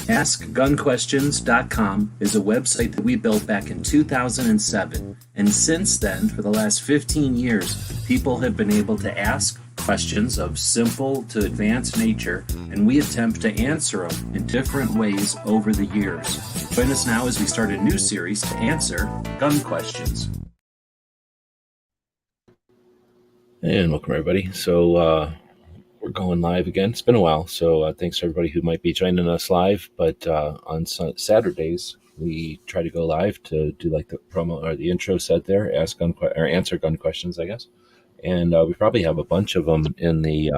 AskGunQuestions.com is a website that we built back in 2007, and since then, for the last 15 years, people have been able to ask questions of simple to advanced nature, and we attempt to answer them in different ways over the years. Join us now as we start a new series to answer gun questions. And welcome, everybody. So, we're going live again. It's been a while, so thanks to everybody who might be joining us live. But on Saturdays, we try to go live to do like the promo or the intro set there, answer gun questions, I guess. And we probably have a bunch of them in the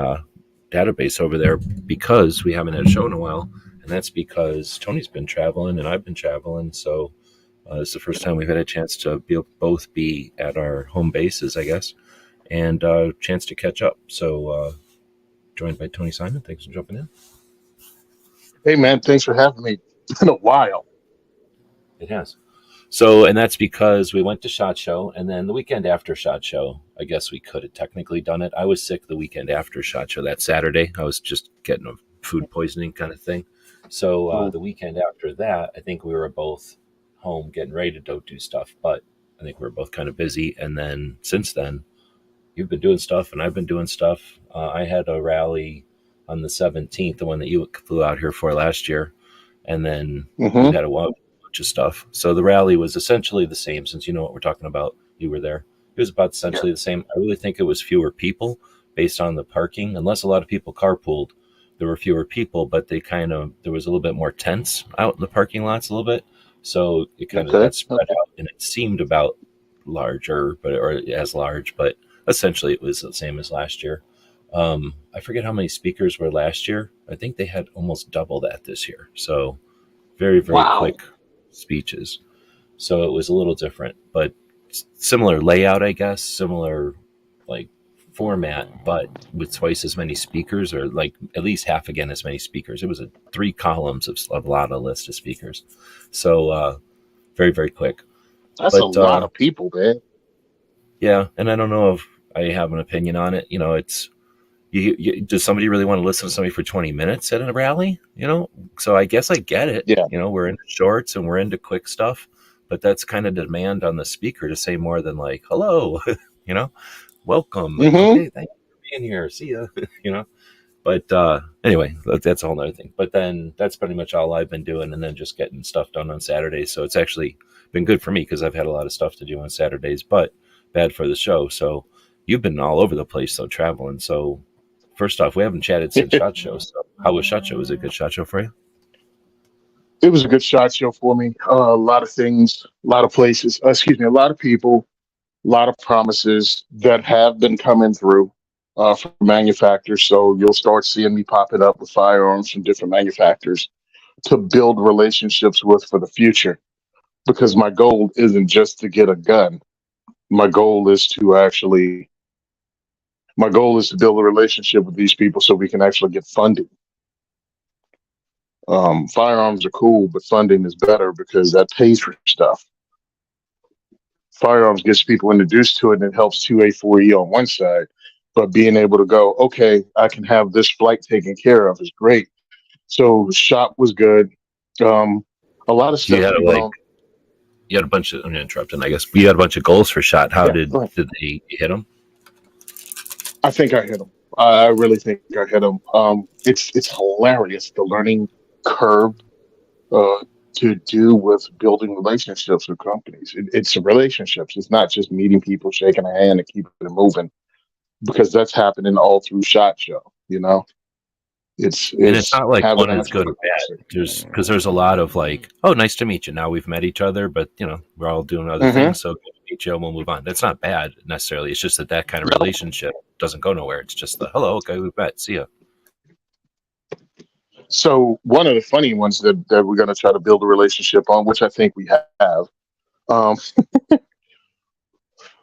database over there because we haven't had a show in a while, and that's because Tony's been traveling and I've been traveling. So it's the first time we've had a chance to both be at our home bases, I guess, and a chance to catch up. So. Joined by Tony Simon. Thanks for jumping in. Hey, man. Thanks for having me. It's been a while. It has. So, and that's because we went to SHOT Show, and then the weekend after SHOT Show, I guess we could have technically done it. I was sick the weekend after SHOT Show that Saturday. I was just getting a food poisoning kind of thing. So the weekend after that, I think we were both home getting ready to go do stuff, but I think we were both kind of busy. And then since then, you've been doing stuff, and I've been doing stuff. I had a rally on the 17th, the one that you flew out here for last year, and then we had a bunch of stuff. So the rally was essentially the same, since you know what we're talking about. You were there. It was about essentially the same. I really think it was fewer people based on the parking. Unless a lot of people carpooled, there were fewer people, but there was a little bit more tents out in the parking lots a little bit. So it kind of got spread out, and it seemed about larger, or as large, but essentially it was the same as last year. I forget how many speakers were last year. I think they had almost double that this year. So very, very quick speeches. So it was a little different, but similar layout, I guess, similar like format, but with twice as many speakers, or like at least half again as many speakers. It was 3 columns of a lot of list of speakers. So very, very quick. That's a lot of people, man. Yeah, and I don't know if I have an opinion on it. You know, it's does somebody really want to listen to somebody for 20 minutes at a rally? You know, so I guess I get it. Yeah. You know, we're into shorts and we're into quick stuff, but that's kind of demand on the speaker to say more than like, hello, you know, welcome. Okay, thank you for being here. See ya, you know. But anyway, that's a whole other thing. But then that's pretty much all I've been doing, and then just getting stuff done on Saturdays. So it's actually been good for me because I've had a lot of stuff to do on Saturdays, but bad for the show. So you've been all over the place, though, traveling. So first off, we haven't chatted since SHOT Show. So how was SHOT Show? Was it a good SHOT Show for you? It was a good SHOT Show for me. A lot of things, a lot of places, a lot of people, a lot of promises that have been coming through from manufacturers. So you'll start seeing me popping up with firearms from different manufacturers to build relationships with for the future. Because my goal isn't just to get a gun. My goal is to build a relationship with these people so we can actually get funding. Firearms are cool, but funding is better because that pays for stuff. Firearms gets people introduced to it, and it helps 2A4E on one side. But being able to go, okay, I can have this flight taken care of is great. So SHOT was good. A lot of stuff. You had a bunch of, I'm interrupting, I guess. You had a bunch of goals for SHOT. How did they hit them? I think I hit them. I really think I hit them. It's hilarious, the learning curve to do with building relationships with companies. It's relationships. It's not just meeting people, shaking a hand, and keeping it moving, because that's happening all through SHOT Show. You know, it's not like one is good or bad. There's a lot of like, oh, nice to meet you. Now we've met each other, but you know, we're all doing other things. So good to meet you, and we'll move on. That's not bad necessarily. It's just that kind of relationship doesn't go nowhere. It's just the hello, okay, we've met. See ya. So one of the funny ones that we're going to try to build a relationship on, which I think we have,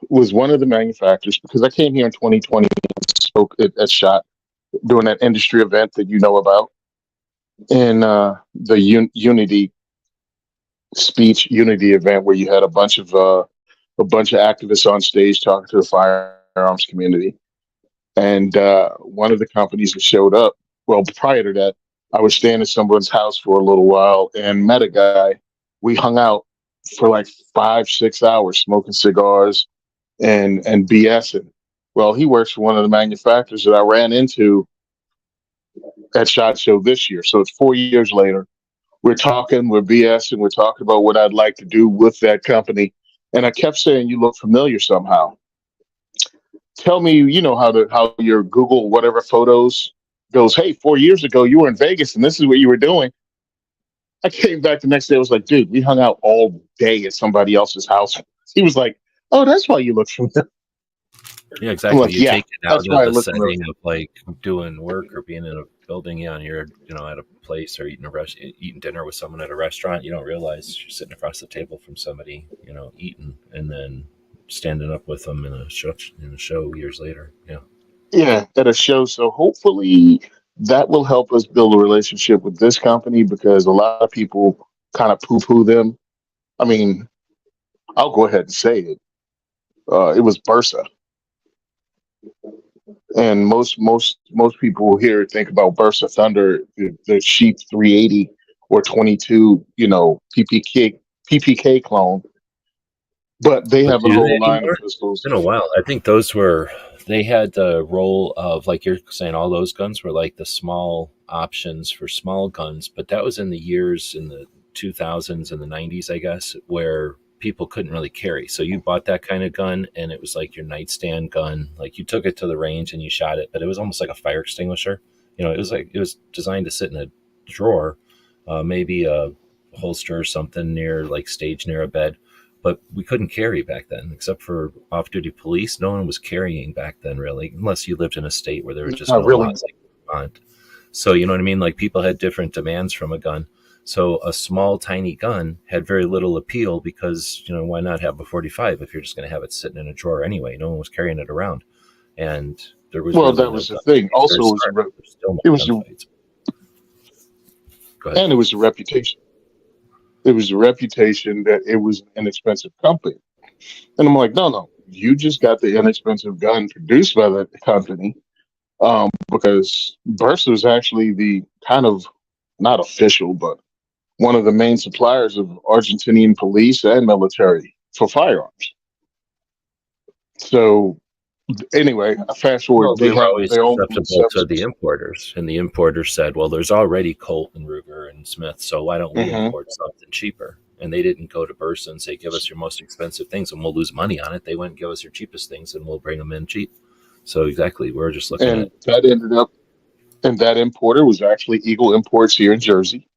was one of the manufacturers, because I came here in 2020 and spoke at SHOT doing that industry event that you know about, and the Unity event where you had a bunch of activists on stage talking to the firearms community. And one of the companies that showed up, well, prior to that, I was staying at someone's house for a little while and met a guy. We hung out for like 5, 6 hours smoking cigars and BSing. Well, he works for one of the manufacturers that I ran into at SHOT Show this year. So it's 4 years later. We're talking, we're BSing, we're talking about what I'd like to do with that company. And I kept saying, "You look familiar somehow. Tell me, you know how your Google whatever photos goes, hey, 4 years ago you were in Vegas and this is what you were doing." I came back the next day. I was like, "Dude, we hung out all day at somebody else's house." He was like, "Oh, that's why you look familiar." Yeah, I'm exactly. like, You "Yeah, take it out that's why of I the look familiar." setting of like doing work or being in a building, yeah, and you're at a place or eating dinner with someone at a restaurant. You don't realize you're sitting across the table from somebody, eating, and then standing up with them in a show years later. Yeah. Yeah, at a show. So hopefully that will help us build a relationship with this company because a lot of people kind of poo-poo them. I mean, I'll go ahead and say it. It was Bursa, and most people here think about Bursa Thunder, the Sheep 380 or 22, PPK clone, but they But have a do they whole line of anymore? pistols. It's been a while. I think they had the role of, like you're saying, all those guns were like the small options for small guns, but that was in the years in the 2000s and the 90s, I guess, where people couldn't really carry. So you bought that kind of gun and it was like your nightstand gun. Like you took it to the range and you shot it, but it was almost like a fire extinguisher. It was designed to sit in a drawer, maybe a holster or something near like stage near a bed, but we couldn't carry back then, except for off-duty police. No one was carrying back then, really, unless you lived in a state where there was just Not no really. laws like Vermont. So you know what I mean? Like people had different demands from a gun. So a small, tiny gun had very little appeal because why not have a 45 if you're just going to have it sitting in a drawer anyway? No one was carrying it around, and there was Well, really that no was the guns to thing. be very Also, smart. There's still it no was the gunfights. Go ahead. and it was the reputation. It was the reputation that it was an inexpensive company. And I'm like, no, no, you just got the inexpensive gun produced by the company. Because Burst was actually the kind of not official, but one of the main suppliers of Argentinian police and military for firearms. So anyway, I fast Well, forward, we they were have always their own susceptible to the 170s. importers, and the importers said, "Well, there's already Colt and Ruger and Smith, so why don't we Hmm. import something cheaper?" And they didn't go to Bursa and say, "Give us your most expensive things, and we'll lose money on it." They went and give us your cheapest things, and we'll bring them in cheap. So exactly, we're just looking at And that ended up, and that importer was actually Eagle Imports here in Jersey,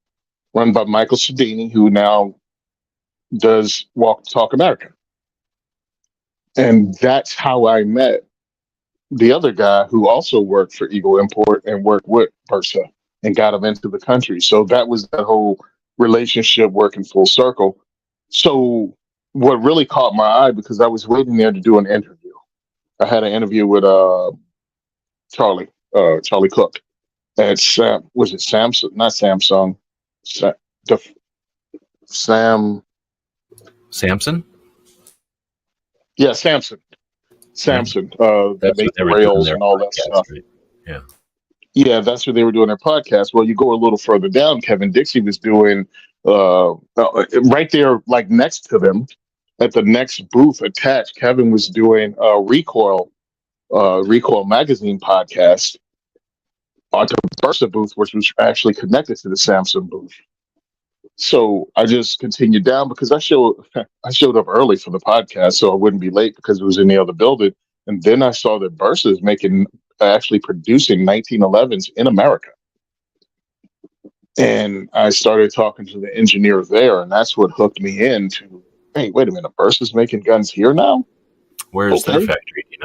run by Michael Sedini, who now does Walk Talk America. And that's how I met the other guy who also worked for Eagle Import and worked with Bursa and got him into the country. So that was that whole relationship working full circle. So what really caught my eye because I was waiting there to do an interview. I had an interview with Charlie Cook at Sam. Was it Samsung? Not Samsung. Sa- the, Sam. Samson. Yeah, Samson. Yeah, Samson. That that's make what they the were doing rails their and all that podcast, stuff. right? Yeah. Yeah, that's what they were doing their podcast. Well, you go a little further down. Kevin Dixie was doing right there, like next to them, at the next booth attached. Kevin was doing Recoil Magazine podcast onto the Versa booth, which was actually connected to the Samsung booth. So I just continued down because I showed up early for the podcast, so I wouldn't be late because it was in the other building. And then I saw that Versa is making actually producing 1911s in America. And I started talking to the engineer there, and that's what hooked me into. Hey, wait a minute, Versa's making guns here now? Where's their Okay. factory? You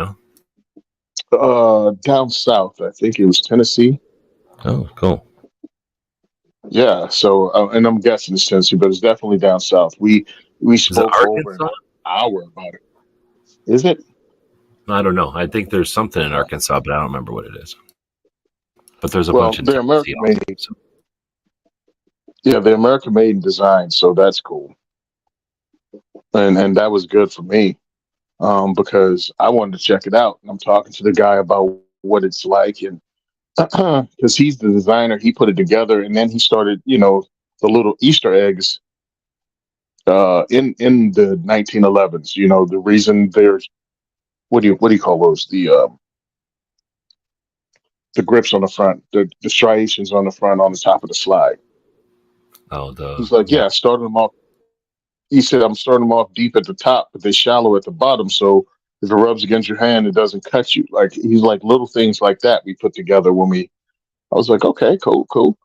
know? Down south, I think it was Tennessee. Oh, cool. Yeah. So, and I'm guessing it's Tennessee, but it's definitely down south. We Is it spoke for over an Arkansas? hour about it. Is it? I don't know. I think there's something in Arkansas, but I don't remember what it is. But there's a Well, bunch in they're Tennessee American made. also. So. Yeah, they're American made and designed, so that's cool. And that was good for me because I wanted to check it out. And I'm talking to the guy about what it's like, and because he's the designer. He put it together, and then he started, the little Easter eggs in the 1911s. The reason there's what do you call those? The grips on the front, the striations on the front on the top of the slide. Oh, He's like, yeah. yeah, starting them off. He said, I'm starting them off deep at the top, but they're shallow at the bottom. So if it rubs against your hand, it doesn't cut you. Like he's like little things like that we put together when we. I was like, okay, cool, cool.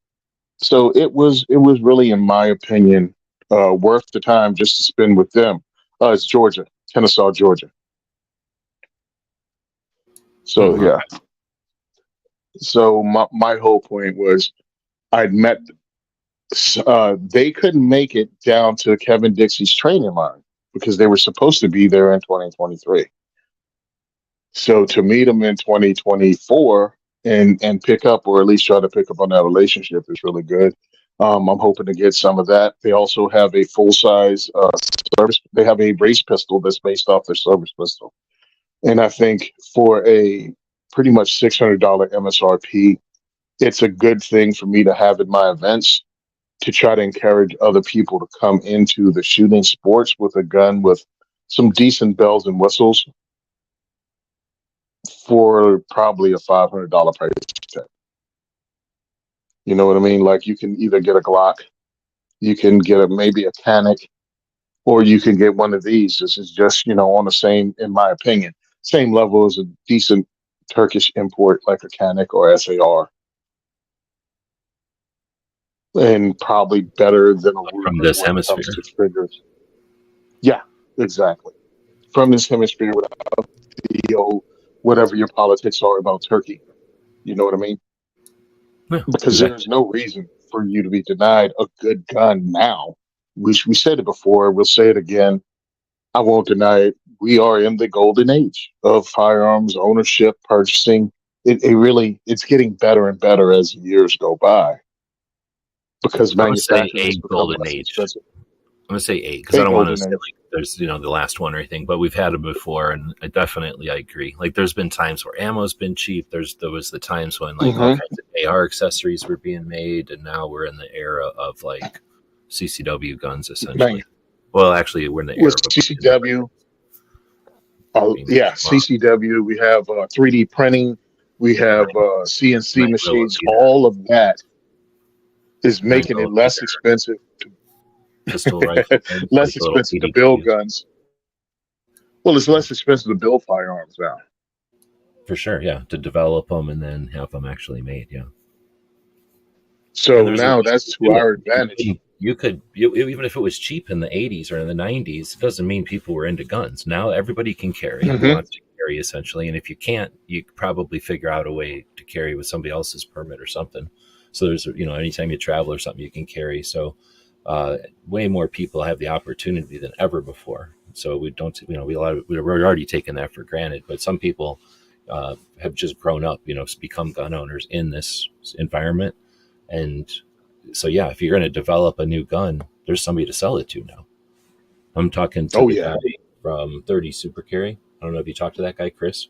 So it was really, in my opinion, worth the time just to spend with them. It's Georgia, Kennesaw, Georgia. Oh, So wow. yeah. So my whole point was I'd met. They couldn't make it down to Kevin Dixie's training line because they were supposed to be there in 2023. So to meet them in 2024 and pick up, or at least try to pick up on that relationship, is really good. I'm hoping to get some of that. They also have a full size service. They have a race pistol that's based off their service pistol, and I think for a pretty much $600 MSRP, it's a good thing for me to have in my events to try to encourage other people to come into the shooting sports with a gun with some decent bells and whistles for probably a $500 price tag. You know what I mean? Like you can either get a Glock, you can get maybe a Canic, or you can get one of these. This is just, on the same, in my opinion, same level as a decent Turkish import like a Canic or SAR, and probably better than a From Ruger this when it comes hemisphere. to triggers. Yeah, exactly. From this hemisphere without the old, whatever your politics are about Turkey. You know what I mean? Yeah, Because there's exactly. no reason for you to be denied a good gun now. We said it before, we'll say it again. I won't deny it. We are in the golden age of firearms ownership, purchasing. It's getting better and better as years go by because I'm gonna say manufacturing a has become golden less age. expensive. I'm gonna say 8 because I A don't want to golden say age. like there's the last one or anything, but we've had them before, and I agree. Like there's been times where ammo's been cheap. There was the times when like all Hmm. kinds of AR accessories were being made, and now we're in the era of like CCW guns Man, essentially. Well, actually, we're in the with era of a bunch of different CCW, things being made yeah, as well. CCW, we have 3D printing, we have Right, CNC night machines. millimeter, All of that is nine making it less millimeter expensive, pistol rifle things like less the little expensive to build PDQs. guns. Well, it's Yeah, less expensive to build firearms now. for sure. Yeah, to develop them and then have them actually made. Yeah. And So there's a now reason that's to to do it. our You advantage. couldn't, even if it was cheap in the 80s or in the 90s, it doesn't mean people were into guns. Now everybody can carry who Hmm. wants to carry essentially. And if you can't, you could probably figure out a way to carry with somebody else's permit or something. So there's, anytime you travel or something, you can carry. So way more people have the opportunity than ever before. So we don't, we're already taking that for granted, but some people have just grown up, become gun owners in this environment. And so, yeah, if you're going to develop a new gun, there's somebody to sell it to now. I'm talking to Oh the yeah. guy from 30 Super Carry. I don't know if you talked to that guy, Chris.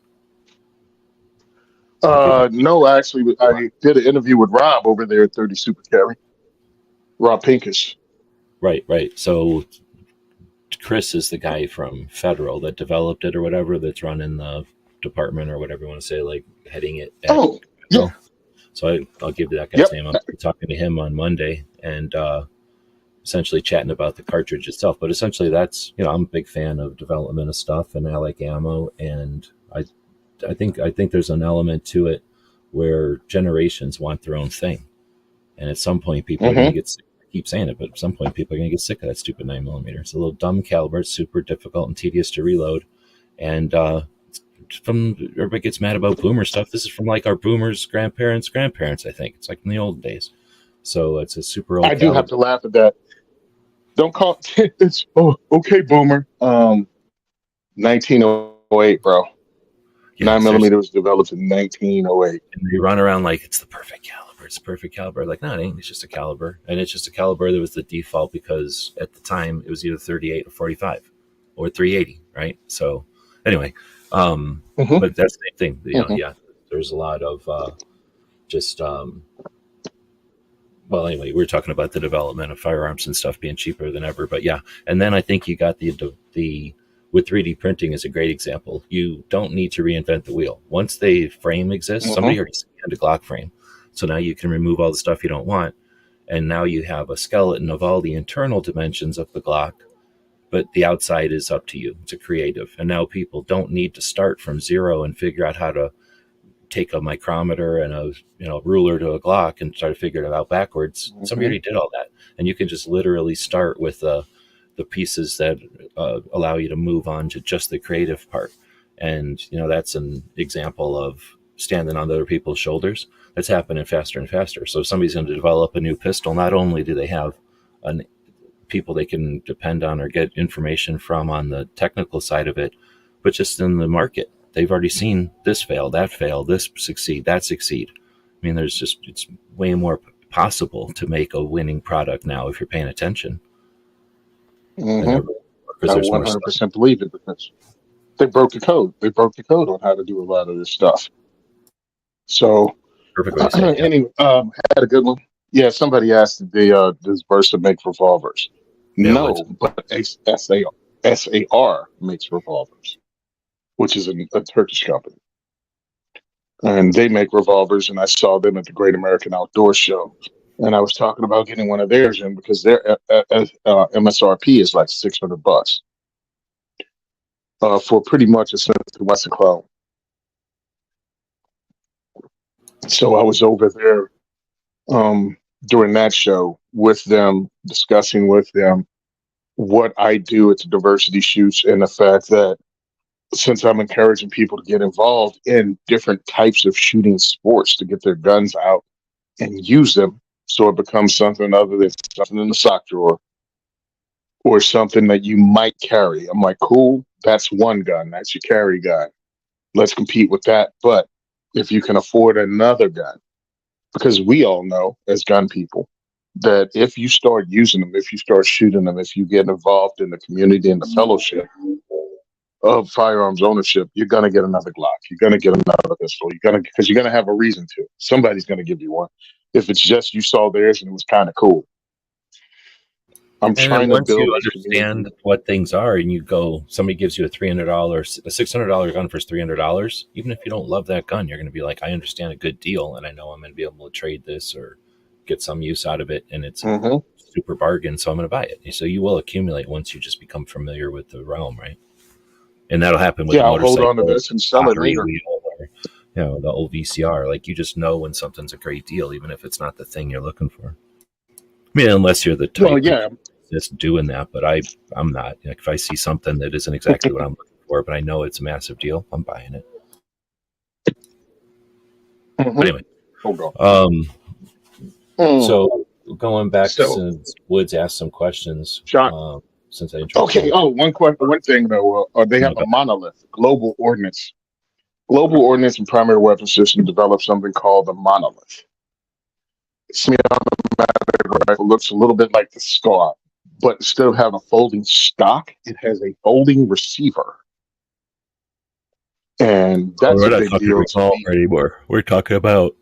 If you've No, actually, I did an interview with Rob over there at 30 Super Carry. Rob Pincus. right, right. So Chris is the guy from Federal that developed it or whatever, that's running the department or whatever you want to say, like heading it at Oh yeah. Federal. So I'll give you that guy's Yep. name. I'll be talking to him on Monday and essentially chatting about the cartridge itself. But essentially, that's I'm a big fan of development of stuff, and I like ammo, and I think there's an element to it where generations want their own thing, and at some point, people are going to Hmm. get sick. I keep saying it, but at some point, people are going to get sick of that stupid 9 millimeter. It's a little dumb caliber. It's super difficult and tedious to reload, and from everybody gets mad about boomer stuff. This is from like our boomers' grandparents. I think it's like in the old days. So it's a super old I do have caliber. to laugh at that. Don't call it's okay, boomer. 1908, bro. Yeah, Nine seriously. millimeter was developed in 1908. And they run around like it's the perfect caliber. It's the perfect caliber. Like, no, it ain't. It's just a caliber. And it's just a caliber that was the default because at the time it was either 38 or 45 or 380, right? So anyway, Hmm. but that's the same thing. Hmm. Yeah, there's a lot of just well, anyway, we were talking about the development of firearms and stuff being cheaper than ever. But yeah, and then I think you got the with 3D printing is a great example. You don't need to reinvent the wheel. Once the frame exists, Mm-hmm. somebody already scanned a Glock frame, so now you can remove all the stuff you don't want, and now you have a skeleton of all the internal dimensions of the Glock. But the outside is up to you. It's a creative, and now people don't need to start from zero and figure out how to take a micrometer and a ruler to a Glock and try to figure it out backwards. Somebody Mm-hmm. already did all that, and you can just literally start with the pieces that allow you to move on to just the creative part. And that's an example of standing on other people's shoulders. That's happening faster and faster. So if somebody's going to develop a new pistol, not only do they have an people they can depend on or get information from on the technical side of it, but just in the market. They've already seen this fail, this succeed, that succeed. I mean, it's way more possible to make a winning product now if you're paying attention than Mm-hmm. ever because I there's more stuff. 100% believe it because they broke the code. They broke the code on how to do a lot of this stuff. So, Perfect way to say it. Yeah. anyway, had a good one. Yeah, somebody asked if does Versa make revolvers? Yeah, No, but SAR makes revolvers, which is a Turkish company. And they make revolvers, and I saw them at the Great American Outdoor Show. And I was talking about getting one of theirs in because their MSRP is like $600 for pretty much a Smith & Wesson clone. So I was over there during that show with them, discussing with them what I do at the diversity shoots and the fact that since I'm encouraging people to get involved in different types of shooting sports to get their guns out and use them so it becomes something other than something in the sock drawer or something that you might carry. I'm like, cool, that's one gun. That's your carry gun. Let's compete with that. But if you can afford another gun, because we all know as gun people that if you start using them, if you start shooting them, if you get involved in the community and the fellowship of firearms ownership, you're going to get another Glock. You're going to get another pistol. Because you're going to have a reason to. Somebody's going to give you one. If it's just you saw theirs and it was kind of cool. I'm And then trying to once build you this community. understand what things are, and you go, somebody gives you a $600 gun for $300. Even if you don't love that gun, you're going to be like, I understand a good deal, and I know I'm going to be able to trade this or get some use out of it, and it's a super bargain, so I'm going to buy it. So you will accumulate once you just become familiar with the realm, right? And that'll happen with a I'll hold motorcycle, on to this and sell it pottery later. wheel, or the old VCR. Like you just know when something's a great deal, even if it's not the thing you're looking for. I mean, unless you're the type that's doing that, but I'm not. Like if I see something that isn't exactly what I'm looking for, but I know it's a massive deal, I'm buying it. But anyway, hold on. So going back, since Woods asked some questions, since I interrupted. Okay. One thing though, they have a monolith, global ordnance. Global Ordnance and Primary Weapons System developed something called the monolith. Semi-automatic rifle looks a little bit like the SCAR, but instead of having a folding stock, it has a folding receiver. And that's a big deal to me. Anymore. We're talking about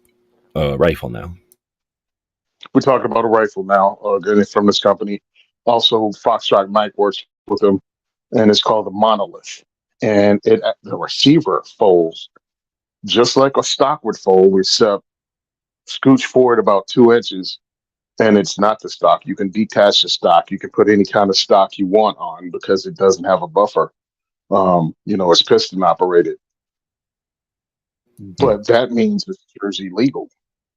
a rifle now. We're talking about a rifle now, getting from this company. Also, Foxtrot Mike works with them, and it's called the monolith. And the receiver folds just like a stock would fold, except scooch forward about 2 inches, and it's not the stock. You can detach the stock. You can put any kind of stock you want on because it doesn't have a buffer. It's piston operated. But that means it's Jersey legal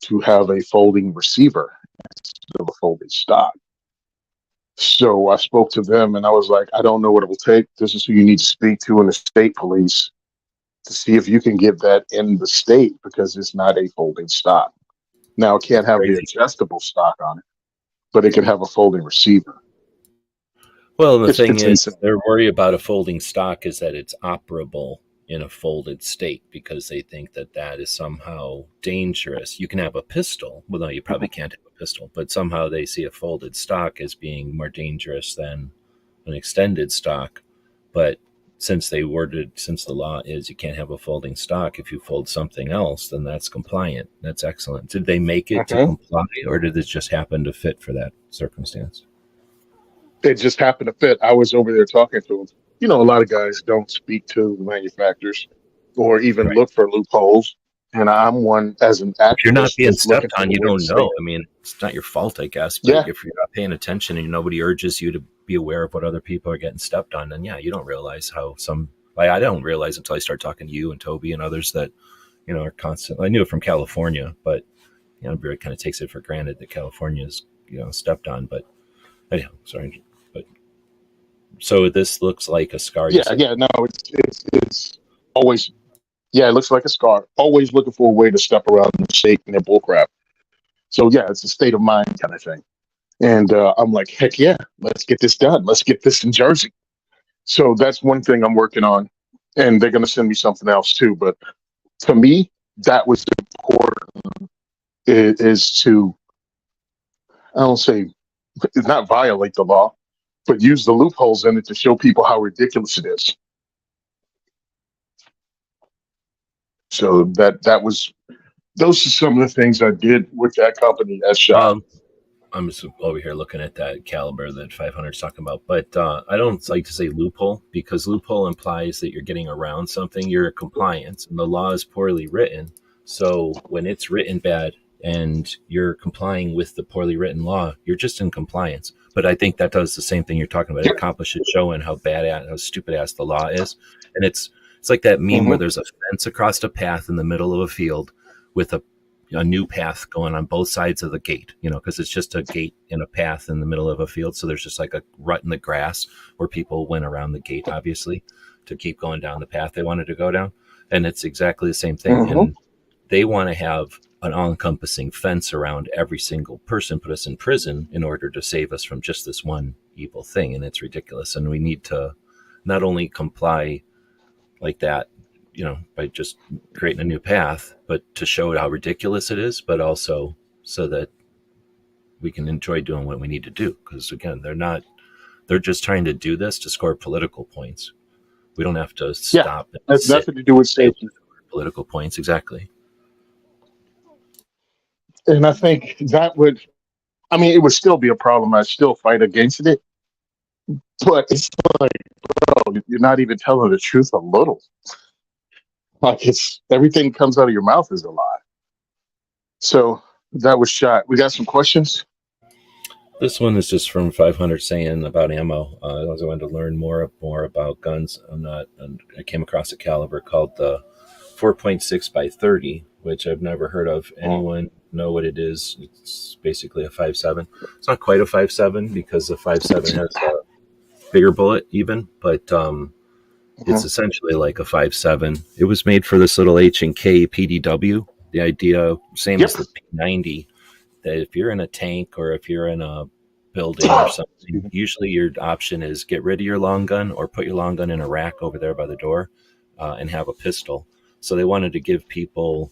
to have a folding receiver instead of a folding stock. So I spoke to them and I was like, I don't know what it will take. This is who you need to speak to in the state police to see if you can get that in the state because it's not a folding stock. Now it can't have the adjustable stock on it, but it can have a folding receiver. Well, the thing is, their worry about a folding stock is that it's operable in a folded state because they think that is somehow dangerous. You can have a pistol, well, no, you probably can't have a pistol, but somehow they see a folded stock as being more dangerous than an extended stock. But since the law is you can't have a folding stock, if you fold something else, then that's compliant. That's excellent. Did they make it to comply, or did it just happen to fit for that circumstance? It just happened to fit. I was over there talking to them. You know, a lot of guys don't speak to the manufacturers or even Right. look for loopholes. And I'm one as an If you're not activist being that's looking stepped for on, a you way to don't stay. know. I mean, it's not your fault, I guess. But Yeah, if you're not paying attention and nobody urges you to be aware of what other people are getting stepped on, then yeah, you don't realize how some. Like, I don't realize until I start talking to you and Toby and others that are constant. I knew it from California, but everybody kind of takes it for granted that California is stepped on. But anyhow, sorry. But so this looks like a scar. yeah, yeah. No, it's always, yeah, it looks like a scar. Always looking for a way to step around the state and their bullcrap. So yeah, it's a state of mind kind of thing. And I'm like, heck yeah, let's get this done. Let's get this in Jersey. So that's one thing I'm working on, and they're going to send me something else too. But to me, that was important. Is to, I don't say, not violate the law, but use the loopholes in it to show people how ridiculous it is. So that was, those are some of the things I did with that company as Shot. I'm just over here looking at that caliber that 500 is talking about, but I don't like to say loophole, because loophole implies that you're getting around something. You're in compliance, and the law is poorly written. So when it's written bad and you're complying with the poorly written law, you're just in compliance. But I think that does the same thing you're talking about. It accomplishes showing how stupid ass the law is. And it's like that meme where there's a fence across a path in the middle of a field with a new path going on both sides of the gate, because it's just a gate and a path in the middle of a field. So there's just like a rut in the grass where people went around the gate, obviously, to keep going down the path they wanted to go down. And it's exactly the same thing. And they want to have an all-encompassing fence around every single person, put us in prison in order to save us from just this one evil thing. And it's ridiculous. And we need to not only comply like that, by just creating a new path, but to show how ridiculous it is, but also so that we can enjoy doing what we need to do. Because again, they're just trying to do this to score political points. We don't have to stop. Yeah, that's nothing to do with safety. Political points, exactly. And I think that would, it would still be a problem. I'd still fight against it. But it's like, bro, you're not even telling the truth a little. Like, it's everything comes out of your mouth is a lie. So that was Shot. We got some questions. This one is just from 500 saying about ammo. I wanted to learn more about guns. I came across a caliber called the 4.6 by 30, which I've never heard of. Anyone know what it is? It's basically a 5.7. It's not quite a 5.7 because the 5.7 has a bigger bullet even, but it's essentially like a 5.7. It was made for this little H&K PDW. The idea, same as the P90, that if you're in a tank or if you're in a building or something, usually your option is get rid of your long gun or put your long gun in a rack over there by the door and have a pistol. So they wanted to give people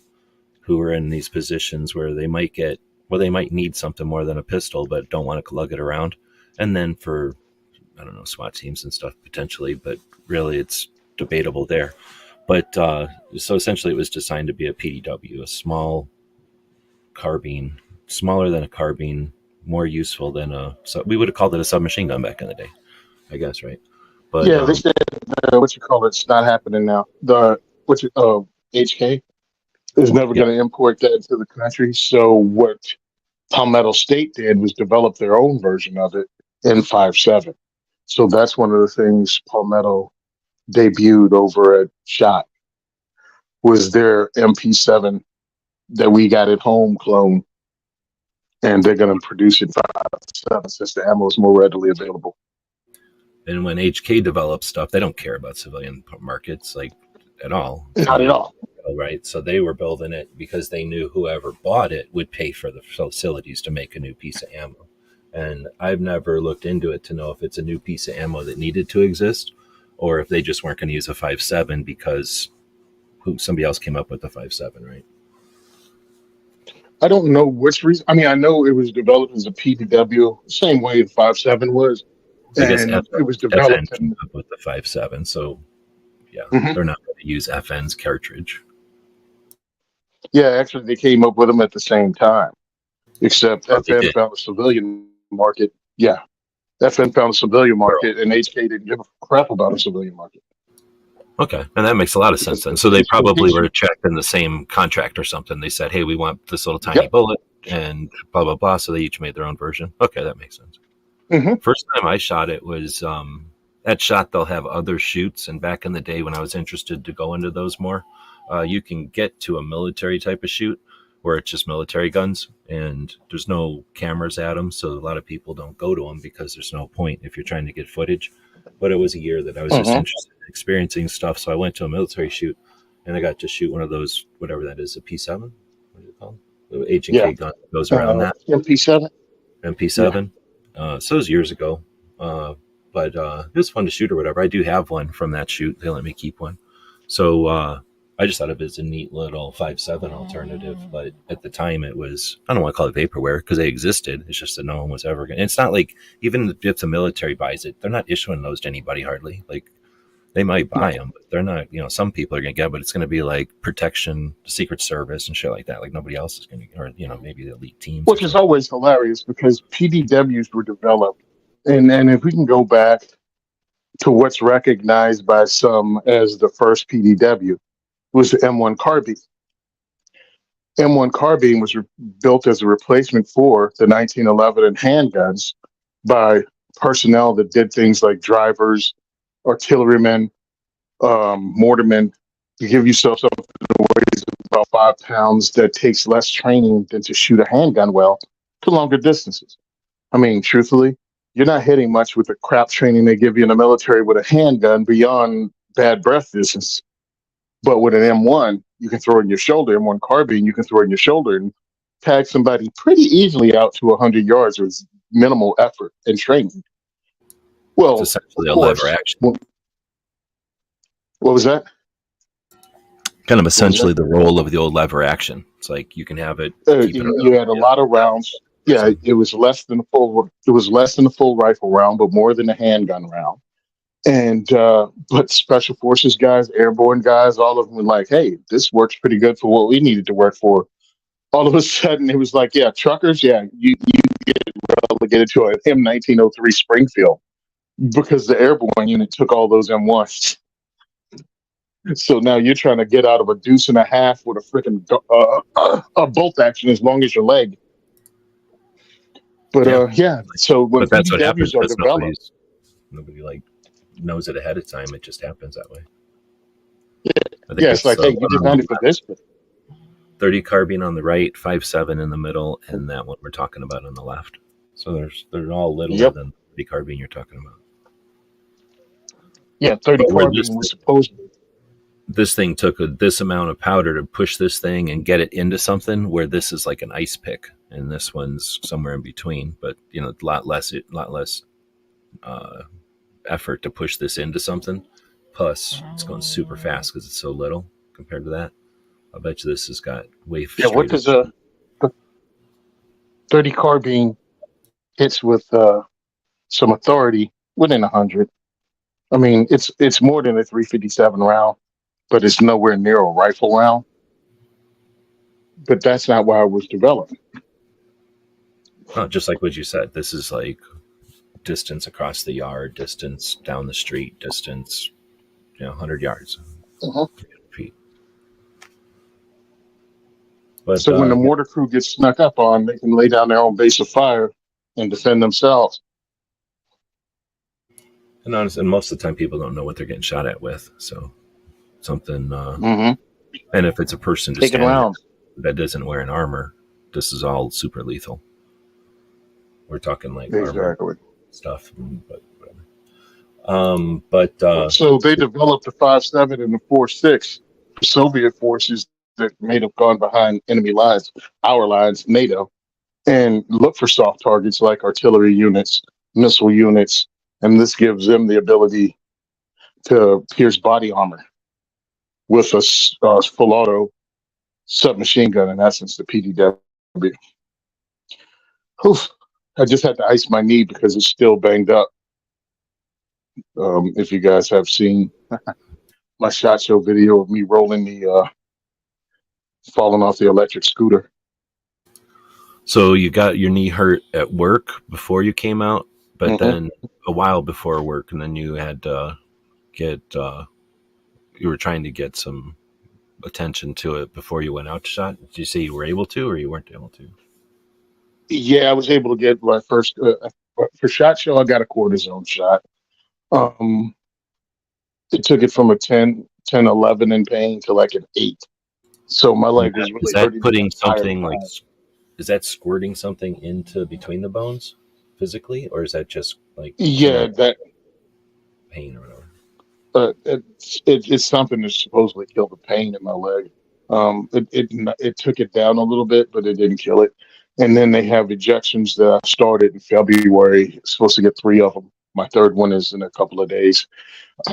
who are in these positions where they might need something more than a pistol, but don't want to lug it around. And then for, I don't know, SWAT teams and stuff potentially, but really it's debatable there. But so essentially it was designed to be a PDW, a small carbine, smaller than a carbine, more useful than we would have called it a submachine gun back in the day, I guess, right? But yeah, they said it's not happening now. HK is never going to import that into the country. So what Palmetto State did was develop their own version of it in 5.7. So that's one of the things Palmetto debuted over at Shot was their MP7 that we got at home clone, and they're going to produce it 5.7 since the ammo is more readily available. And when HK develops stuff, they don't care about civilian markets like at all. Not at all. Right. So they were building it because they knew whoever bought it would pay for the facilities to make a new piece of ammo. And I've never looked into it to know if it's a new piece of ammo that needed to exist or if they just weren't going to use a 5.7 because somebody else came up with the 5.7, right? I don't know which reason. I know it was developed as a PDW, same way the 5.7 was. I guess it was developed up with the 5.7. So Yeah, Hmm. they're not going to use FN's cartridge. Yeah, actually, they came up with them at the same time, except Oh, they FN did. found a civilian market. Yeah, FN found a civilian market, and HK didn't give a crap about a civilian market. Okay, and that makes a lot of sense then. So they It's for probably peace. were checked in the same contract or something. They said, "Hey, we want this little tiny Yep. bullet," and blah blah blah. So they each made their own version. Okay, that makes sense. Hmm. First time I shot it was at Shot. They'll have other shoots, and back in the day when I was interested to go into those more, you can get to a military type of shoot where it's just military guns and there's no cameras at them, so a lot of people don't go to them because there's no point if you're trying to get footage. But it was a year that I was just Hmm. interested in experiencing stuff, so I went to a military shoot and I got to shoot one of those, whatever that is, a P7. What is it called? The H and Yeah. K gun that goes around that. MP7. Yeah. MP7. So it was years ago. But it was fun to shoot or whatever. I do have one from that shoot. They let me keep one. So I just thought of it as a neat little 5.7 alternative. But at the time, it was, I don't want to call it vaporware because they existed. It's just that no one was ever going to. It's not like, even if the military buys it, they're not issuing those to anybody hardly. Like, they might buy them, but they're not, some people are going to get, but it's going to be like protection, Secret Service and shit like that. Like nobody else is going to, or, maybe the elite teams or Which is something. always hilarious because PDWs were developed. And if we can go back to what's recognized by some as the first PDW, was the M1 carbine. M1 carbine was built as a replacement for the 1911 and handguns by personnel that did things like drivers, artillerymen, mortarmen. To give yourself something that weighs about 5 pounds that takes less training than to shoot a handgun well to longer distances. I mean, truthfully, you're not hitting much with the crap training they give you in the military with a handgun beyond bad breath distance. But with an M1, you can throw it in your shoulder. M1 carbine, you can throw it in your shoulder and tag somebody pretty easily out to 100 yards with minimal effort and training. It's Well, of essentially a lever course. action. What was that? Kind of What was that? essentially the role of the old lever action. It's like you can have it, keep it You around had a lot of rounds. Yeah, person. it was less than a full. It was less than a full rifle round, but more than a handgun round. And but special forces guys, airborne guys, all of them were like, "Hey, this works pretty good for what we needed to work for." All of a sudden, it was like, "Yeah, truckers, yeah, you get relegated to an M1903 Springfield because the airborne unit took all those M1s." So now you're trying to get out of a deuce and a half with a freaking a bolt action as long as your leg. But Yeah, yeah, so when but that's what happens PDWs are because developed, nobody like knows it ahead of time. It just happens that way. I think yeah, it's it's like, hey, you designed it for this, but 30 carbine on the right, 5.7 in the middle, and that one we're talking about on the left. So they're all littler yep, than the carbine you're talking about. yeah, 30 But where this carbine was supposed to be. this thing took this amount of powder to push this thing and get it into something, where this is like an ice pick, and this one's somewhere in between. But a lot less uh, effort to push this into something. Plus, it's going super fast because it's so little compared to that. I bet you this has got way Yeah, what straighter does a 30 carbine hits with some authority within 100? I mean, it's more than a 357 round, but it's nowhere near a rifle round. But that's not why it was developed. Oh, just like what you said, this is like distance across the yard, distance down the street, distance, 100 yards, Mhm. feet. But So when the mortar crew gets snuck up on, they can lay down their own base of fire and defend themselves. and honestly, and most of the time, people don't know what they're getting shot at with. So something, Mm-hmm. and if it's a person just Taking standing rounds. there that doesn't wear an armor, this is all super lethal. We're talking like armor Exactly. stuff, but whatever. But So they developed the 5.7 and the 4.6 for Soviet forces that may have gone behind enemy lines, our lines, NATO, and look for soft targets like artillery units, missile units, and this gives them the ability to pierce body armor with a full auto submachine gun, in essence, the PDW. Oof. I just had to ice my knee because it's still banged up. If you guys have seen my shot show video of me rolling the falling off the electric scooter. So you got your knee hurt at work before you came out, but Hmm. then a while before work, and then you had to get you were trying to get some attention to it before you went out to shot. Did you say you were able to, or you weren't able to? Yeah, I was able to get my first for shot show. I got a cortisone shot. Um, it took it from a 10, 10, 11 in pain to like an 8. So my And leg was is really that hurting the putting entire something like time. is that squirting something into between the bones physically, or is that just like Yeah, general that pain or whatever? it's something that supposedly killed the pain in my leg. It took it down a little bit, but it didn't kill it. And then they have injections that I started in February. Supposed to get 3 of them. My third one is in a couple of days,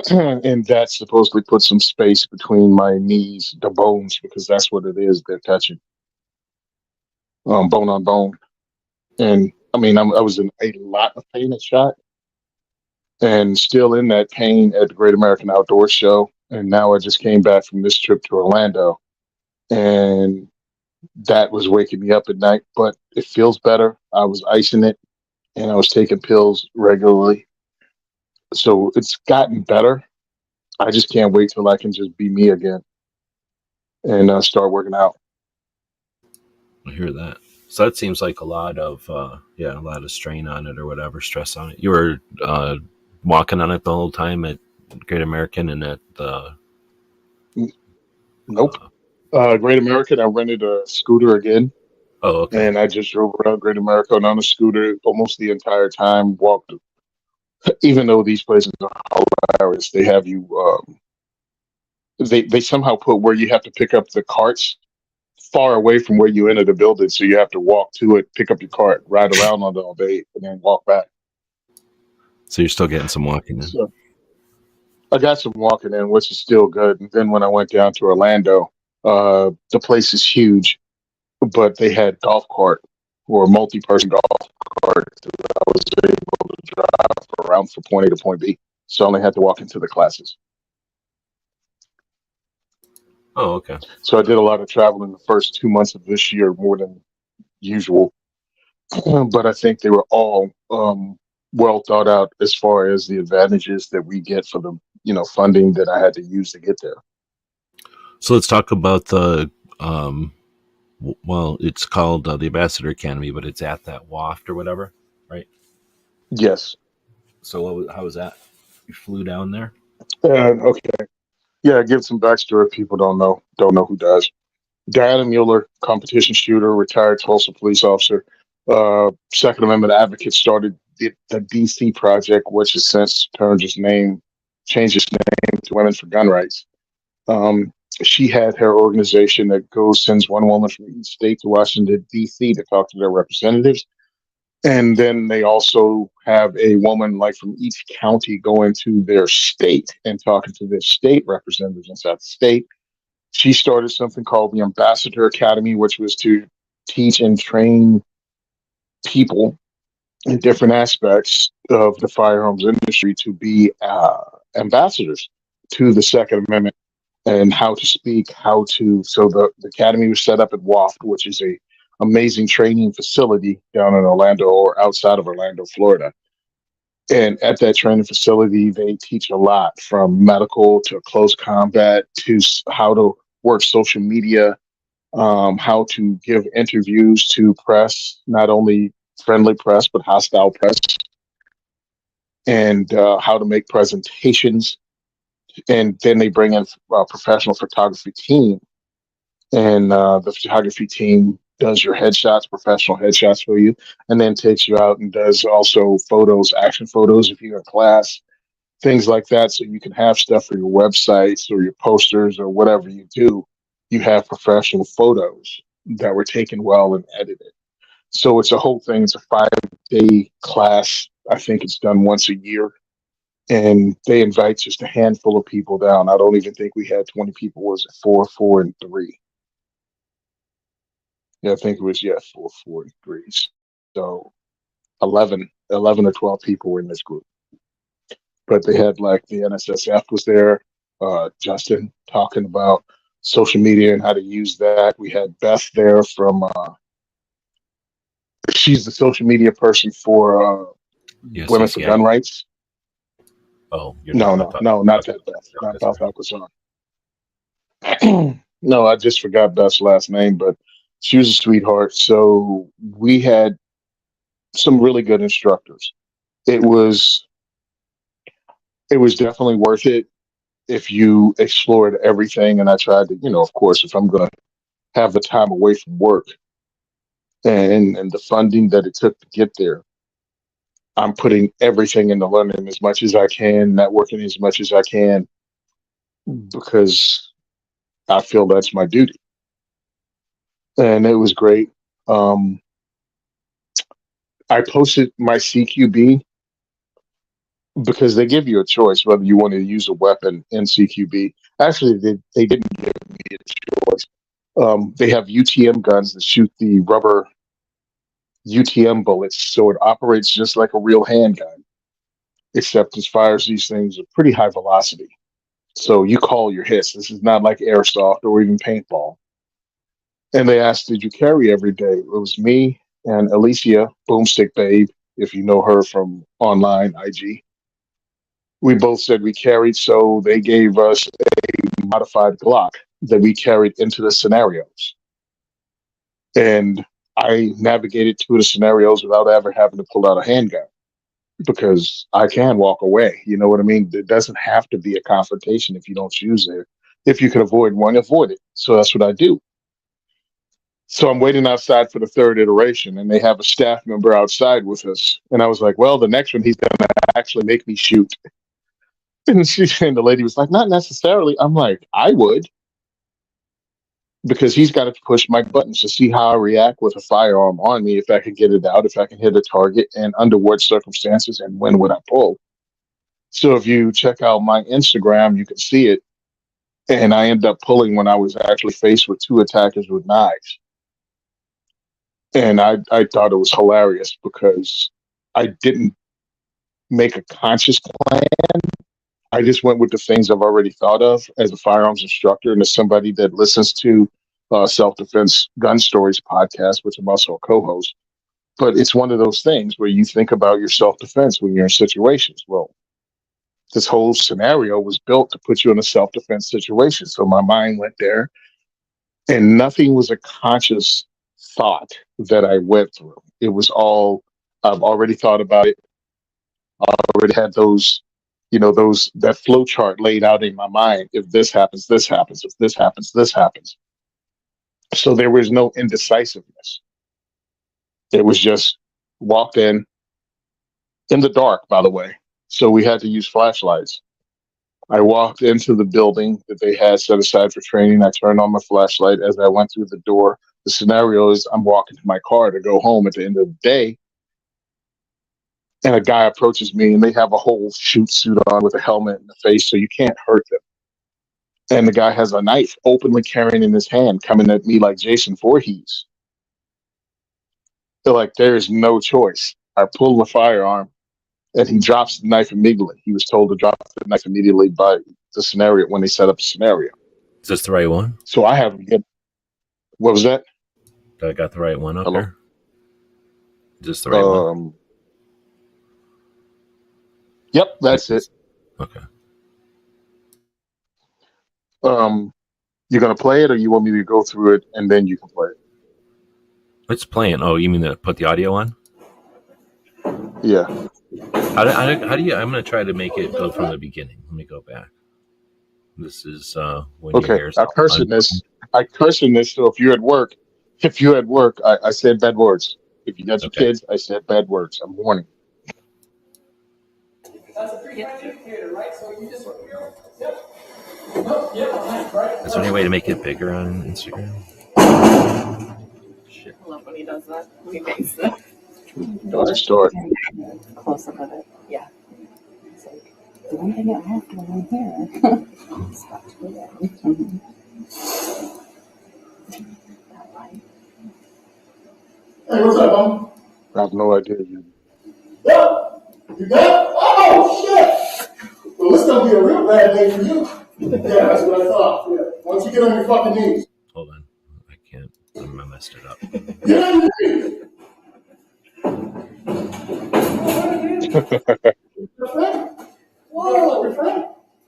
and that supposedly puts some space between my knees, the bones, because that's what it is. They're touching bone on bone. And I mean, I was in a lot of pain at shot, and still in that pain at the Great American Outdoor Show. And now I just came back from this trip to Orlando, and that was waking me up at night. But it feels better. I was icing it, and I was taking pills regularly, so it's gotten better. I just can't wait till I can just be me again and start working out. I hear that. So that seems like a lot of yeah, a lot of strain on it or whatever, stress on it. You were walking on it the whole time at Great American and at the Nope. uh, Great American, I rented a scooter again, oh, okay. and I just drove around Great American on a scooter almost the entire time. Walked, even though these places are hilarious, they have you. They somehow put where you have to pick up the carts far away from where you enter the building, so you have to walk to it, pick up your cart, ride around on it all day, and then walk back. So you're still getting some walking in. So I got some walking in, which is still good. And then when I went down to Orlando, the place is huge, but they had golf cart or multi-person golf cart. I was able to drive around from point A to point B, so I only had to walk into the classes. Oh, okay. So I did a lot of traveling the first 2 months of this year, more than usual. But I think they were all well thought out as far as the advantages that we get for the funding that I had to use to get there. So let's talk about the well, it's called the Ambassador Academy, but it's at that Waft or whatever, right? Yes. So how was that? You flew down there? Okay. Yeah, give some backstory if people don't know who does. Diana Mueller, competition shooter, retired Tulsa police officer, Second Amendment advocate, started the DC Project, which has since changed its name to Women for Gun Rights. Um, she had her organization that sends one woman from each state to Washington, D.C. to talk to their representatives. And then they also have a woman like from each county going to their state and talking to their state representatives inside the state. She started something called the Ambassador Academy, which was to teach and train people in different aspects of the firearms industry to be ambassadors to the Second Amendment and how to speak, how to. So the academy was set up at WAFT, which is a amazing training facility down in Orlando or outside of Orlando, Florida. And at that training facility, they teach a lot from medical to close combat to how to work social media, how to give interviews to press, not only friendly press, but hostile press, and how to make presentations. And then they bring in a professional photography team, and the photography team does your headshots, professional headshots for you, and then takes you out and does also photos, action photos if you're in class, things like that, so you can have stuff for your websites or your posters or whatever you do. You have professional photos that were taken well and edited. So it's a whole thing. It's a 5-day class. I think it's done once a year. And they invite just a handful of people down. I don't even think we had 20 people. Was it four, four, and three? Yeah, I think it was, yeah, four, four, and three. So 11 or 12 people were in this group. But they had like the NSSF was there, Justin talking about social media and how to use that. We had Beth there from she's the social media person for Yes, Women for CCA. Gun Rights. Oh, you're No, talking no, about no, not that Beth, not Beth Alcazar. No, I just forgot Beth's last name, but she was a sweetheart. So we had some really good instructors. It was it was definitely worth it if you explored everything. And I tried to, of course, if I'm going to have the time away from work and the funding that it took to get there, I'm putting everything into learning as much as I can, networking as much as I can, because I feel that's my duty. And it was great. Um, I posted my CQB because they give you a choice whether you want to use a weapon in CQB. Actually, they didn't give me a choice. They have UTM guns that shoot the rubber UTM bullets, so it operates just like a real handgun, except it fires these things at pretty high velocity. So you call your hits. This is not like airsoft or even paintball. And they asked, "Did you carry every day?" It was me and Alicia, Boomstick Babe, if you know her from online IG. We both said we carried, so they gave us a modified Glock that we carried into the scenarios. And I navigated through the scenarios without ever having to pull out a handgun because I can walk away. You know what I mean? It doesn't have to be a confrontation if you don't choose it. If you can avoid one, avoid it. So that's what I do. So I'm waiting outside for the third iteration, and they have a staff member outside with us. And I was like, well, the next one, he's going to actually make me shoot. And the lady was like, not necessarily. I'm like, I would, because he's got to push my buttons to see how I react with a firearm on me, if I can get it out, if I can hit a target, and under what circumstances, and when would I pull. So if you check out my Instagram, you can see it. And I ended up pulling when I was actually faced with two attackers with knives. And I thought it was hilarious because I didn't make a conscious plan. I just went with the things I've already thought of as a firearms instructor and as somebody that listens to Self Defense Gun Stories podcast, which I'm also a co host. But it's one of those things where you think about your self defense when you're in situations. Well, this whole scenario was built to put you in a self defense situation. So my mind went there, and nothing was a conscious thought that I went through. It was all, I've already thought about it. I already had those, that flow chart laid out in my mind. If this happens, this happens. If this happens, this happens. So there was no indecisiveness. It was just walked in the dark, by the way. So we had to use flashlights. I walked into the building that they had set aside for training. I turned on my flashlight as I went through the door. The scenario is I'm walking to my car to go home at the end of the day. And a guy approaches me, and they have a whole shoot suit on with a helmet in the face, so you can't hurt them. And the guy has a knife openly carrying in his hand, coming at me like Jason Voorhees. They're like, there is no choice. I pull the firearm, and he drops the knife immediately. He was told to drop the knife immediately by the scenario when they set up the scenario. Is this the right one? So I have what was that? I got the right one up Hello? here. Is this the right one? Yep, that's it. Okay. You're gonna play it, or you want me to go through it and then you can play it? It's playing. Oh, you mean to put the audio on? Yeah. How do you? I'm going to try to make it go from the beginning. Let me go back. This is when Okay. your hair's I curse in this. So if you're at work, I said bad words. If you got your kids, I said bad words. I'm warning. That's a pretty indicator, right? So you just yep. Is there any way to make it bigger on Instagram? Shit. I love when he does that. When he makes it. Just do it. Close up of it. Yeah. It's like, the one thing I have to in here. It's got to be there. Hey, what's up, Mom? I have no idea. Yep. You good? Oh, shit! Well, it's gonna be a real bad day for you. Yeah, that's what I thought. Yeah. Why don't you get on your fucking knees? Hold on. I can't. I messed it up. Get on your knees! Whoa! Your friend?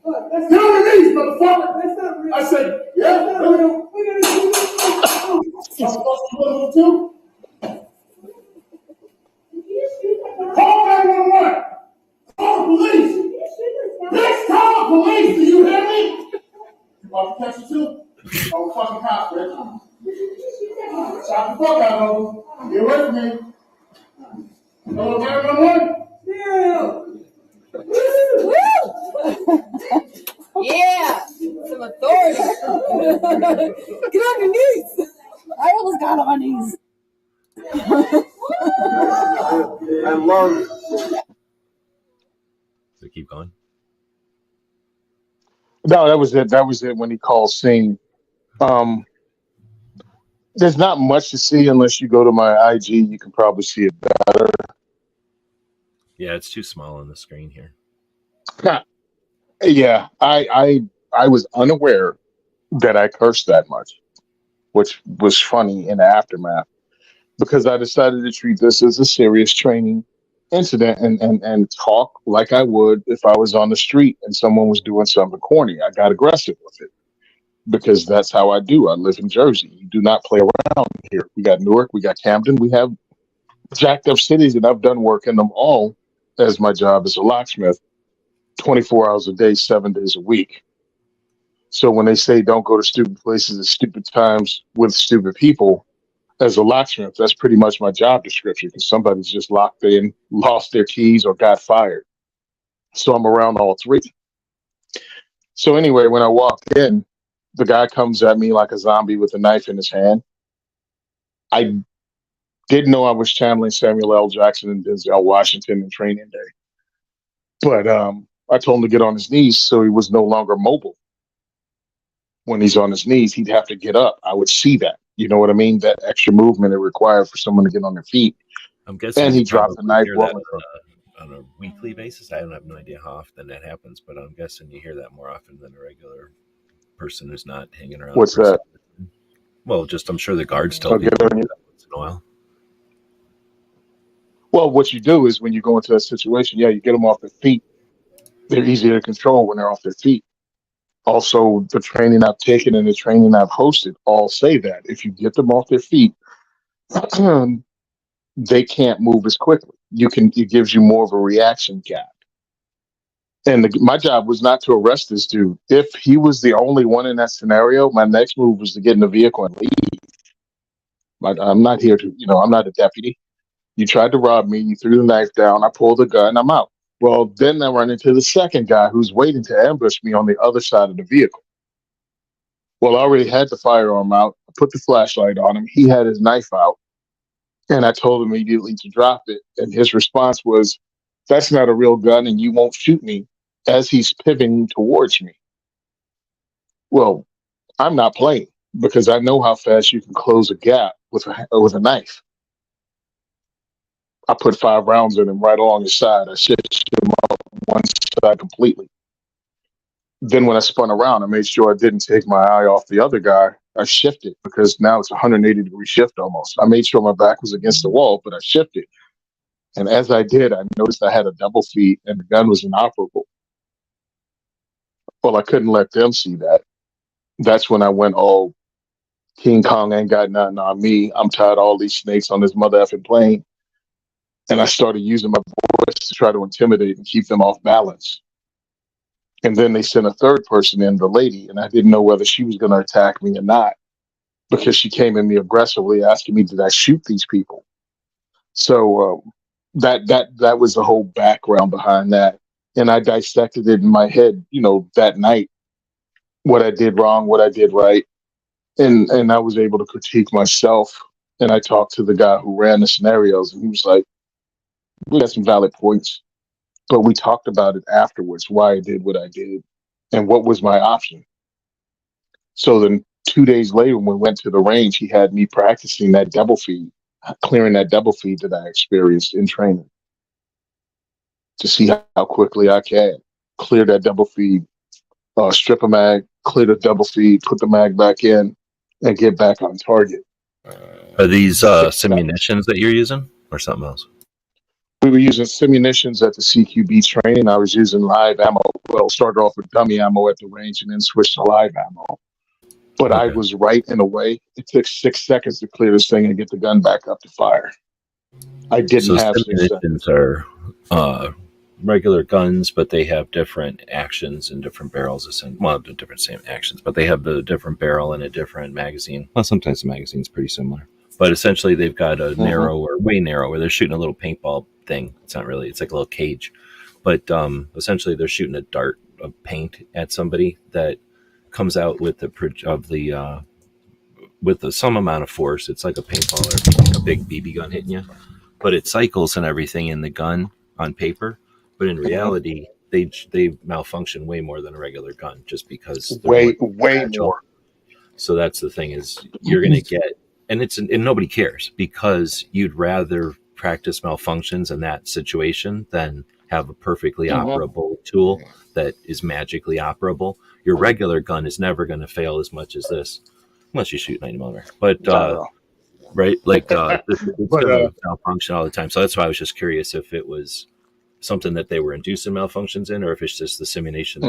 Get on your knees, motherfucker! That's not real. I said, yeah, really? We're gonna do this. I'm supposed to do a little too? Call 911! Call the police! Let's call the police! Do you hear me? You about to catch it too? Oh, fucking cops, bitch. Shot the fuck out of them. Get away from me. Hello, 911? Yeah! Yeah, some authority. Get on your knees. I almost got on my knees. I love. So keep going. No, that was it. That was it when he called Sing. There's not much to see unless you go to my IG. You can probably see it better. Yeah, it's too small on the screen here. Yeah, I was unaware that I cursed that much, which was funny in the aftermath because I decided to treat this as a serious training incident and talk like I would if I was on the street and someone was doing something corny. I got aggressive with it because that's how I do. I live in Jersey. You do not play around here. We got Newark, we got Camden, we have jacked up cities, and I've done work in them all as my job as a locksmith, 24 hours a day, 7 days a week. So when they say don't go to stupid places at stupid times with stupid people, as a locksmith, that's pretty much my job description because somebody's just locked in, lost their keys, or got fired. So I'm around all three. So anyway, when I walked in, the guy comes at me like a zombie with a knife in his hand. I didn't know I was channeling Samuel L. Jackson and Denzel Washington in Training Day. But I told him to get on his knees so he was no longer mobile. When he's on his knees, he'd have to get up. I would see that. You know what I mean? That extra movement it required for someone to get on their feet. I'm guessing And he you dropped the probably knife. hear that on a weekly basis. I don't have no idea how often that happens, but I'm guessing you hear that more often than a regular person who's not hanging around. What's that? Well, just I'm sure the guards tell I'll get people on you. that once in a while. Well, what you do is when you go into that situation, yeah, you get them off their feet. They're easier to control when they're off their feet. Also, the training I've taken and the training I've hosted all say that if you get them off their feet, they can't move as quickly. It gives you more of a reaction gap. And my job was not to arrest this dude. If he was the only one in that scenario, my next move was to get in the vehicle and leave. Like, I'm not here to, I'm not a deputy. You tried to rob me. You threw the knife down. I pulled the gun. I'm out. Well, then I run into the second guy who's waiting to ambush me on the other side of the vehicle. Well, I already had the firearm out. I put the flashlight on him. He had his knife out. And I told him immediately to drop it. And his response was, "That's not a real gun and you won't shoot me," as he's pivoting towards me. Well, I'm not playing because I know how fast you can close a gap with a knife. I put 5 rounds in him right along his side. I stitched him up one side completely. Then when I spun around, I made sure I didn't take my eye off the other guy. I shifted because now it's a 180-degree shift almost. I made sure my back was against the wall, but I shifted. And as I did, I noticed I had a double feed and the gun was inoperable. Well, I couldn't let them see that. That's when I went, oh, King Kong ain't got nothing on me. I'm tired of all these snakes on this mother effing plane. And I started using my voice to try to intimidate and keep them off balance. And then they sent a third person in, the lady, and I didn't know whether she was going to attack me or not because she came at me aggressively asking me, did I shoot these people? So that was the whole background behind that. And I dissected it in my head, that night, what I did wrong, what I did right. And I was able to critique myself. And I talked to the guy who ran the scenarios, and he was like, we got some valid points. But we talked about it afterwards, why I did what I did and what was my option. So then 2 days later, when we went to the range, he had me practicing that double feed, clearing that double feed that I experienced in training to see how quickly I can clear that double feed strip a mag, clear the double feed, put the mag back in, and get back on target. Are these 6 seconds. simunitions that you're using or something else? We were using simunitions at the CQB training. I was using live ammo. Well, started off with dummy ammo at the range and then switched to live ammo. But I Okay. was right in a way. It took 6 seconds to clear this thing and get the gun back up to fire. I didn't So have 6 seconds. simunitions are regular guns, but they have different actions and different barrels. Well, the different same actions, but they have the different barrel and a different magazine. Well, sometimes the magazine's pretty similar, but essentially they've got a narrow or way narrow where they're shooting a little paintball thing. It's not really. It's like a little cage, but essentially they're shooting a dart of paint at somebody that comes out with some amount of force. It's like a paintball or like a big BB gun hitting you, but it cycles and everything in the gun on paper. But in reality, they malfunction way more than a regular gun just because they're Way more. So that's the thing is you're going to get, and nobody cares because you'd rather practice malfunctions in that situation than have a perfectly operable tool that is magically operable. Your regular gun is never going to fail as much as this, unless you shoot 90mm. But right, like it's going to malfunction all the time. So that's why I was just curious if it was something that they were inducing malfunctions in, or if it's just the simulation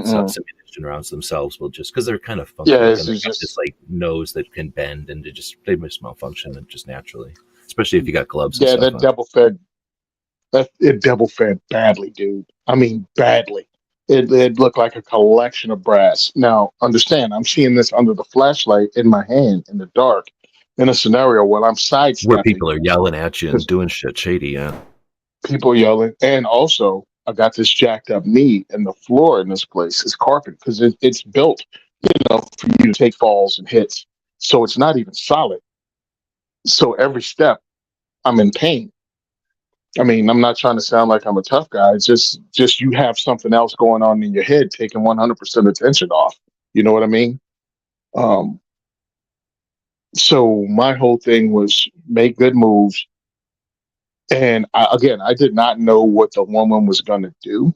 rounds themselves will just because they're kind of funky. Yeah, it's just like nose that can bend and they just malfunction and just naturally, especially if you got gloves. Yeah, and stuff that double fed. It double fed badly, dude. I mean, badly. It looked like a collection of brass. Now, understand, I'm seeing this under the flashlight in my hand in the dark in a scenario where I'm sidestepping. Where people are yelling at you and doing shit shady, yeah. People yelling. And also, I got this jacked up knee, and the floor in this place is carpet because it's built, for you to take falls and hits. So it's not even solid. So every step, I'm in pain. I mean, I'm not trying to sound like I'm a tough guy. It's just you have something else going on in your head, taking 100% attention off. You know what I mean? So my whole thing was make good moves. And I did not know what the woman was going to do,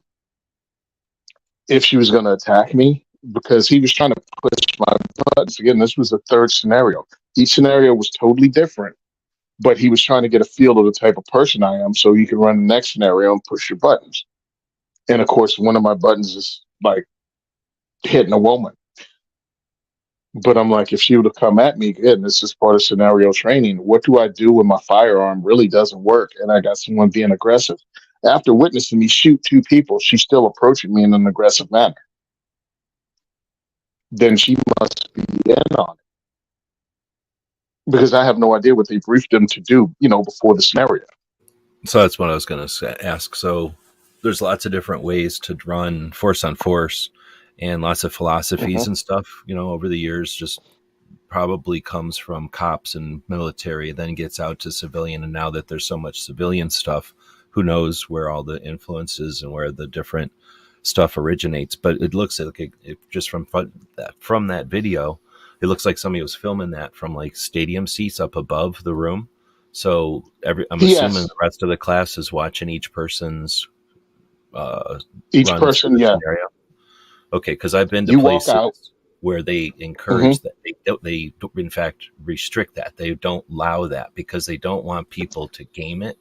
if she was going to attack me, because he was trying to push my buttons. Again, this was the third scenario. Each scenario was totally different. But he was trying to get a feel of the type of person I am so you can run the next scenario and push your buttons. And of course, one of my buttons is like hitting a woman. But I'm like, if she would have come at me, again, this is part of scenario training. What do I do when my firearm really doesn't work and I got someone being aggressive? After witnessing me shoot 2 people, she's still approaching me in an aggressive manner. Then she must be in on it. Because I have no idea what they briefed them to do, before the scenario. So that's what I was going to ask. So there's lots of different ways to run force on force and lots of philosophies and stuff, over the years, just probably comes from cops and military, then gets out to civilian. And now that there's so much civilian stuff, who knows where all the influences and where the different stuff originates. But it looks like just from that video, it looks like somebody was filming that from like stadium seats up above the room. So I'm assuming the rest of the class is watching each person's scenario. Okay, because I've been to places where they encourage that. They in fact restrict that. They don't allow that because they don't want people to game it.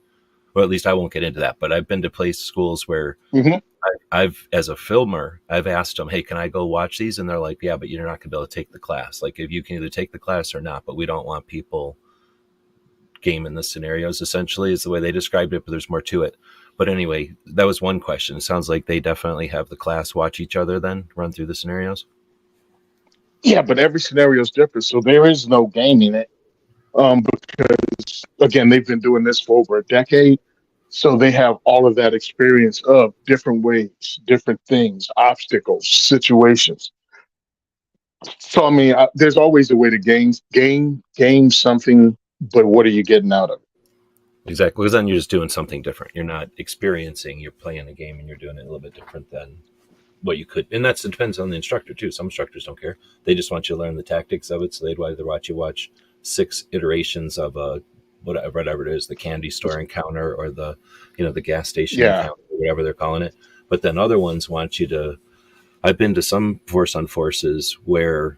Or at least I won't get into that. But I've been to schools where I've, as a filmer, I've asked them, hey, can I go watch these? And they're like, yeah, but you're not going to be able to take the class. Like, if you can either take the class or not, but we don't want people gaming the scenarios, essentially, is the way they described it, but there's more to it. But anyway, that was one question. It sounds like they definitely have the class watch each other then, run through the scenarios. Yeah, but every scenario is different, so there is no gaming it. Because, again, they've been doing this for over a decade. So they have all of that experience of different ways, different things, obstacles, situations. So, I mean, there's always a way to game something, but what are you getting out of it? Exactly, because then you're just doing something different. You're not experiencing, you're playing a game and you're doing it a little bit different than what you could. And it depends on the instructor, too. Some instructors don't care. They just want you to learn the tactics of it, so they'd rather watch 6 iterations of whatever it is, the candy store encounter or the gas station encounter, whatever they're calling it. But then other ones want you to I've been to some force on forces where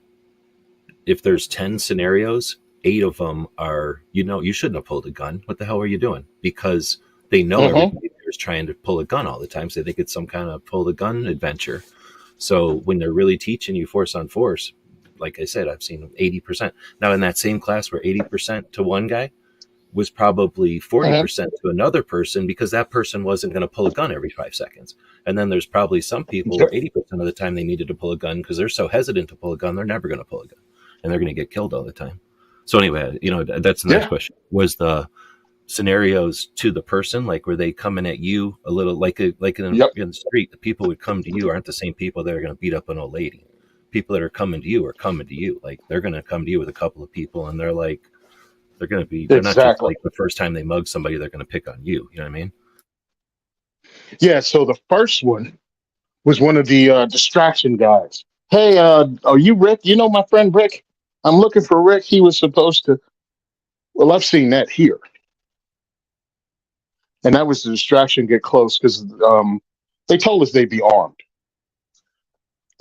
if there's 10 scenarios, 8 of them are, you shouldn't have pulled a gun. What the hell are you doing? Because they know Mm-hmm. everybody there is trying to pull a gun all the time. So they think it's some kind of pull the gun adventure. So when they're really teaching you force on force, like I said, I've seen 80%. Now in that same class where 80% to one guy was probably Mm-hmm. 40% to another person because that person wasn't going to pull a gun every 5 seconds. And then there's probably some people Yep. where 80% of the time they needed to pull a gun because they're so hesitant to pull a gun, they're never going to pull a gun and they're going to get killed all the time. So anyway, that's the next Yeah. question. Was the scenarios to the person, like were they coming at you a little like in Yep. the street? The people would come to you aren't the same people that are going to beat up an old lady. People that are coming to you are coming to you. Like they're going to come to you with a couple of people and they're like, they're not just Exactly. like the first time they mug somebody, they're going to pick on you. You know what I mean? Yeah. So the first one was one of the distraction guys. Hey, are you Rick? You know my friend Rick? I'm looking for Rick. He was supposed to. Well, I've seen that here, and that was the distraction. Get close because they told us they'd be armed.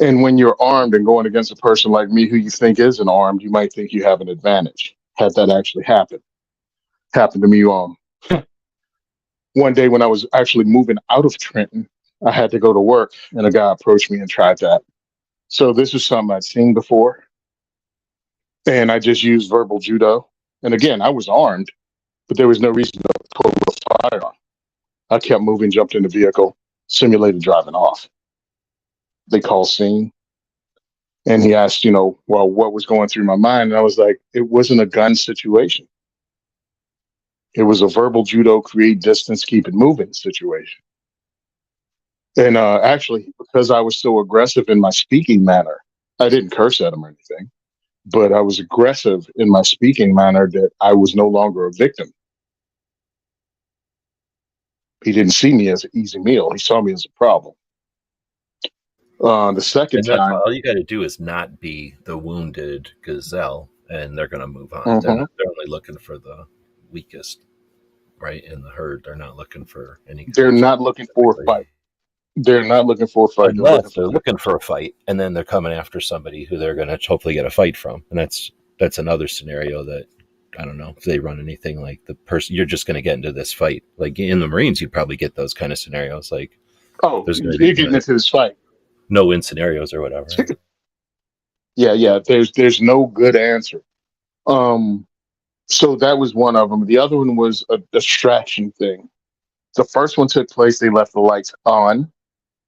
And when you're armed and going against a person like me who you think isn't armed, you might think you have an advantage. Had that actually happened to me one day when I was actually moving out of Trenton. I had to go to work, and a guy approached me and tried that. So this was something I'd seen before, and I just used verbal judo. And again, I was armed, but there was no reason to pull the firearm. I kept moving, jumped in the vehicle, simulated driving off. They called scene, and he asked, well, what was going through my mind? And I was like, it wasn't a gun situation. It was a verbal judo, create distance, keep it moving situation. And actually, because I was so aggressive in my speaking manner, I didn't curse at him or anything, but I was aggressive in my speaking manner that I was no longer a victim. He didn't see me as an easy meal. He saw me as a problem. The second And that's time, all you got to do is not be the wounded gazelle, and they're going to move on. mhm, They're only looking for the weakest, right, in the herd. They're not looking for any kind they're of fight not looking for a specifically. fight. They're not looking for a fight. They're looking Unless for they're looking distance. for a fight, and then they're coming after somebody who they're going to hopefully get a fight from, and that's another scenario that I don't know if they run anything like the person you're just going to get into this fight. Like in the Marines, you'd probably get those kind of scenarios. Like Oh, there's going to you're be getting into this fight. no win scenarios or whatever. Right? Yeah, yeah. There's no good answer. Um, so that was one of them. The other one was a distraction thing. The first one took place, they left the lights on.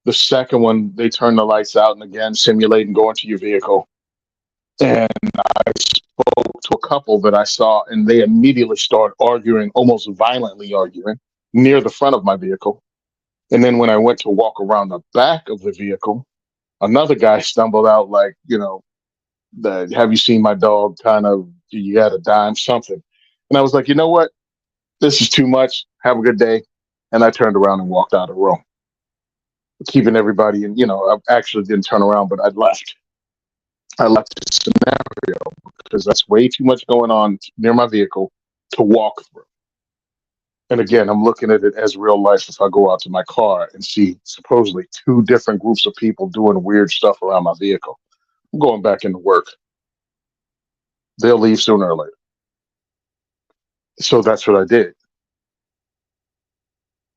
The second one, they turned the lights out and again simulate and go into your vehicle. And I spoke to a couple that I saw, and they immediately started arguing, almost violently arguing, near the front of my vehicle. And then when I went to walk around the back of the vehicle, another guy stumbled out like, the have you seen my dog kind of, you got a dime, something. And I was like, you know what? This is too much. Have a good day. And I turned around and walked out of the room, keeping everybody in, I actually didn't turn around, but I left. I left the scenario because that's way too much going on near my vehicle to walk through. And again, I'm looking at it as real life if I go out to my car and see supposedly two different groups of people doing weird stuff around my vehicle. I'm going back into work. They'll leave sooner or later. So that's what I did.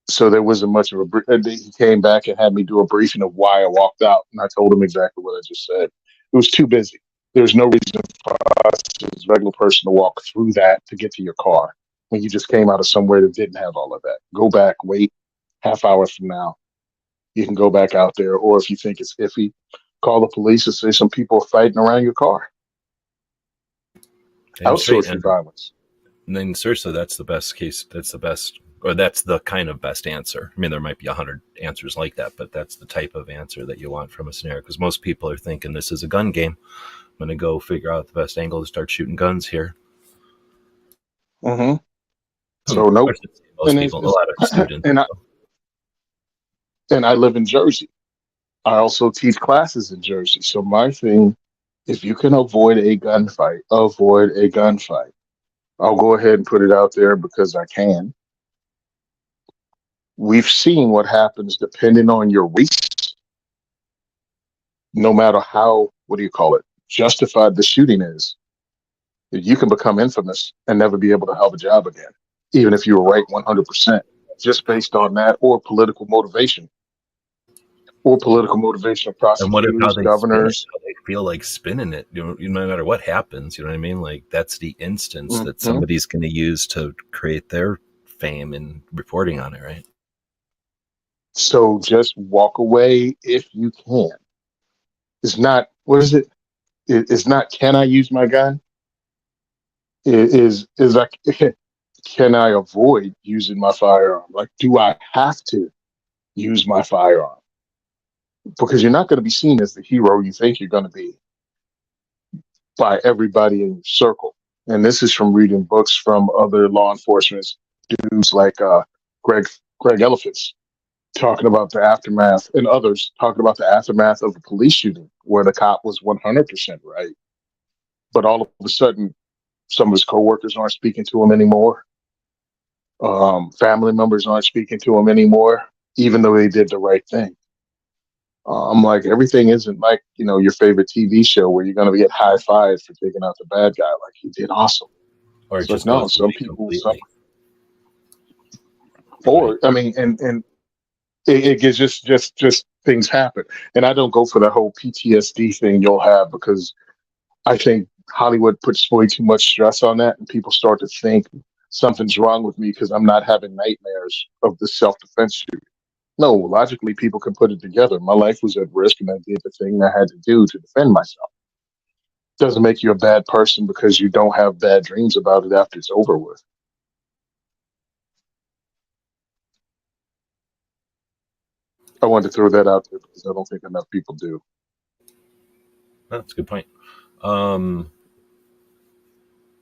So there wasn't much of he came back and had me do a briefing of why I walked out. And I told him exactly what I just said. It was too busy. There's no reason for us as a regular person to walk through that to get to your car when you just came out of somewhere that didn't have all of that. Go back, wait half hour from now. You can go back out there. Or if you think it's iffy, call the police and say some people are fighting around your car. Damn straight. Outsourcing violence. And then seriously, that's the best case. That's the best, or that's the kind of best answer. I mean, there might be 100 answers like that, but that's the type of answer that you want from a scenario. Because most people are thinking this is a gun game. I'm going to go figure out the best angle to start shooting guns here. Mm-hmm. So nope. Most people, a lot of students. And I live in Jersey. I also teach classes in Jersey. So my thing, if you can avoid a gunfight, avoid a gunfight. I'll go ahead and put it out there because I can. We've seen what happens depending on your race. no matter how, justified the shooting is, you can become infamous and never be able to have a job again, even if you were right 100%, just based on that, or political motivation of And what if how prosecutors, they spin it? governors. How they feel like spinning it? No matter what happens, you know what I mean? Like that's the instance that Mhm. somebody's going to use to create their fame and reporting on it, right? So just walk away if you can. It's not, what is it? It's not, can I use my gun? It is like, can I avoid using my firearm? Like, do I have to use my firearm? Because you're not going to be seen as the hero you think you're going to be by everybody in your circle. And this is from reading books from other law enforcement dudes like Greg Elephants talking about the aftermath, and others talking about the aftermath of the police shooting where the cop was 100% right. But all of a sudden, some of his coworkers aren't speaking to him anymore. Family members aren't speaking to him anymore, even though they did the right thing. I'm like, everything isn't like, your favorite TV show where you're going to get high five for taking out the bad guy. Like, he did awesome. Or it It's like, just no, goes some away people, completely, right? or I mean, and it gets just things happen. And I don't go for the whole PTSD thing you'll have, because I think Hollywood puts way too much stress on that, and people start to think something's wrong with me because I'm not having nightmares of the self defense shooting. No, logically, people can put it together. My life was at risk, and I did the thing I had to do to defend myself. Doesn't make you a bad person because you don't have bad dreams about it after it's over with. I wanted to throw that out there because I don't think enough people do. Oh, that's a good point. Um,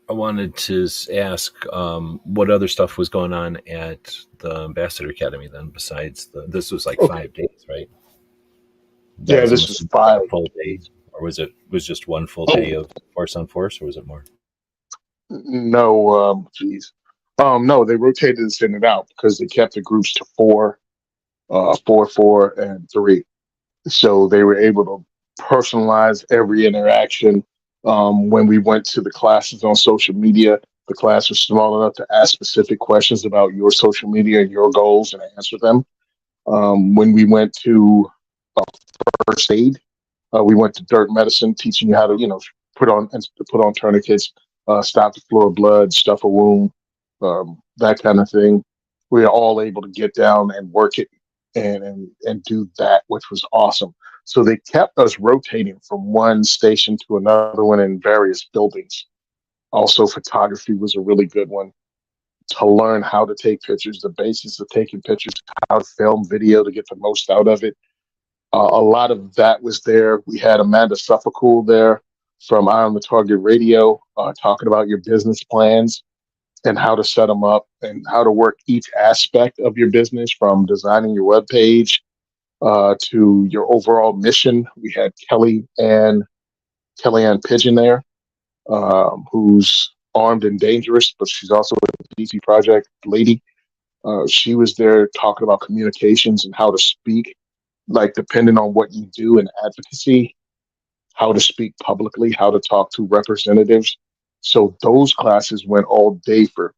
I wanted to ask what other stuff was going on at the Ambassador Academy then, besides this was like Okay. 5 days, right? That Yeah, was, I'm this is assuming, like five. a full day, or was just one full Oh, day of force on force, or was it more? no, geez. No, they rotated and sent it out because they kept the groups to four, four, and three. So they were able to personalize every interaction. When we went to the classes on social media, the class was small enough to ask specific questions about your social media and your goals and answer them. When we went to first aid, we went to dirt medicine, teaching you how to, put on tourniquets, stop the flow of blood, stuff a wound, that kind of thing. We were all able to get down and work it and do that, which was awesome. So they kept us rotating from one station to another one in various buildings. Also, photography was a really good one to learn how to take pictures, the basics of taking pictures, how to film video to get the most out of it. A lot of that was there. We had Amanda Suffolcool there from Eye on the Target Radio, talking about your business plans and how to set them up and how to work each aspect of your business, from designing your web page to your overall mission. We had Kellyanne Pigeon there, who's armed and dangerous, but she's also a DC Project lady. She was there talking about communications and how to speak, like depending on what you do in advocacy, how to speak publicly, how to talk to representatives. So those classes went all day for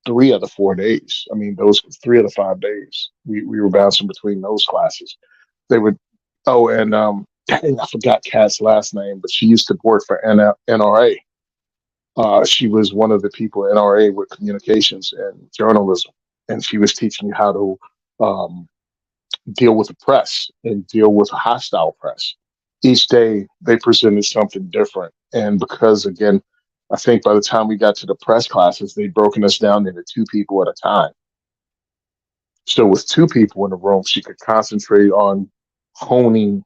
3 of the 4 days. I mean, those 3 of the 5 days, we were bouncing between those classes. They would, oh, and dang, I forgot Kat's last name, but she used to work for NRA. She was one of the people at NRA with communications and journalism, and she was teaching you how to deal with the press and deal with a hostile press. Each day they presented something different. And because, again, I think by the time we got to the press classes, they'd broken us down into two people at a time. So with two people in the room, she could concentrate on honing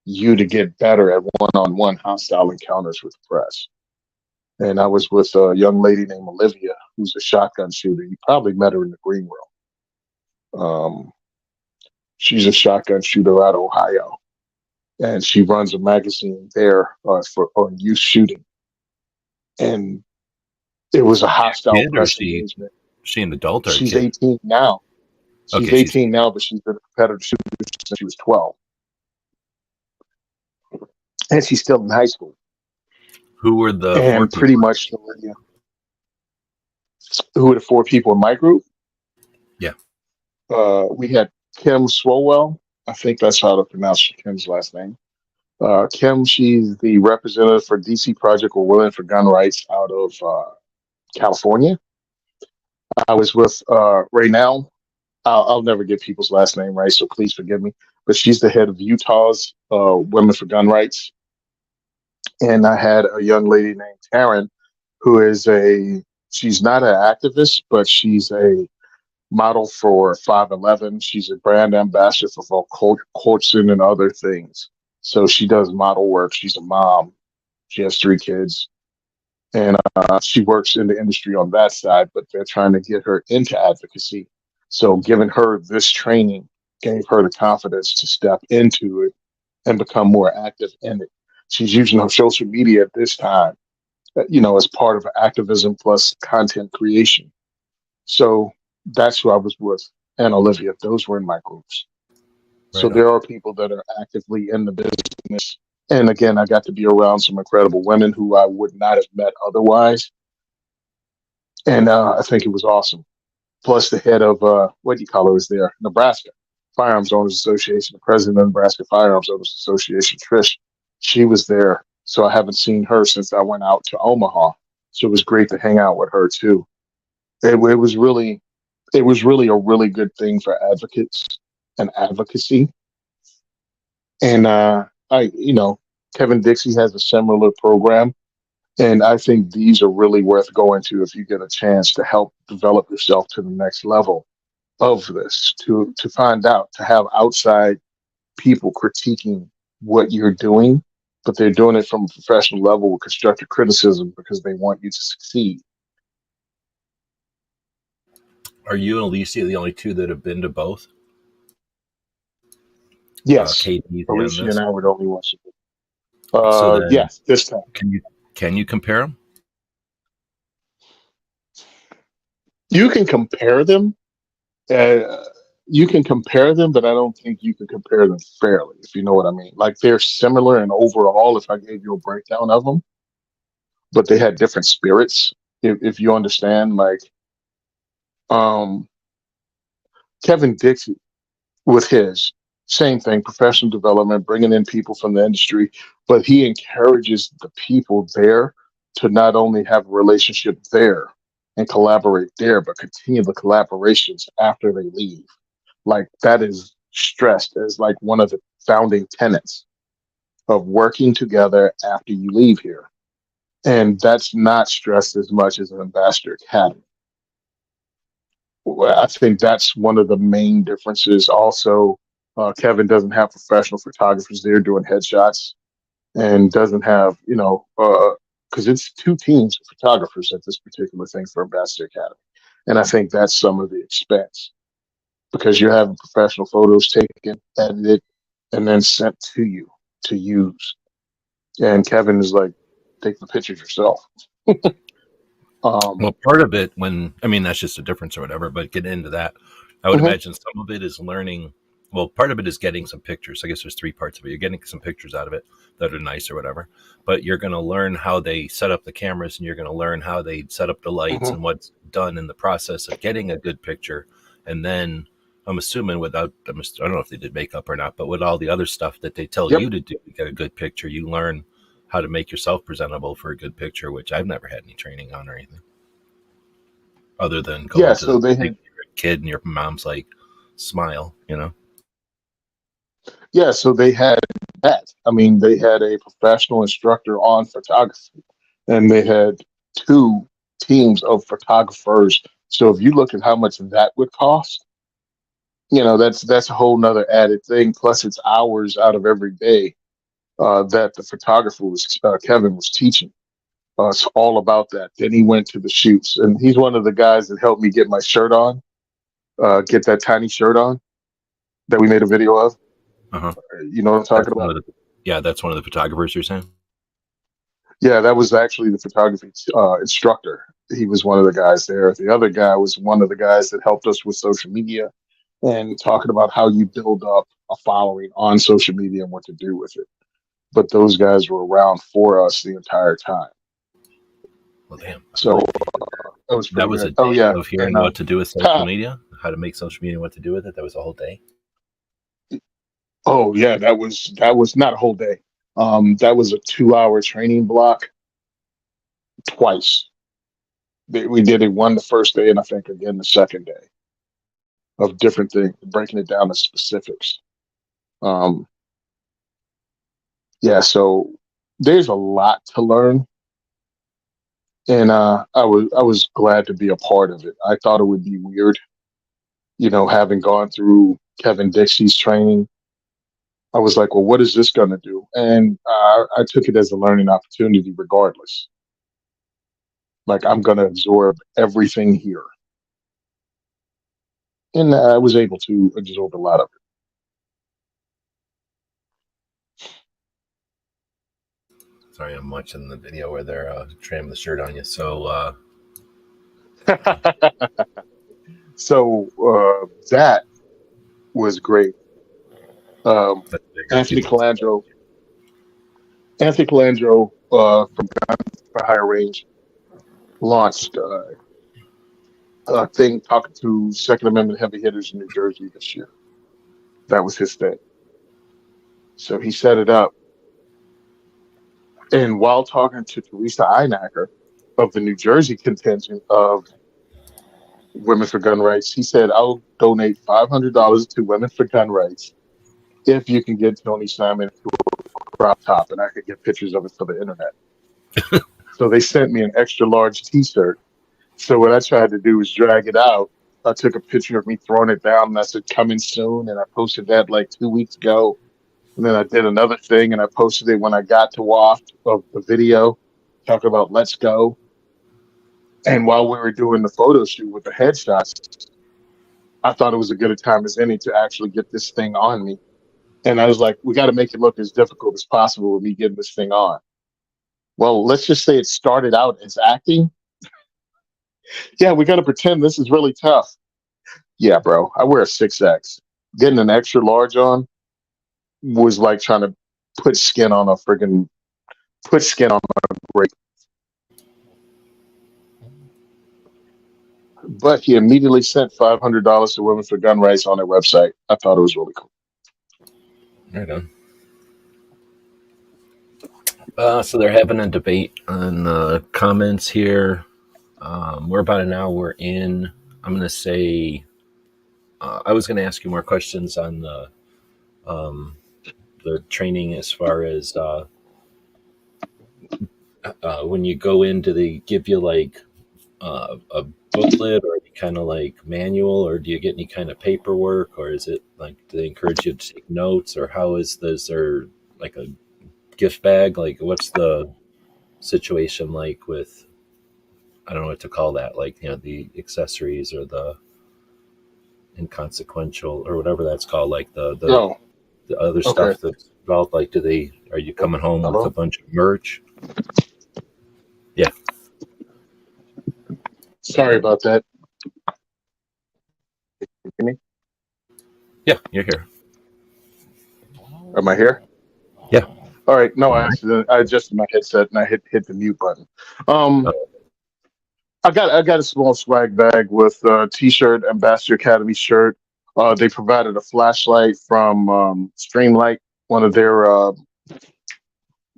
you to get better at one-on-one hostile encounters with the press. And I was with a young lady named Olivia, who's a shotgun shooter. You probably met her in the green room. She's a shotgun shooter out of Ohio, and she runs a magazine there for on youth shooting. And it was a hostile Kid or press engagement. she an adult or a She's kid? 18 now. She's Okay, she's 18 now, but she's been a competitive shooter since she was 12. and she's still in high school. Who were the four And people? pretty much, who were the four people in my group? Yeah. We had Kim Swowell. I think that's how to pronounce Kim's last name. Kim, she's the representative for DC Project We're Willing for Gun Rights out of California. I was with Raynell. I'll never get people's last name right, so please forgive me. But she's the head of Utah's Women for Gun Rights. And I had a young lady named Taryn, who is she's not an activist, but she's a model for 511. She's a brand ambassador for Colson and other things. So she does model work. She's a mom. She has 3 kids. And she works in the industry on that side, but they're trying to get her into advocacy. So giving her this training gave her the confidence to step into it and become more active in it. She's using her social media at this time, as part of activism plus content creation. So that's who I was with, and Olivia. Those were in my groups. So Right there on. are people that are actively in the business. And again, I got to be around some incredible women who I would not have met otherwise. And I think it was awesome. Plus, the head of what do you call it was there, Nebraska Firearms Owners Association, the president of Nebraska Firearms Owners Association, Trish. She was there, so I haven't seen her since I went out to Omaha. So it was great to hang out with her too. It was really a really good thing for advocates and advocacy. And Kevin Dixie has a similar program. And I think these are really worth going to if you get a chance to help develop yourself to the next level of this, to find out, to have outside people critiquing what you're doing, but they're doing it from a professional level with constructive criticism because they want you to succeed. Are you and Alicia the only two that have been to both? Yes, Katie and Alicia and this. I were the only ones. So then, Yes, this time. can you compare them? You can compare them. Uh, you can compare them, but I don't think you can compare them fairly, if you know what I mean. Like they're similar in overall, if I gave you a breakdown of them, but they had different spirits. If you understand, like um, Kevin Dixie with his same thing, professional development, bringing in people from the industry, but he encourages the people there to not only have a relationship there and collaborate there, but continue the collaborations after they leave. Like that is stressed as like one of the founding tenets of working together after you leave here. And that's not stressed as much as an ambassador academy. Well, I think that's one of the main differences. Also, Kevin doesn't have professional photographers there doing headshots, and doesn't have, because it's 2 teams of photographers at this particular thing for Ambassador Academy. And I think that's some of the expense because you're having professional photos taken, edited, and then sent to you to use. And Kevin is like, take the pictures yourself. Well, part of it, that's just a difference or whatever, but get into that. I would Mhm. imagine some of it is learning. Well, part of it is getting some pictures. I guess there's 3 parts of it. You're getting some pictures out of it that are nice or whatever, but you're going to learn how they set up the cameras and you're going to learn how they set up the lights Mhm. and what's done in the process of getting a good picture. And then I'm assuming I don't know if they did makeup or not, but with all the other stuff that they tell Yep. you to do to get a good picture, you learn how to make yourself presentable for a good picture, which I've never had any training on or anything other than Yeah. going to So they like had. you're a kid and your mom's like smile. Yeah. So they had that. I mean, they had a professional instructor on photography, and they had 2 teams of photographers. So if you look at how much that would cost, that's a whole nother added thing. Plus, it's hours out of every day that the photographer Kevin was teaching us all about that. Then he went to the shoots, and he's one of the guys that helped me get my shirt on, get that tiny shirt on that we made a video of. Uh-huh. You know what I'm That's talking one about? of the that's one of the photographers you're saying. Yeah, that was actually the photography instructor. He was one of the guys there. The other guy was one of the guys that helped us with social media and talking about how you build up a following on social media and what to do with it. but those guys were around for us the entire time. Well, damn. So that was That pretty was a good. Oh day yeah, of hearing and what to do with social media, how to make social media, what to do with it. That was a whole day. oh yeah, that was not a whole day. That was a 2-hour training block twice. We did it one the first day and I think again the second day of different things, breaking it down to specifics. Um, yeah, so there's a lot to learn, and I was glad to be a part of it. I thought it would be weird, having gone through Kevin Dixie's training. I was like, well, what is this going to do? And I took it as a learning opportunity, regardless. Like I'm going to absorb everything here, and I was able to absorb a lot of Sorry, I'm watching the video where they're trimming the shirt on you. So, it. So that was great. Um, that's bigger Anthony people. Calandro, from Guns for Higher Range launched a thing talking to Second Amendment heavy hitters in New Jersey this year. That was his thing. So he set it up. And while talking to Teresa Einacker of the New Jersey contingent of Women for Gun Rights, he said, I'll donate $500 to Women for Gun Rights if you can get Tony Simon to a crop top and I could get pictures of it for the internet. So they sent me an extra large t-shirt. So what I tried to do was drag it out. I took a picture of me throwing it down and I said, coming soon. And I posted that like 2 weeks ago. And then I did another thing and I posted it when I got to WAFT of the video talking about let's go. And while we were doing the photo shoot with the headshots, I thought it was as good a time as any to actually get this thing on me. And I was like, we got to make it look as difficult as possible with me getting this thing on. Well, let's just say it started out as acting. Yeah, we got to pretend this is really tough. Yeah, bro, I wear a 6X. Getting an extra large on was like trying to put skin on a friggin' put skin on a grape. But he immediately sent $500 to Women for Gun Rights on their website. I thought it was really cool. Right on. So they're having a debate on the comments here. We're about an hour in. I'm going to say, I was going to ask you more questions on the training as far as when you go in, do they give you like a booklet or any kind of like manual, or do you get any kind of paperwork, or is it like, do they encourage you to take notes, or how is this, or like a gift bag? Like, what's the situation like with, I don't know what to call that, like, the accessories or the inconsequential or whatever that's called, like Oh, the other okay. stuff that's involved. Like, are you coming home with a Hello? bunch of merch? Yeah. Sorry about that. Can you hear me? Yeah, you're here. Am I here? Yeah. All right. No, All right. I adjusted my headset and I hit the mute button. Uh, I got a small swag bag with a t-shirt, Ambassador Academy shirt. They provided a flashlight from Streamlight, one of their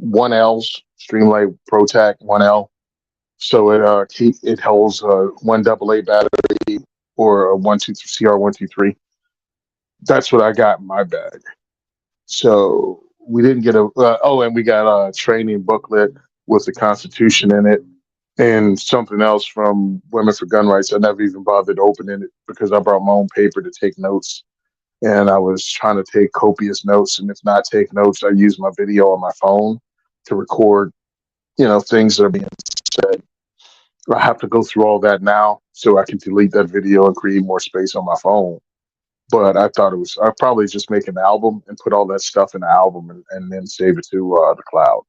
1Ls, Streamlight ProTac 1L. So it holds a 1AA battery or a 123 CR123. That's what I got in my bag. So we didn't get and we got a training booklet with the Constitution in it and something else from Women for Gun Rights. I never even bothered opening it because I brought my own paper to take notes. And I was trying to take copious notes. And if not take notes, I use my video on my phone to record, things that are being said. I have to go through all that now so I can delete that video and create more space on my phone. But I thought I'd probably just make an album and put all that stuff in the album and then save it to the cloud.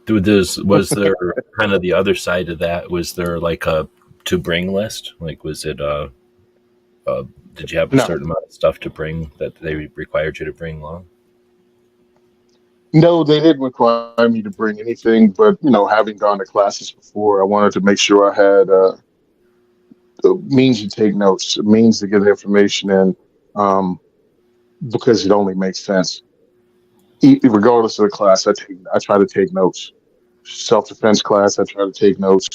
was there kind of the other side of that? Was there like a to bring list? Like, was it a Did you have a No, certain amount of stuff to bring that they required you to bring along? no, they didn't require me to bring anything, but having gone to classes before, I wanted to make sure I had the means to take notes, means to get information in, um, because it only makes sense. Regardless of the class, I try to take notes. Self defense class, I try to take notes,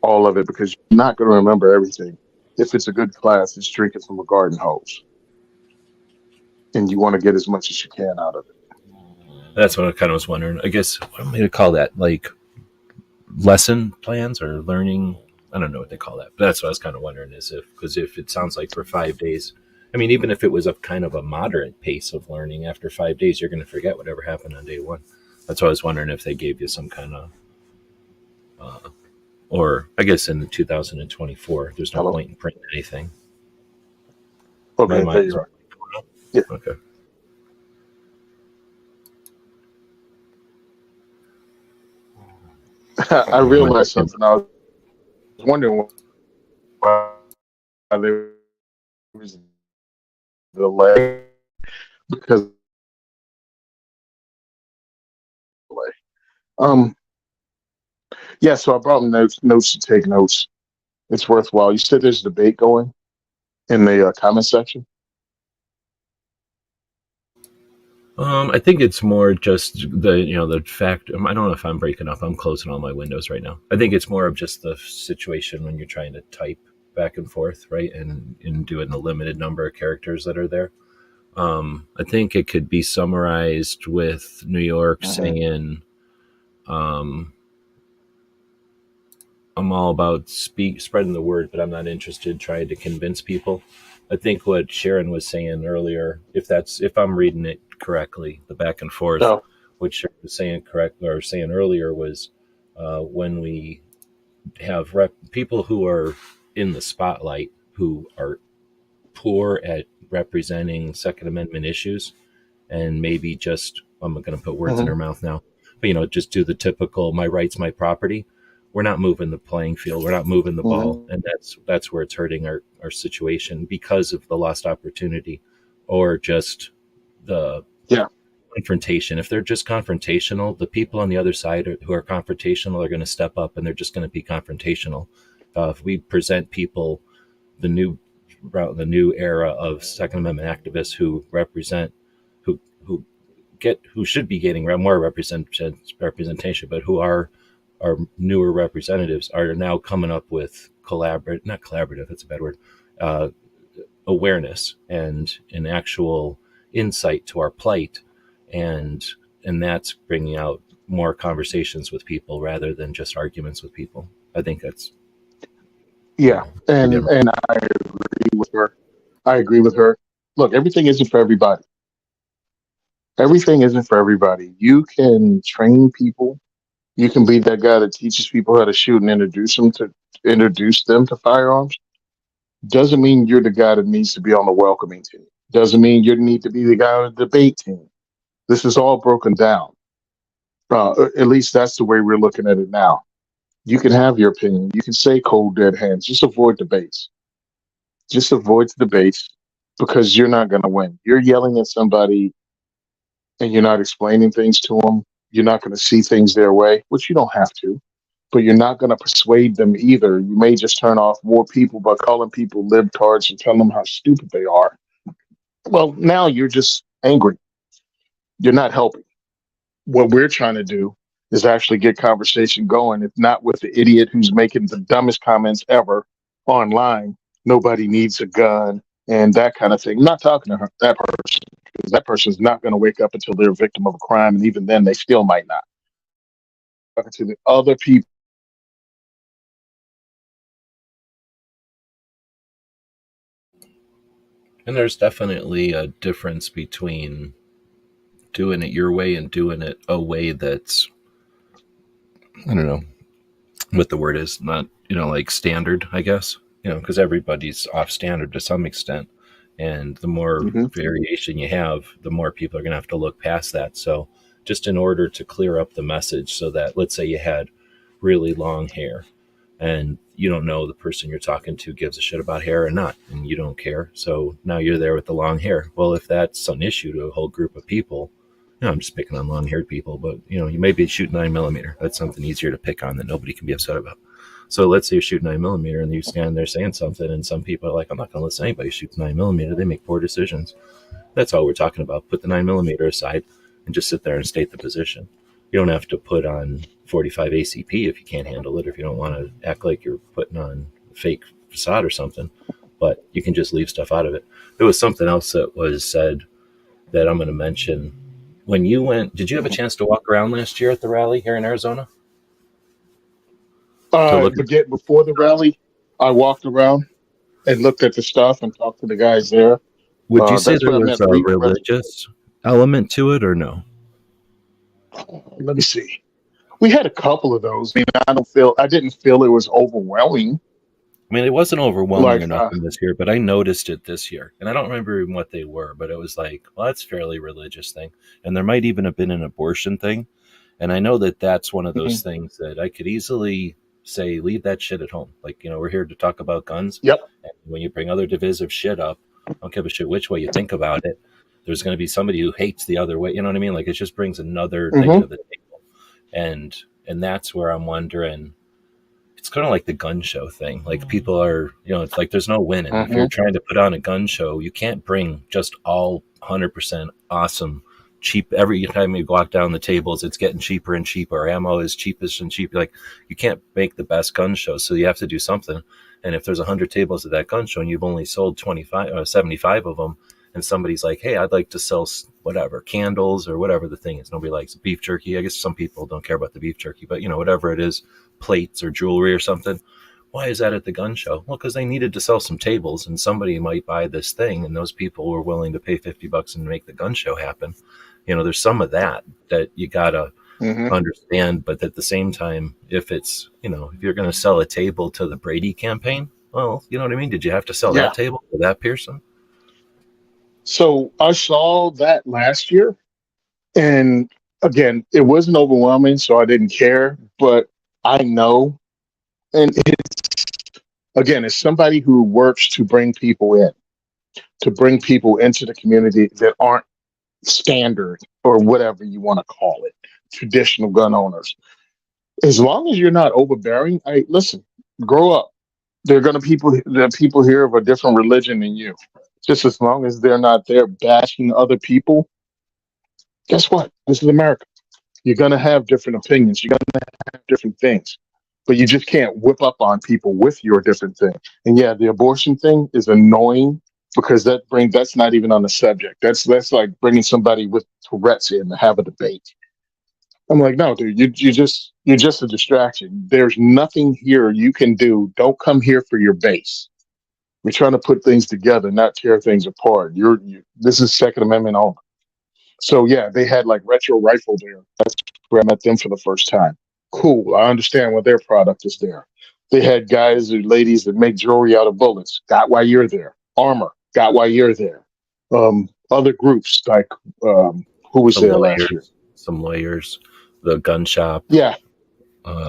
all of it, because you're not going to remember everything. If it's a good class, it's drinking from a garden hose, and you want to get as much as you can out of it. That's what I kind of was wondering. I guess what am I to call that? Like lesson plans or learning? I don't know what they call that, but that's what I was kind of wondering is because if it sounds like for 5 days, I mean, even if it was a kind of a moderate pace of learning, after 5 days, you're going to forget whatever happened on day one. That's why I was wondering if they gave you some kind of, or I guess in 2024, there's no Hello? point in printing anything. My Okay, there mind is you are. Yeah. okay. I realized something. I was wondering why there was a delay because of the delay. Yeah, so I brought notes to take notes. It's worthwhile. You said there's a debate going in the comment section. I think it's more just the fact. I don't know if I'm breaking up. I'm closing all my windows right now. I think it's more of just the situation when you're trying to type back and forth, right, and doing the limited number of characters that are there. I think it could be summarized with New York saying, "I'm all about spreading the word, but I'm not interested trying to convince people." I think what Sharon was saying earlier, if I'm reading it correctly, the back and forth, No. what Sharon was saying earlier was when we have people who are in the spotlight who are poor at representing Second Amendment issues, and maybe just I'm going to put words in Hmm. her mouth now, but just do the typical "my rights, my property." We're not moving the playing field. We're not moving the ball, Hmm. and that's where it's hurting our situation because of the lost opportunity, or just the Yeah. confrontation. If they're just confrontational, the people on the other side who are confrontational are going to step up, and they're just going to be confrontational. If we present people the new the new era of Second Amendment activists who represent who who should be getting more representation, but who are our newer representatives are now coming up with not collaborative, that's a bad word, uh, awareness and an actual insight to our plight, and that's bringing out more conversations with people rather than just arguments with people. I think that's, Yeah. maybe And I'm and I agree with her. I agree with her. Look, everything isn't for everybody. Everything isn't for everybody. You can train people. You can be that guy that teaches people how to shoot and introduce them to firearms. Doesn't mean you're the guy that needs to be on the welcoming team. Doesn't mean you need to be the guy on the debate team. This is all broken down. At least that's the way we're looking at it now. You can have your opinion. You can say cold dead hands. Just avoid debates. Just avoid the debates because you're not going to win. You're yelling at somebody and you're not explaining things to them. You're not going to see things their way, which you don't have to, but you're not going to persuade them either. You may just turn off more people by calling people libtards and telling them how stupid they are. Well, now you're just angry. You're not helping. What we're trying to do is actually get conversation going, if not with the idiot who's making the dumbest comments ever online. Nobody needs a gun and that kind of thing. I'm not talking to that person because that person's not going to wake up until they're a victim of a crime, and even then, they still might not. Talking to the other people. and there's definitely a difference between doing it your way and doing it a way that's, I don't know what the word is, not like standard, I guess, because everybody's off standard to some extent, and the more Mhm. variation you have, the more people are going to have to look past that. So just in order to clear up the message, so that let's say you had really long hair, and you don't know the person you're talking to gives a shit about hair or not, and you don't care. So now you're there with the long hair. Well, if that's an issue to a whole group of people, I'm just picking on long-haired people, but you may be shooting 9mm. That's something easier to pick on that nobody can be upset about. So let's say you shoot 9mm and you stand there saying something, and some people are like, I'm not going to listen to anybody who shoots 9mm. They make poor decisions. That's all we're talking about. Put the 9mm aside and just sit there and state the position. You don't have to put on 45 ACP if you can't handle it, if you don't want to act like you're putting on a fake facade or something, but you can just leave stuff out of it. There was something else that was said that I'm going to mention. When you went, did you have a chance to walk around last year at the rally here in Arizona? Before the rally, I walked around and looked at the stuff and talked to the guys there. Would you say That's there what I was meant. a religious element to it or no? Let me see. We had a couple of those. I mean, I didn't feel it was overwhelming. I mean, it wasn't overwhelming or nothing this year, but I noticed it this year. And I don't remember even what they were, but it was like, well, that's fairly religious thing. And there might even have been an abortion thing. And I know that that's one of those things that I could easily say, leave that shit at home. Like, we're here to talk about guns. Yep. And when you bring other divisive shit up, I don't give a shit which way you think about it. There's going to be somebody who hates the other way. You know what I mean? Like, it just brings another thing to the table. And that's where I'm wondering, it's kind of like the gun show thing. Like, people are, it's like there's no winning. If you're trying to put on a gun show, you can't bring just all 100% awesome, cheap. Every time you walk down the tables, it's getting cheaper and cheaper. Ammo is cheapest and cheaper. Like, you can't make the best gun show, so you have to do something. And if there's 100 tables at that gun show and you've only sold 25 or 75 of them, and somebody's like, hey, I'd like to sell whatever, candles or whatever the thing is. Nobody likes beef jerky. I guess some people don't care about the beef jerky, but whatever it is, plates or jewelry or something. Why is that at the gun show? Well, because they needed to sell some tables, and somebody might buy this thing, and those people were willing to pay $50 and make the gun show happen. There's some of that you gotta understand, but at the same time, if it's, if you're going to sell a table to the Brady campaign, well, you know what I mean? Did you have to sell that table to that person? So I saw that last year, and again, it wasn't overwhelming, so I didn't care, but I know, and it's somebody who works to bring people into the community that aren't standard or whatever you want to call it, traditional gun owners. As long as you're not overbearing, listen, grow up. There are people here of a different religion than you. Just as long as they're not there bashing other people, guess what? This is America. You're going to have different opinions. You're going to have different things. But you just can't whip up on people with your different thing. And yeah, the abortion thing is annoying because that's not even on the subject. That's like bringing somebody with Tourette's in to have a debate. I'm like, no, dude, you're just a distraction. There's nothing here you can do. Don't come here for your base. We're trying to put things together, not tear things apart. This is Second Amendment only. So yeah, they had like Retro Rifle there. That's where I met them for the first time. Cool. I understand why their product is there. They had guys or ladies that make jewelry out of bullets. Got why you're there. Armor. Got why you're there. Other groups like who was there last year? Some lawyers, the gun shop. Yeah.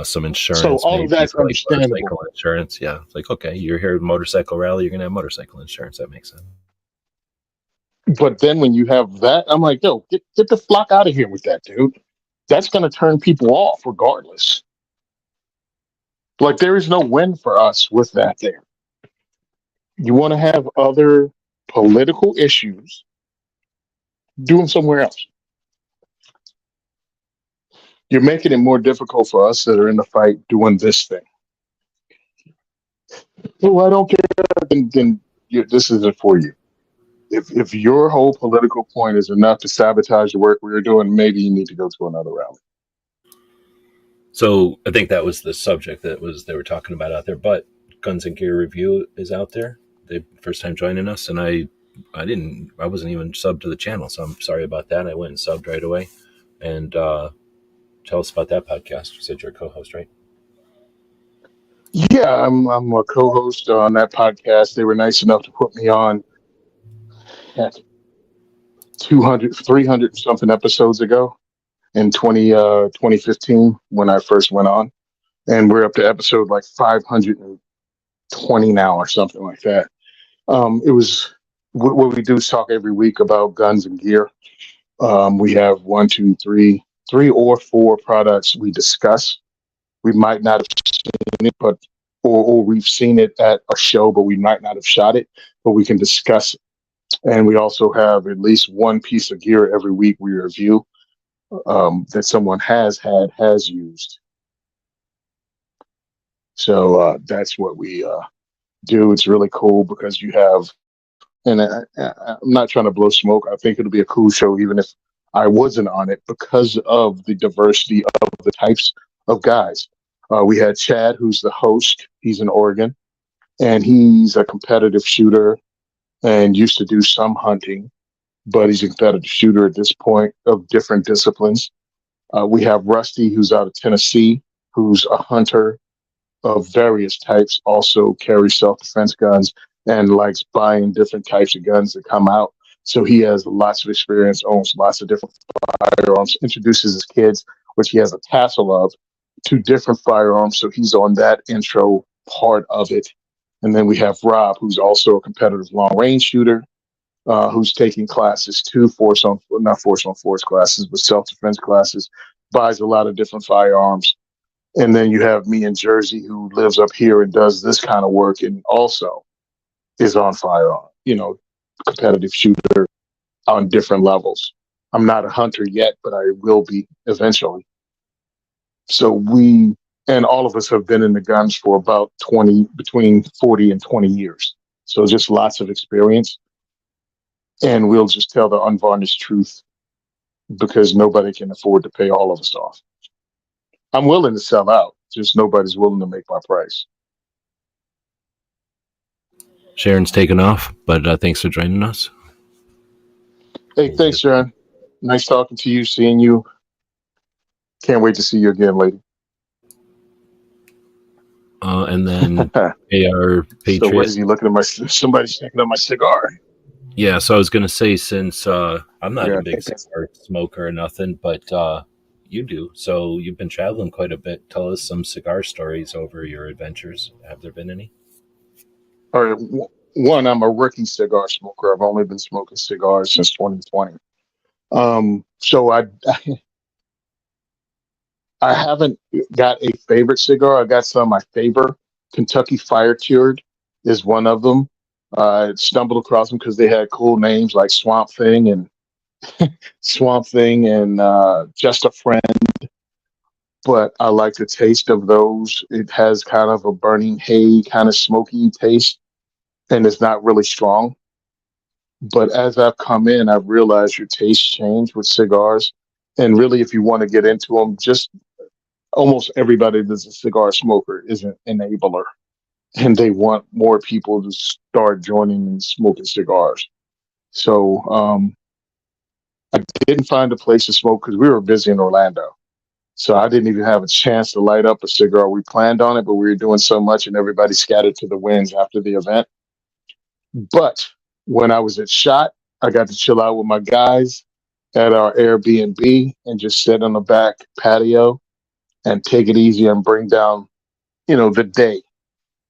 Some insurance. So all of that's understandable. Motorcycle insurance. Yeah. It's like, okay, you're here at motorcycle rally, you're going to have motorcycle insurance. That makes sense. But then when you have that, I'm like, yo, get the flock out of here with that, dude. That's going to turn people off regardless. Like, there is no win for us with that there. You want to have other political issues, do them somewhere else. You're making it more difficult for us that are in the fight doing this thing. Oh, I don't care. Then this isn't for you. If your whole political point is enough to sabotage the work we're doing, maybe you need to go to another rally. So I think that was the subject they were talking about out there. But Guns and Gear Review is out there. They first time joining us, and I wasn't even subbed to the channel, so I'm sorry about that. I went and subbed right away. And tell us about that podcast. You said you're a co-host, right? Yeah, I'm a co-host on that podcast. They were nice enough to put me on 300 something episodes ago in 2015 when I first went on. and we're up to episode like 520 now or something like that. It was what we do is talk every week about guns and gear. We have one, two, three or four products we discuss. We might not have seen it, but or we've seen it at a show, but we might not have shot it, but we can discuss it. And we also have at least one piece of gear every week we review that someone has used. So that's what we do. It's really cool because you have, and I'm not trying to blow smoke. I think it'll be a cool show, even if I wasn't on it, because of the diversity of the types of guys. We had Chad, who's the host. He's in Oregon, and he's a competitive shooter and used to do some hunting, but he's a competitive shooter at this point of different disciplines. We have Rusty, who's out of Tennessee, who's a hunter of various types, also carries self-defense guns and likes buying different types of guns that come out. So he has lots of experience, owns lots of different firearms, introduces his kids, which he has a tassel of, to different firearms. So he's on that intro part of it. And then we have Rob, who's also a competitive long-range shooter, who's taking classes too, not force on force classes, but self-defense classes, buys a lot of different firearms. And then you have me in Jersey, who lives up here and does this kind of work and also is on firearm, competitive shooter on different levels. I'm not a hunter yet, but I will be eventually. So and all of us have been in the guns for about between 40 and 20 years. So just lots of experience. And we'll just tell the unvarnished truth because nobody can afford to pay all of us off. I'm willing to sell out, just nobody's willing to make my price. Sharon's taken off, but thanks for joining us. Hey, thanks, Sharon. Nice talking to you, seeing you. Can't wait to see you again, lady. And then AR Patriot. So what is he looking at somebody's checking out my cigar. Yeah, so I was going to say, since I'm not a big cigar smoker or nothing, but you do. So you've been traveling quite a bit. Tell us some cigar stories over your adventures. Have there been any? All right. One, I'm a rookie cigar smoker. I've only been smoking cigars since 2020. So I haven't got a favorite cigar. I got some I favor. Kentucky Fire Cured is one of them. I stumbled across them because they had cool names like Swamp Thing and Just a Friend. But I like the taste of those. It has kind of a burning hay, kind of smoky taste, and it's not really strong. But as I've come in, I've realized your taste change with cigars. And really, if you want to get into them, just almost everybody that's a cigar smoker is an enabler. And they want more people to start joining and smoking cigars. So I didn't find a place to smoke because we were busy in Orlando. So I didn't even have a chance to light up a cigar. We planned on it, but we were doing so much and everybody scattered to the winds after the event. But when I was at SHOT, I got to chill out with my guys at our Airbnb and just sit on the back patio and take it easy and bring down, the day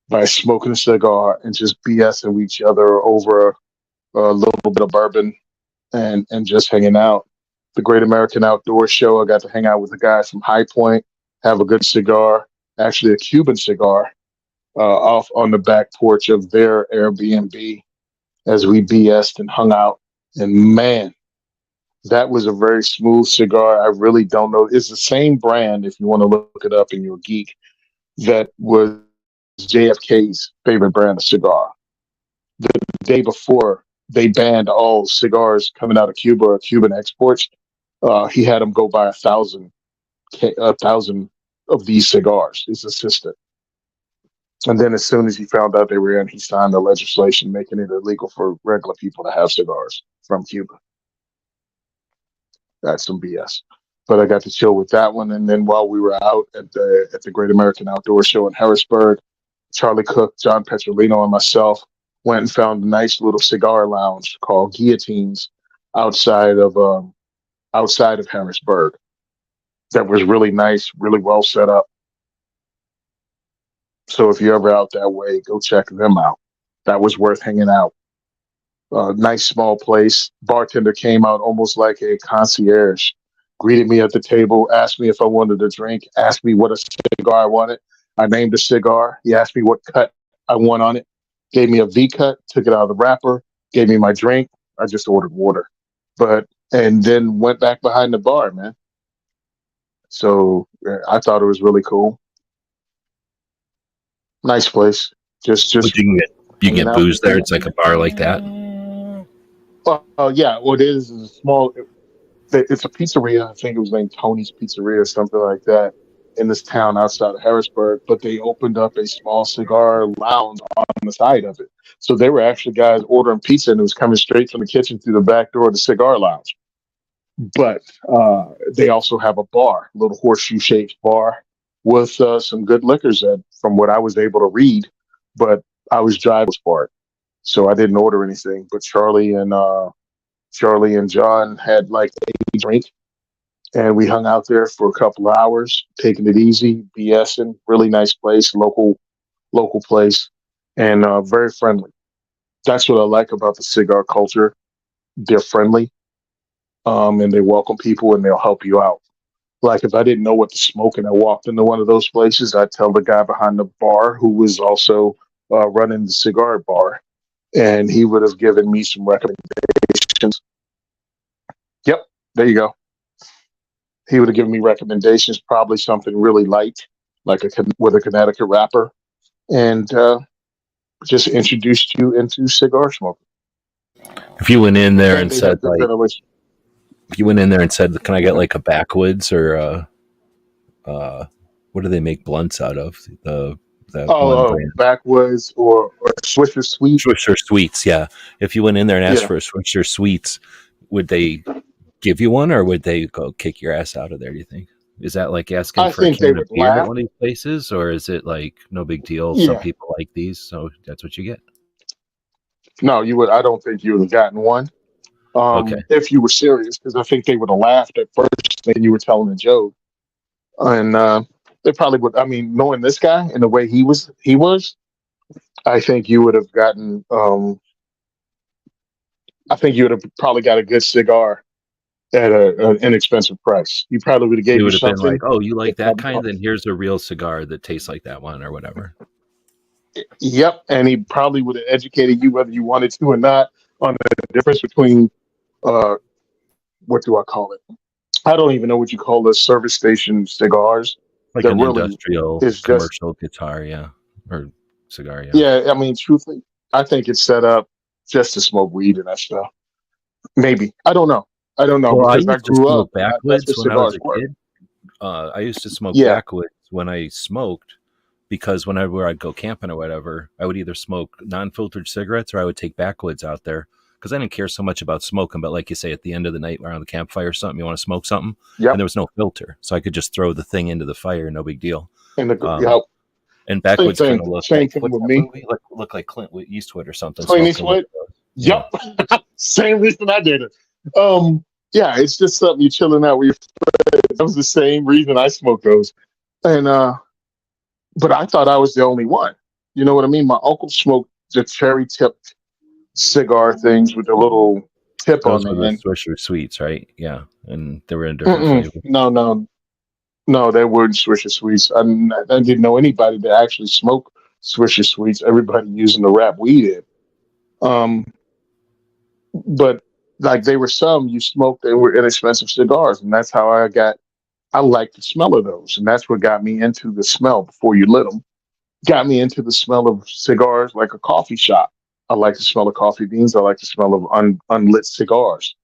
by smoking a cigar and just BSing with each other over a little bit of bourbon and just hanging out. The Great American Outdoor Show, I got to hang out with the guys from High Point, have a good cigar, actually a Cuban cigar, off on the back porch of their Airbnb as we BS'd and hung out. And man, that was a very smooth cigar. I really don't know. It's the same brand, if you want to look it up and you're a geek, that was JFK's favorite brand of cigar. The day before they banned all cigars coming out of Cuba or Cuban exports, he had them go buy 1,000 of these cigars, his assistant. And then as soon as he found out they were in, he signed the legislation making it illegal for regular people to have cigars from Cuba. That's some BS. But I got to chill with that one. And then while we were out at the Great American Outdoor Show in Harrisburg, Charlie Cook, John Petrolino, and myself went and found a nice little cigar lounge called Guillotines outside of Harrisburg. That was really nice, really well set up. So if you're ever out that way, go check them out. That was worth hanging out. Nice small place. Bartender came out almost like a concierge, greeted me at the table, asked me if I wanted a drink, asked me what a cigar I wanted. I named a cigar. He asked me what cut I want on it, gave me a V cut, took it out of the wrapper, gave me my drink. I just ordered water, and then went back behind the bar, man. So I thought it was really cool. Nice place. But Just you can hanging get out. booze there. It's like a bar like that. Yeah, what it is a small. It's a pizzeria. I think it was named Tony's Pizzeria or something like that in this town outside of Harrisburg. But they opened up a small cigar lounge on the side of it. So they were actually guys ordering pizza and it was coming straight from the kitchen through the back door of the cigar lounge. But they also have a bar, a little horseshoe shaped bar with some good liquors that, from what I was able to read. But I was driving for it, so I didn't order anything. But Charlie and John had like a drink, and we hung out there for a couple of hours, taking it easy, BSing. Really nice place, local place, and very friendly. That's what I like about the cigar culture. They're friendly, and they welcome people, and they'll help you out. Like if I didn't know what to smoke and I walked into one of those places, I'd tell the guy behind the bar who was also running the cigar bar, and he would have given me some recommendations. Yep, there you go. He would have given me recommendations, probably something really light, like with a Connecticut wrapper, and just introduced you into cigar smoking. If you went in there And and they have said good like, ventilation. if you went in there and said, "Can I get like a backwoods or what do they make blunts out of?" That one brand, Backwoods or Swisher Sweet. Swisher Sweets. Yeah. If you went in there and asked Yeah, for a Swisher Sweets, would they give you one, or would they go kick your ass out of there? Do you think? Is that like asking I for a think they can of would beer at laugh. one of these places, or is it like no big deal? Some Yeah, people like these, so that's what you get. no, you would. I don't think you would have gotten one Okay. if you were serious, because I think they would have laughed at first, and you were telling a joke, and they probably would. I mean, knowing this guy and the way he was, I think you would have gotten. I think you would have probably got a good cigar at an inexpensive price. He probably would have He gave you would have been like, something. "Oh, you That like that probably kind? cost. Then here's a real cigar that tastes like that one, or whatever." Yep, and he probably would have educated you whether you wanted to or not on the difference between uh, what do I call it? I don't even know what you call the service station cigars. Like That an really industrial is just commercial guitar, yeah, or cigar, yeah. yeah. I mean, truthfully, I think it's set up just to smoke weed and that stuff. Maybe I don't know Well, I because I used to grew up smoke and that's what backwoods when I was cigars a were. kid. I used to smoke Yeah. backwoods when I smoked because whenever I'd go camping or whatever, I would either smoke non-filtered cigarettes or I would take backwoods out there because I didn't care so much about smoking. But like you say, at the end of the night around the campfire or something, you want to smoke something, and Yep. there was no filter, so I could just throw the thing into the fire, no big deal. And Um, yep. and Same backwoods kind thing. of look Same like thing what's with that me. movie? Look like Clint Eastwood or something Clean smoking one Eastwood. of those. Yeah. Yep. Same reason I did it. Yeah, it's just something you chilling out with your friends. That was the same reason I smoked those. And but I thought I was the only one. You know what I mean? My uncle smoked the cherry tipped cigar things with the little tip on Those the were the end. Swisher Sweets, right? Yeah, and they were in different flavors. No, no, no, they weren't Swisher Sweets. I didn't know anybody that actually smoked Swisher Sweets. Everybody using the wrap weed in. Um, but like they were some you smoked, they were inexpensive cigars, and that's how I like the smell of those, and that's what got me into the smell before you lit them. Got me into the smell of cigars like a coffee shop. I like the smell of coffee beans. I like the smell of unlit cigars.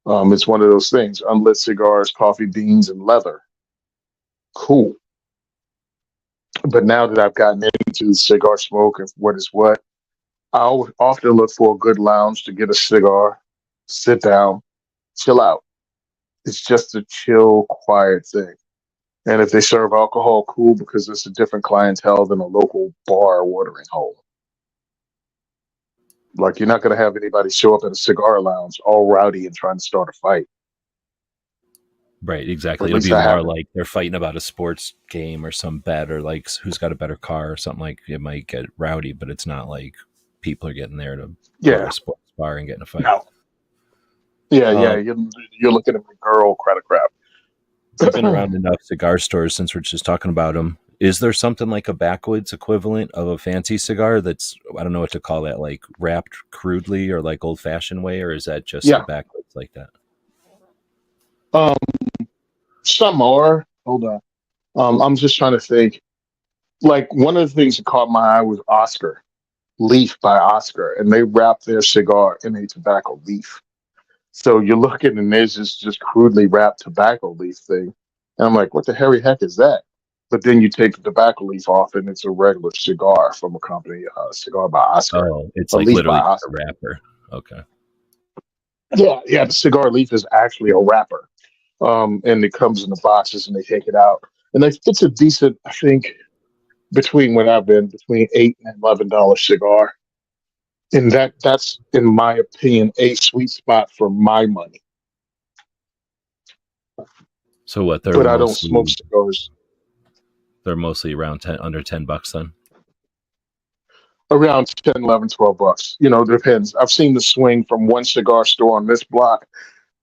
It's one of those things: unlit cigars, coffee beans, and leather. Cool. But now that I've gotten into cigar smoke and what is what, often look for a good lounge to get a cigar, sit down, chill out. It's just a chill, quiet thing. And if they serve alcohol, cool, because it's a different clientele than a local bar or watering hole. Like you're not going to have anybody show up at a cigar lounge all rowdy and trying to start a fight. Right, Or exactly. at It'll least be I more haven't. like they're fighting about a sports game or some bet or like who's got a better car or something. Like it might get rowdy, but it's not like people are getting there to go to Yeah. a sports bar and get in a fight. No. Yeah, yeah. Um, You're looking at the girl kind of crap. you've been around enough cigar stores since we're just talking about them. Is there something like a backwoods equivalent of a fancy cigar that's, I don't know what to call that, like wrapped crudely or like old fashioned way, or is that just a Yeah. backwoods like that? Um, some are. Hold on. I'm just trying to think. Like one of the things that caught my eye was Oscar Leaf by Oscar, and they wrap their cigar in a tobacco leaf. So you're looking, and there's this just crudely wrapped tobacco leaf thing, and I'm like, what the hairy heck is that? But then you take the tobacco leaf off, and it's a regular cigar from a company, cigar by Oscar, Oh, it's a like leaf by literally just a Oscar. wrapper. Okay. Yeah, yeah. The cigar leaf is actually a wrapper, and it comes in the boxes, and they take it out, and it's a decent, I think, between what I've been between $8 and $11 cigar, and that's in my opinion a sweet spot for my money. So what, But I don't smoke cigars they're mostly around 10, under $10 then? around 10, 11, $12. Depends. I've seen the swing from one cigar store on this block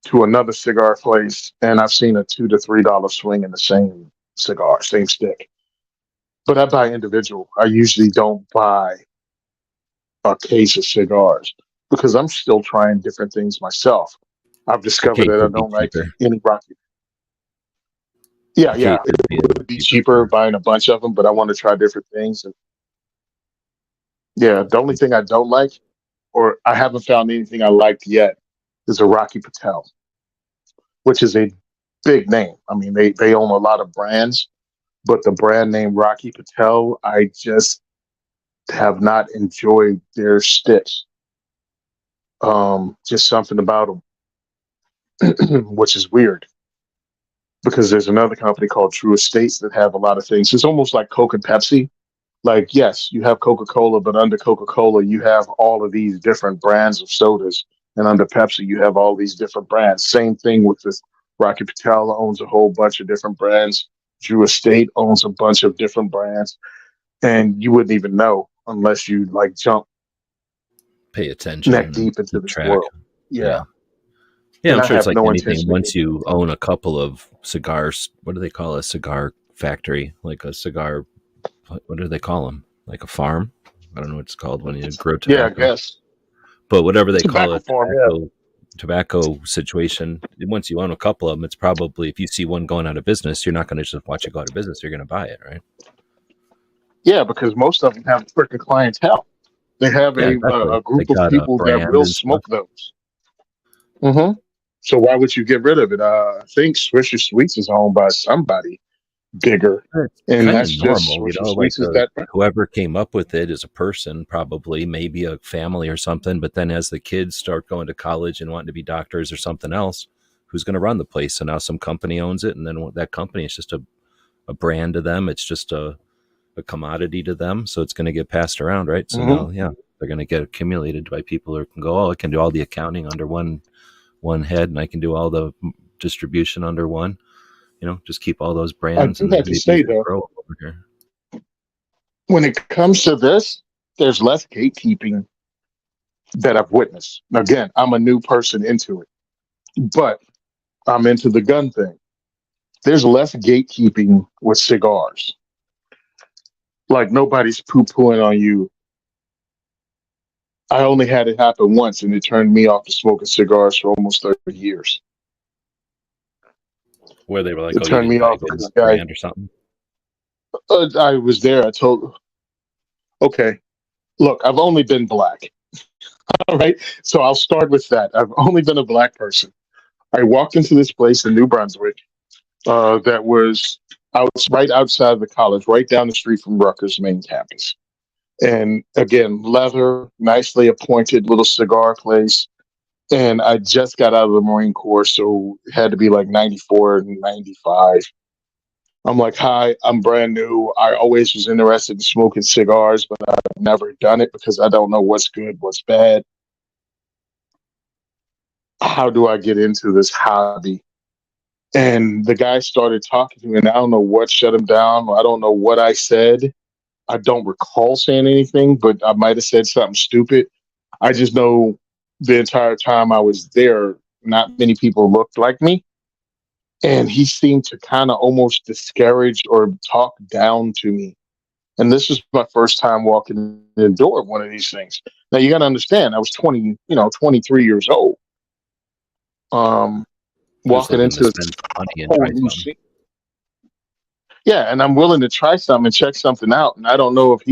to another cigar place, and I've seen a $2 to $3 swing in the same cigar, same stick. But I buy individual. I usually don't buy a case of cigars because I'm still trying different things myself. I've A discovered case that I would be don't like cheaper. any Rocky. Yeah, A yeah, case it would be a would be cheaper cheaper. buying a bunch of them, but I want to try different things. And yeah, the only thing I don't like, or I haven't found anything I liked yet, is a Rocky Patel, which is a big name. I mean, they own a lot of brands, but the brand name Rocky Patel, I just have not enjoyed their sticks. Just something about them, which is weird because there's another company called True Estates that have a lot of things. It's almost like Coke and Pepsi. Like, yes, you have Coca Cola, but under Coca Cola, you have all of these different brands of sodas. And under Pepsi, you have all these different brands. Same thing with this. Rocky Patel owns a whole bunch of different brands. Drew Estate owns a bunch of different brands. And you wouldn't even know unless you like jump Pay neck attention and deep into keep this track. world. Yeah. Yeah. Yeah, And I'm I sure it's have like no anything. intention of Once getting you into it. own a couple of cigars, what do they call a cigar factory? Like a cigar, what do they call them? Like a farm? I don't know what it's called when you grow Yeah, I tobacco. guess. But whatever A they call tobacco a farm, yeah. tobacco situation, once you own a couple of them, it's probably, if you see one going out of business, you're not going to just watch it go out of business. You're going to buy it, right? Yeah, because most of them have a freaking clientele. They have Yeah, exactly. a They group of got a people that brand will and stuff. smoke those. hmm So why would you get rid of it? I think Swisher Sweets is owned by somebody bigger, It's and kind of that's just normal, Swisher like Sweets is that. whoever came up with it is a person, probably, maybe a family or something. But then as the kids start going to college and wanting to be doctors or something else, who's going to run the place? So now some company owns it, and then that company is just a brand to them. It's just a commodity to them. So it's going to get passed around, right? So hmm now, yeah, they're going to get accumulated by people who can go, oh, I can do all the accounting under one head, and I can do all the distribution under one. Just keep all those I brands do and have to maybe you say can though, grow over here. when it comes to this, there's less gatekeeping that I've witnessed. Again, I'm a new person into it, but I'm into the gun thing. There's less gatekeeping with cigars. Like nobody's poo-pooing on you. I only had it happen once, and it turned me off to smoking cigars for almost 30 years. Where they were like, It oh, you turned didn't me type off in because the the guy, brand or something. I was there. I told, okay, look, I've only been black. All right. So I'll start with that. I've only been a black person. I walked into this place in New Brunswick that was right outside the college, right down the street from Rutgers main campus. And again, leather, nicely appointed little cigar place. And I just got out of the Marine Corps, so it had to be like 94 and 95. I'm like, hi, I'm brand new. I always was interested in smoking cigars, but I've never done it because I don't know what's good, what's bad. How do I get into this hobby? And the guy started talking to me, and I don't know what shut him down. I don't know what I said. I don't recall saying anything, but I might have said something stupid. I just know the entire time I was there, not many people looked like me. And he seemed to kind of almost discourage or talk down to me. And this was my first time walking in the door of one of these things. Now you got to understand, I was 20, 23 years old, um, Just walking looking to into a spend some money and whole try new something. scene. Yeah, and I'm willing to try something and check something out. And I don't know if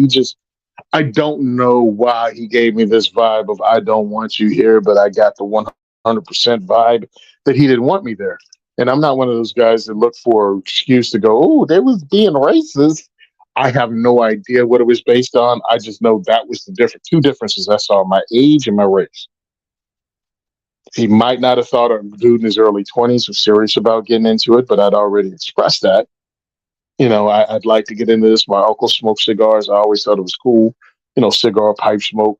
I don't know why he gave me this vibe of I don't want you here, but I got the 100% vibe that he didn't want me there. And I'm not one of those guys that look for an excuse to go, oh, they was being racist. I have no idea what it was based on. I just know that was the two differences I saw: my age and my race. He might not have thought a dude in his early 20s was serious about getting into it, but I'd already expressed that. I'd like to get into this. My uncle smoked cigars. I always thought it was cool. Cigar pipe smoke.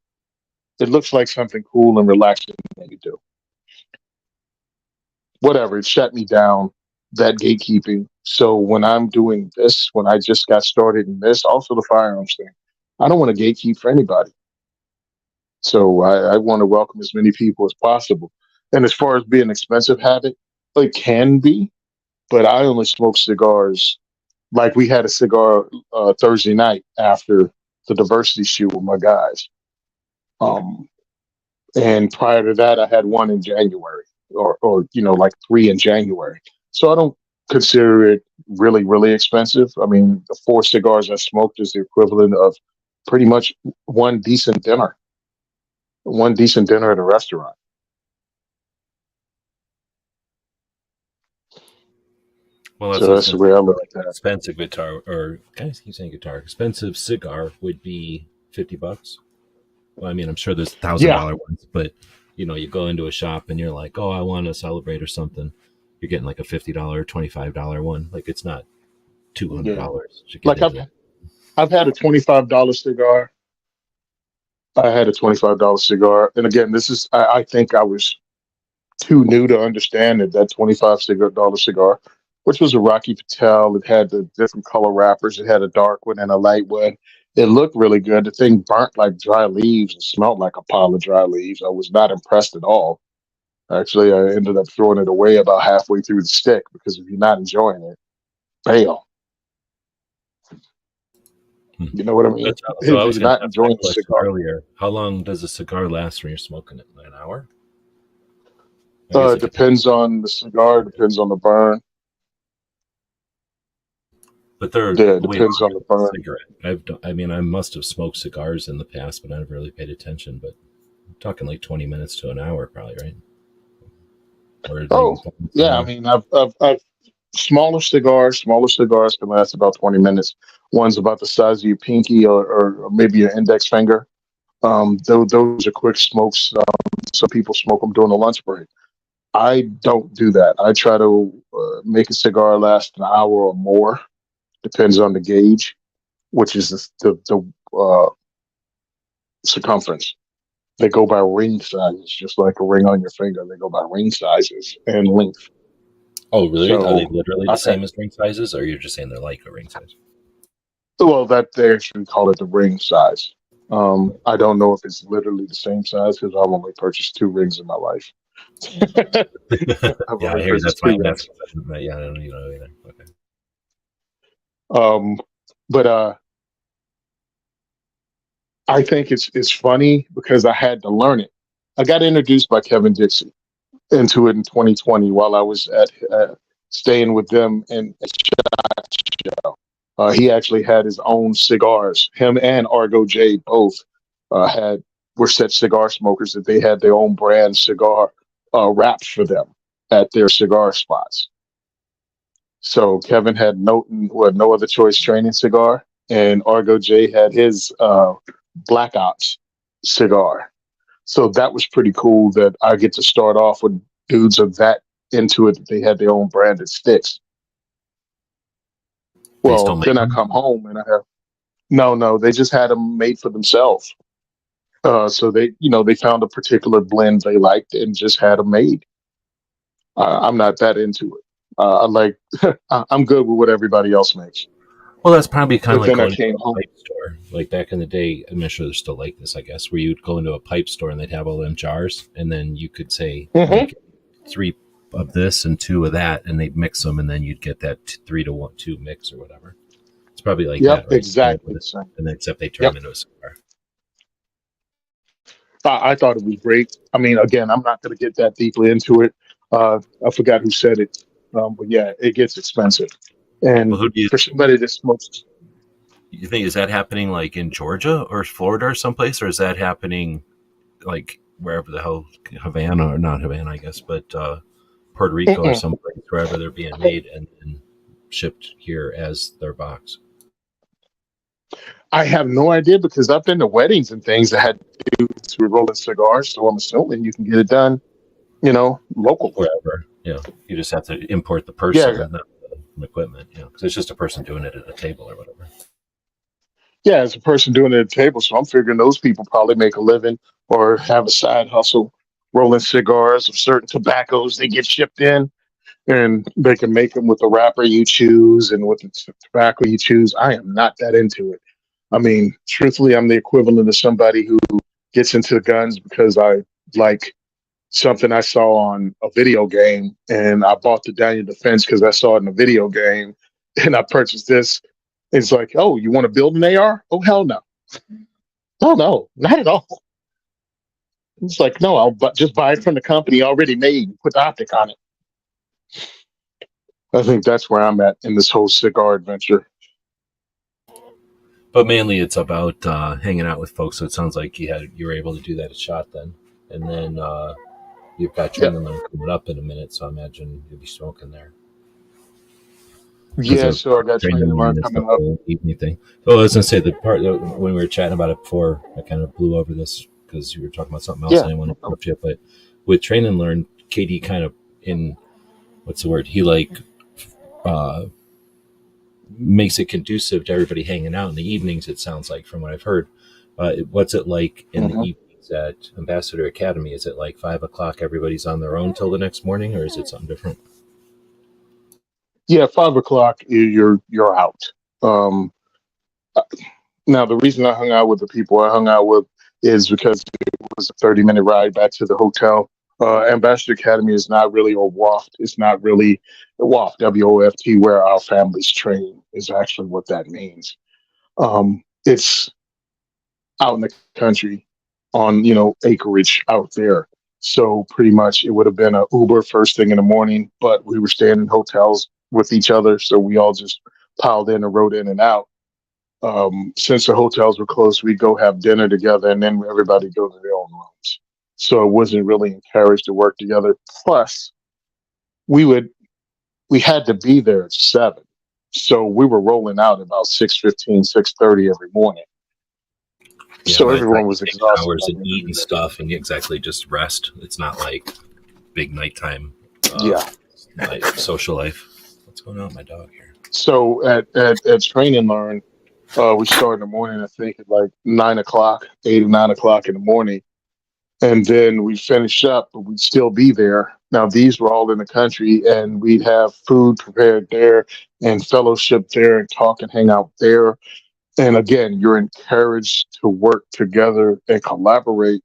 It looks like something cool and relaxing that you do. Whatever. It shut me down, that gatekeeping. So when I'm doing this, when I just got started in this, also the firearms thing, I don't want to gatekeep for anybody. So I want to welcome as many people as possible. And as far as being an expensive habit, it can be, but I only smoke cigars. Like we had a cigar Thursday night after the diversity shoot with my guys. Um, and prior to that, I had one in January, or like three in January. So I don't consider it really, really expensive. I mean, the four cigars I smoked is the equivalent of pretty much one decent dinner at a restaurant. Well, that's So what I was that's the going to way say. I For look like at an that. expensive guitar, or guys keep saying guitar, expensive cigar would be $50. Well, I mean, I'm sure there's thousand Yeah, dollar ones, but you go into a shop and you're like, oh, I want to celebrate or something. You're getting like a $50, $25 one. Like it's not two hundred yeah. dollars to get Like into it. I've had a $25 cigar. I had a $25 cigar, and again, this is I think I was too new to understand that $25 cigar, which was a Rocky Patel. It had the different color wrappers. It had a dark one and a light one. It looked really good. The thing burnt like dry leaves and smelled like a pile of dry leaves. I was not impressed at all. Actually, I ended up throwing it away about halfway through the stick because if you're not enjoying it, bail. Hmm. You know what I mean? So I If was you're going to not ask that enjoying the question cigar, earlier. How long does a cigar last when you're smoking it? An hour? I guess if it's depends on the cigar, depends on the burn. but they're Yeah, it way depends on longer the than a burn. cigarette. I mean, I must have smoked cigars in the past, but I never really paid attention. But I'm talking like 20 minutes to an hour, probably, right? Or they Oh, can put an yeah. I hour. mean, I've smaller cigars can last about 20 minutes. One's about the size of your pinky or maybe your index finger. Those are quick smokes. Some people smoke them during a lunch break. I don't do that. I try to make a cigar last an hour or more. Depends on the gauge, which is the circumference. They go by ring sizes, just like a ring on your finger. They go by ring sizes and length. Oh, really? Are they So literally the I've had same as ring sizes, or you're just saying they're like a ring size? Well, that they actually call it the ring size. I don't know if it's literally the same size because I've only purchased two rings in my life. I've Yeah, I only hear you. purchased That's why two I'm rings. asking. Yeah, I don't either. Okay. Um, but I think it's funny because I had to learn it. I got introduced by Kevin Dixon into it in 2020 while I was at staying with them in Show. He actually had his own cigars. Him and Argo J both had were such cigar smokers that they had their own brand cigar wrapped for them at their cigar spots. So Kevin had no other choice training cigar, and Argo J had his Black Ops cigar. So that was pretty cool that I get to start off with dudes of that into it. They had their own branded sticks. They still Well, make then I them. come home and I have no. They just had them made for themselves. So they found a particular blend they liked and just had them made. I'm not that into it. I like I'm good with what everybody else makes. Well, that's probably kind of But like then I going to came a home. pipe store. Like back in the day, I'm not sure they're still like this, I guess, where you'd go into a pipe store and they'd have all them jars, and then you could say, Hmm. 3 of this and 2 of that, and they'd mix them, and then you'd get that 3 to 1, 2 mix or whatever. It's probably like Yep, that, right? exactly the same. And then except they turn Yep. them into a cigar. I thought it was great. I mean, again, I'm not going to get that deeply into it. I forgot who said it, but yeah, it gets expensive. Well, And who do for somebody that smokes, you think is that happening like in Georgia or Florida or someplace, or is that happening like wherever the hell Havana or not Havana, I guess, but Puerto Rico or mm-mm. someplace wherever they're being made and shipped here as their box? I have no idea because I've been to weddings and things that had to do with rolling cigars, so I'm assuming you can get it done, locally. Wherever, you just have to import the Yeah, person, not the equipment, because it's just a person doing it at a table or whatever. yeah, as a person doing it at the table, so I'm figuring those people probably make a living or have a side hustle rolling cigars of certain tobaccos they get shipped in, and they can make them with the wrapper you choose and with the tobacco you choose. I am not that into it. I mean, truthfully, I'm the equivalent of somebody who gets into guns because I like something I saw on a video game, and I bought the Daniel Defense because I saw it in a video game, and I purchased this. It's like, oh, you want to build an AR? Oh, hell no. Oh, no, not at all. It's like, no, just buy it from the company already made, put the optic on it. I think that's where I'm at in this whole cigar adventure. But mainly it's about hanging out with folks. So it sounds like you were able to do that at Shot then, and then you've got Yep. training them coming up in a minute. So I imagine you'll be smoking there because Yeah, of so I got training training learn line is the coming up. whole evening thing. So I was gonna say the part that when we were chatting about it before, I kind of blew over this because you were talking about something else. Yeah. I didn't want to interrupt you, but with train and learn, KD kind of in what's the word? He like uh, makes it conducive to everybody hanging out in the evenings. It sounds like from what I've heard. What's it like in the Hmm. evenings at Ambassador Academy? Is it like 5 o'clock? Everybody's on their own till the next morning, or is it something different? Yeah, 5 o'clock, you're out. Um, Now, the reason I hung out with the people I hung out with is because it was a 30-minute ride back to the hotel. Ambassador Academy is not really a WAFT. It's not really a WAFT, WOFT, where our families train, is actually what that means. It's out in the country on, acreage out there. So pretty much it would have been a Uber first thing in the morning, but we were staying in hotels with each other. So we all just piled in and rode in and out. Since the hotels were closed, we'd go have dinner together and then everybody go to their own rooms. So it wasn't really encouraged to work together. Plus, we would we had to be there at 7. So we were rolling out about 6:15, 6:30 every morning. Yeah, So by the time everyone you was take exhausted showers by the and end of eat the and day. stuff, and you exactly just rest. It's not like big nighttime uh, Yeah. like social life. What's going on with my dog here? So at Train and Learn, we start in the morning, I think at like 9 o'clock, 8 or 9 o'clock in the morning. And then we finish up, but we'd still be there. Now, these were all in the country, and we'd have food prepared there and fellowship there and talk and hang out there. And again, you're encouraged to work together and collaborate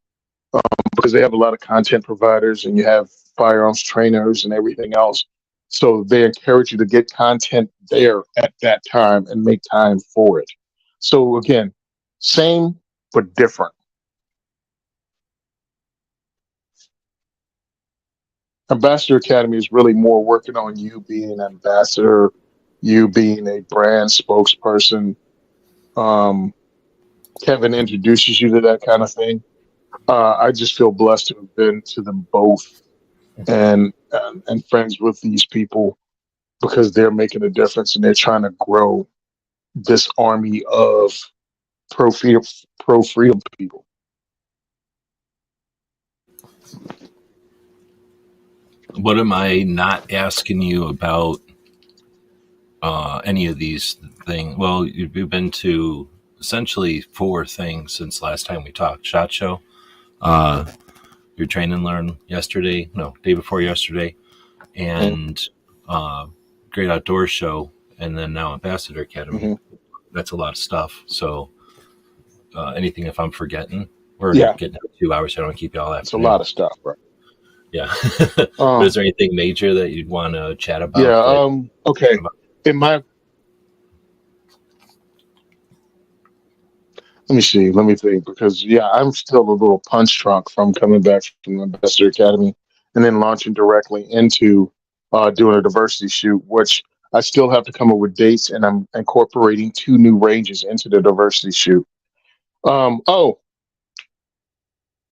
because they have a lot of content providers and you have firearms trainers and everything else. So they encourage you to get content there at that time and make time for it. So again, same but different. Ambassador Academy is really more working on you being an ambassador, you being a brand spokesperson. Um, Kevin introduces you to that kind of thing. I just feel blessed to have been to them both and friends with these people because they're making a difference and they're trying to grow this army of pro freedom people. What am I not asking you about any of these things? Well, you've been to essentially 4 things since last time we talked. SHOT Show, your train and learn yesterday, no, day before yesterday, Mm. and Great Outdoors Show, and then now Ambassador Academy. Mhm. That's a lot of stuff. So anything if I'm forgetting, we're already Yeah, getting 2 hours, so I don't keep you all it's a lot afternoon. of stuff, bro. Yeah. But is there anything major that you'd want to chat Yeah. about? That Okay. In my Let me see. Let me think. Because yeah, I'm still a little punch drunk from coming back from the Ambassador Academy and then launching directly into doing a diversity shoot, which I still have to come up with dates, and I'm incorporating 2 new ranges into the diversity shoot. Oh,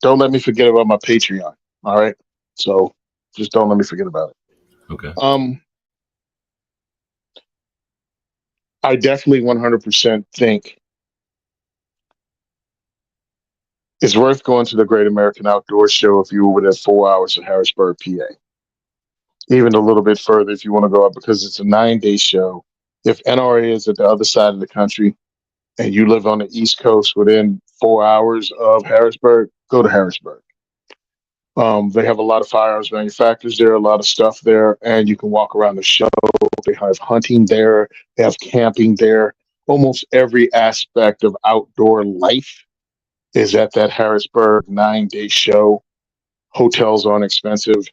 don't let me forget about my Patreon. All right. So just don't let me forget about it. okay. Um, I definitely 100% think it's worth going to the Great American Outdoor Show if you were within 4 hours of Harrisburg, PA. Even a little bit further if you want to go up, because it's a 9 day show. If NRA is at the other side of the country and you live on the East Coast within 4 hours of Harrisburg, go to Harrisburg. They have a lot of firearms manufacturers there, a lot of stuff there, and you can walk around the show. They have hunting there, they have camping there. Almost every aspect of outdoor life is at that Harrisburg 9 day show. Hotels aren't expensive.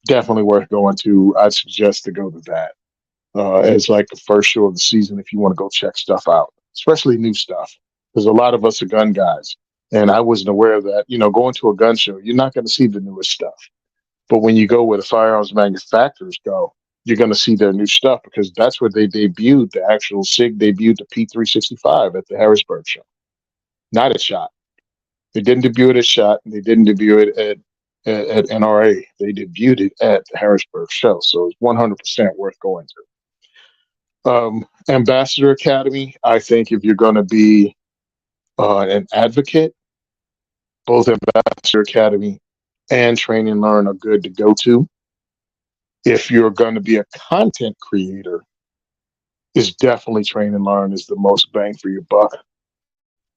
Definitely worth going to. I'd suggest to go to that as like the first show of the season if you want to go check stuff out, especially new stuff. Because a lot of us are gun guys, and I wasn't aware of that. Going to a gun show, you're not going to see the newest stuff. But when you go where the firearms manufacturers go, you're going to see their new stuff, because that's where they debuted the actual SIG debuted the P365 at the Harrisburg show, not at SHOT. They didn't debut it at SHOT, and they didn't debut it at NRA. They debuted it at the Harrisburg show, so it's 100% worth going to. Ambassador Academy, I think if you're going to be an advocate, both Ambassador Academy and Train and Learn are good to go to. If you're going to be a content creator, is definitely Train and Learn is the most bang for your buck,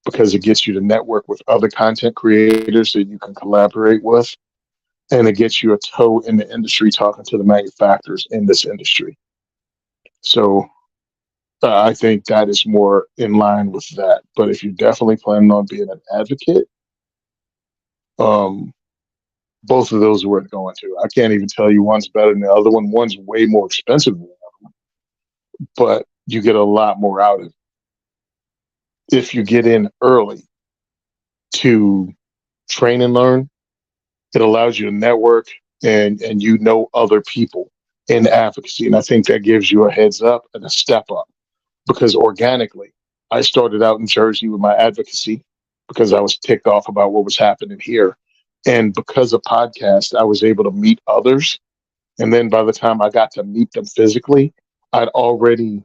because it gets you to network with other content creators that you can collaborate with, and it gets you a toe in the industry talking to the manufacturers in this industry. So I think that is more in line with that. But if you're definitely planning on being an advocate, um, both of those are worth going to. I can't even tell you one's better than the other one. One's way more expensive than the other one, but you get a lot more out of it if you get in early to Train and Learn. It allows you to network, and other people in advocacy, and I think that gives you a heads up and a step up, because organically, I started out in Jersey with my advocacy because I was ticked off about what was happening here. And because of podcasts, I was able to meet others. And then by the time I got to meet them physically, I'd already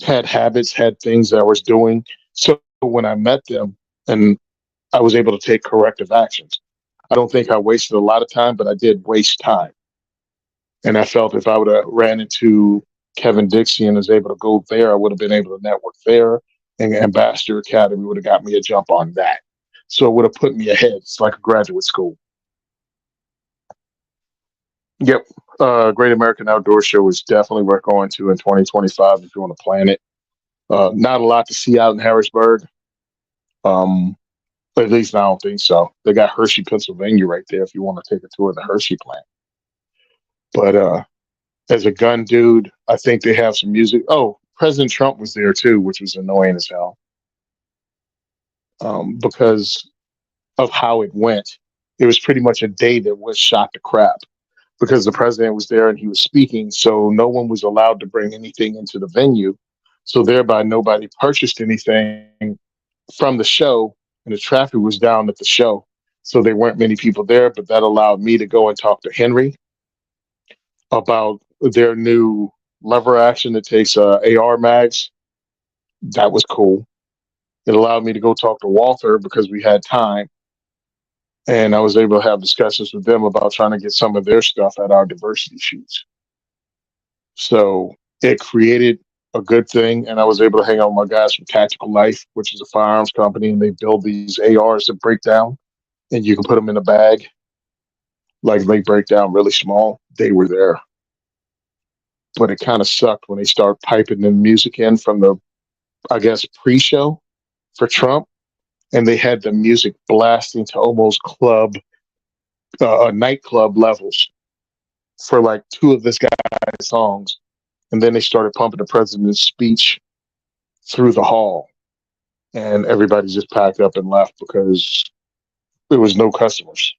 had habits, had things that I was doing. So when I met them, and I was able to take corrective actions. I don't think I wasted a lot of time, but I did waste time. And I felt if I would have ran into Kevin Dixie and was able to go there, I would have been able to network there. And Ambassador Academy would have got me a jump on that. So it would have put me ahead. It's like a graduate school. Yep. Great American Outdoor Show is definitely worth going to in 2025 if you want to plan it. Not a lot to see out in Harrisburg. At least I don't think so. They got Hershey, Pennsylvania right there if you want to take a tour of the Hershey plant. But as a gun dude, I think they have some music. Oh, President Trump was there too, which was annoying as hell, because of how it went. It was pretty much a day that was shot to crap, because the president was there and he was speaking, so no one was allowed to bring anything into the venue. So thereby, nobody purchased anything from the show, and the traffic was down at the show. So there weren't many people there, but that allowed me to go and talk to Henry about their new lever action that takes AR mags. That was cool. It allowed me to go talk to Walther because we had time, and I was able to have discussions with them about trying to get some of their stuff at our diversity shoots. So it created a good thing, and I was able to hang out with my guys from Tactical Life, which is a firearms company, and they build these ARs that break down, and you can put them in a bag. Like they break down really small. they were there. But it kind of sucked when they started piping the music in from the, I guess, pre-show for Trump, and they had the music blasting to almost nightclub levels for like two of this guy's songs, and then they started pumping the president's speech through the hall, and everybody just packed up and left because there was no customers.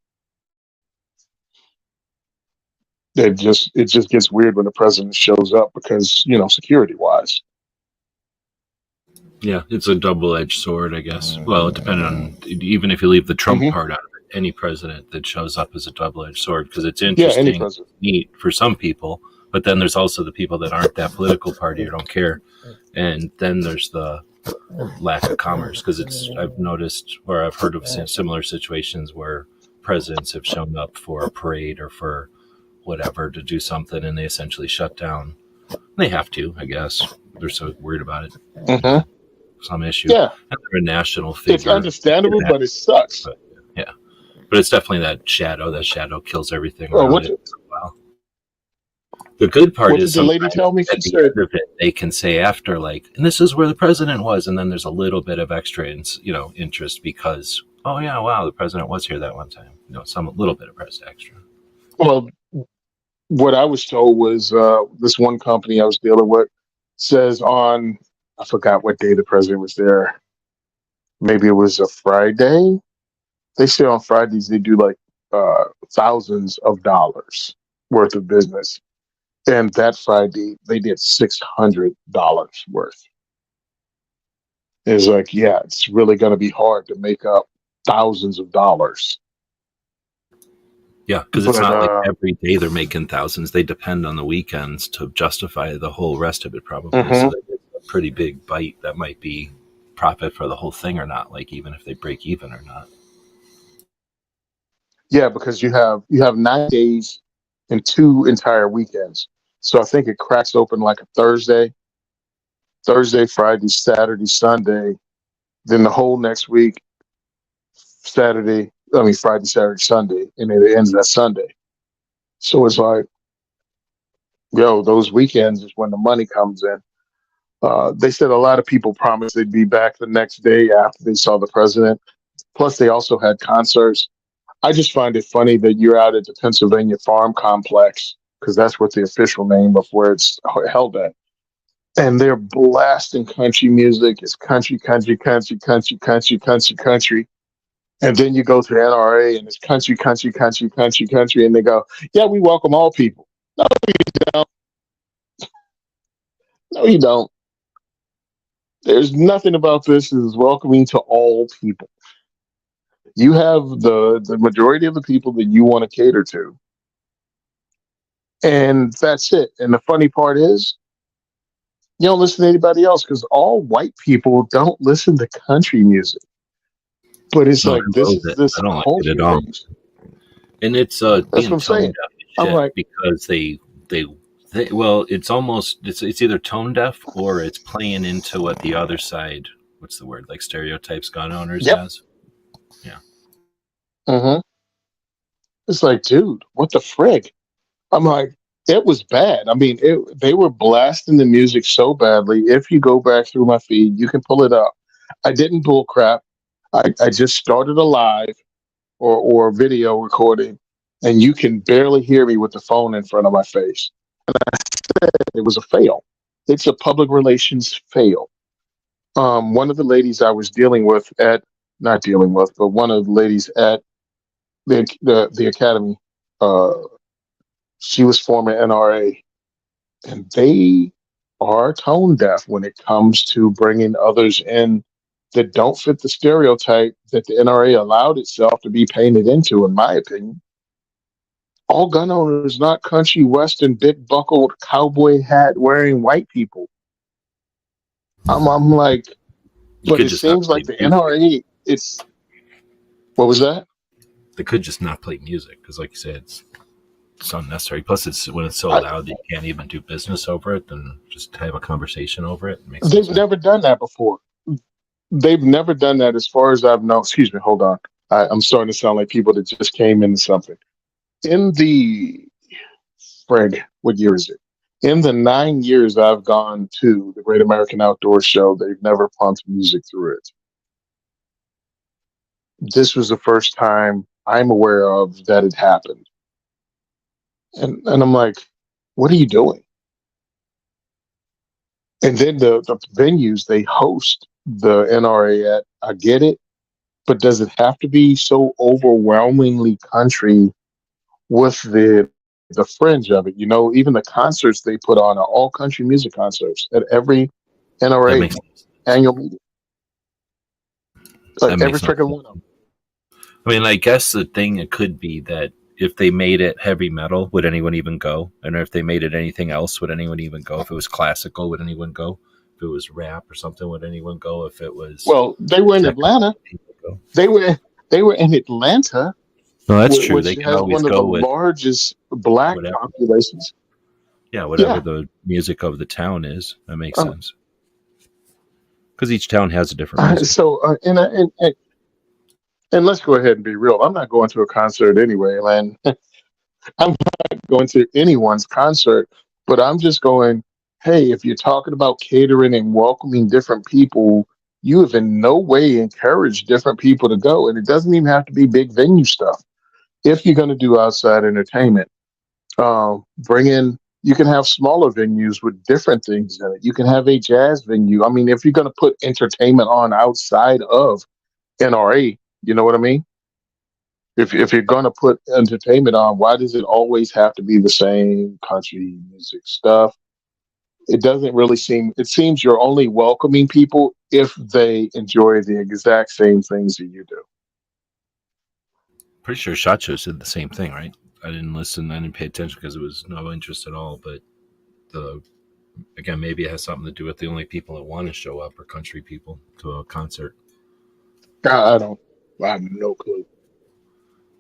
It just gets weird when the president shows up because, security wise. Yeah, it's a double-edged sword, I guess. Well, depending on, even if you leave the Trump part out of it, any president that shows up is a double-edged sword because it's interesting, neat for some people, but then there's also the people that aren't that political party or don't care, and then there's the lack of commerce because I've noticed or I've heard of similar situations where presidents have shown up for a parade or for whatever to do something, and they essentially shut down. They have to, I guess. They're so worried about it. Mm-hmm. Some issue. Yeah. And they're a national figure. It's understandable, but it sucks. But, yeah. But it's definitely that shadow. That shadow kills everything around it. Wow. The good part is the lady tell me? At the end of it, they can say after, like, and this is where the president was, and then there's a little bit of extra, interest because, oh yeah, wow, the president was here that one time. Some little bit of extra. Well, what I was told was this one company I was dealing with says on, I forgot what day the president was there. Maybe it was a Friday. They say on Fridays they do like thousands of dollars worth of business. And that Friday they did $600 worth. It's like, yeah, it's really going to be hard to make up thousands of dollars. Yeah, because it's not like every day they're making thousands. They depend on the weekends to justify the whole rest of it, probably. So they get a pretty big bite that might be profit for the whole thing or not, like even if they break even or not. Yeah, because you have 9 days and 2 entire weekends. So I think it cracks open like a Thursday, Friday, Saturday, Sunday, then the whole next week, Friday, Saturday, Sunday, and then it ends that Sunday. So it's like, those weekends is when the money comes in. They said a lot of people promised they'd be back the next day after they saw the president. Plus, they also had concerts. I just find it funny that you're out at the Pennsylvania Farm Complex, because that's what the official name of where it's held at. And they're blasting country music. It's country. And then you go to the NRA and it's country. And they go, yeah, we welcome all people. No, you don't. No, you don't. There's nothing about this that is welcoming to all people. You have the majority of the people that you want to cater to. And that's it. And the funny part is, you don't listen to anybody else because all white people don't listen to country music. But it's like this I don't like it at all. And it's that's what I'm saying. I'm like, because it's either tone deaf or it's playing into what the other side, what's the word, like stereotypes gun owners has. Yeah. Mm-hmm. It's like, dude, what the frig? I'm like, it was bad. I mean, they were blasting the music so badly. If you go back through my feed, you can pull it up. I didn't bull crap. I just started a live or video recording, and you can barely hear me with the phone in front of my face. And I said it was a fail. It's a public relations fail. One of the ladies I was one of the ladies at the academy, she was former NRA, and they are tone deaf when it comes to bringing others in that don't fit the stereotype that the NRA allowed itself to be painted into, in my opinion. All gun owners, not country, western, big buckled, cowboy hat wearing white people. I'm like, but it seems like the NRA, what was that? They could just not play music because, like you said, it's unnecessary. Plus, when it's so loud that you can't even do business over it, then just have a conversation over it. They've never done that before. They've never done that as far as I've known. Excuse me, hold on. I'm starting to sound like people that just came into something. In the Frig, what year is it? In the 9 years I've gone to the Great American Outdoor Show, they've never pumped music through it. This was the first time I'm aware of that it happened. And I'm like, what are you doing? And then the venues they host the NRA at, I get it, but does it have to be so overwhelmingly country with the fringe of it? You know, even the concerts they put on are all country music concerts at every That NRA makes sense. annual meeting. That Like every makes sense. freaking one of them. I mean, I guess the thing it could be that if they made it heavy metal, would anyone even go? And if they made it anything else, would anyone even go? If it was classical, would anyone go? If it was rap or something, would anyone go? If it was Well, they were in techno, Atlanta. would anyone go? They were in Atlanta, No, that's true. which They can has always one of the go with largest black whatever. populations. Yeah, whatever Yeah. the music of the town is. That makes Uh, sense. Because each town has a different music. so, and let's go ahead and be real. I'm not going to a concert anyway, and I'm not going to anyone's concert, but I'm just going, hey, if you're talking about catering and welcoming different people, you have in no way encouraged different people to go. And it doesn't even have to be big venue stuff. If you're going to do outside entertainment, bring in, you can have smaller venues with different things in it. You can have a jazz venue. I mean, if you're going to put entertainment on outside of NRA, you know what I mean? If you're going to put entertainment on, why does it always have to be the same country music stuff? It doesn't really seem. It seems you're only welcoming people if they enjoy the exact same things that you do. Pretty sure Shot Show said the same thing, right? I didn't listen. I didn't pay attention because it was no interest at all. But again, maybe it has something to do with the only people that want to show up are country people to a concert. I don't. I have no clue.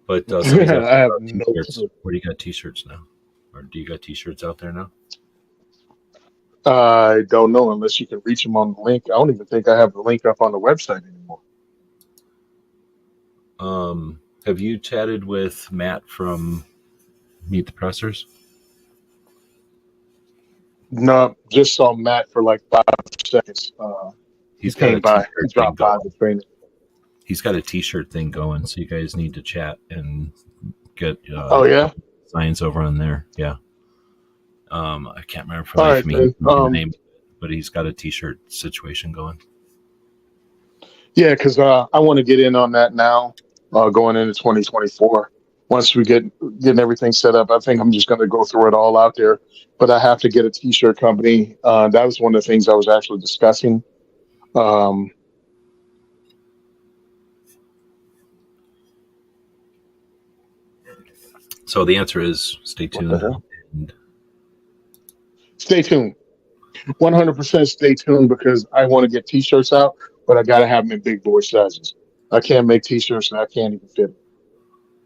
But somebody's asking I have about no t-shirts. clue. Where do you got t-shirts now? Or do you got t-shirts out there now? I don't know unless you can reach them on the link. I don't even think I have the link up on the website anymore. Have you chatted with Matt from Meet the Pressers? No, just saw Matt for like 5 seconds. He He's got came a by. He t-shirt thing dropped by going. the training. He's got a t-shirt thing going, so you guys need to chat and get Oh yeah. signs over on there. Yeah. I can't remember for All life right of me then. the name, but he's got a t-shirt situation going. Yeah, because I want to get in on that now, going into 2024. Once we getting everything set up, I think I'm just going to go throw it all out there. But I have to get a T-shirt company. That was one of the things I was actually discussing. Um, So the answer is stay what the tuned. hell? And Stay tuned. 100% stay tuned because I want to get T-shirts out, but I got to have them in big boy sizes. I can't make T-shirts and I can't even fit them.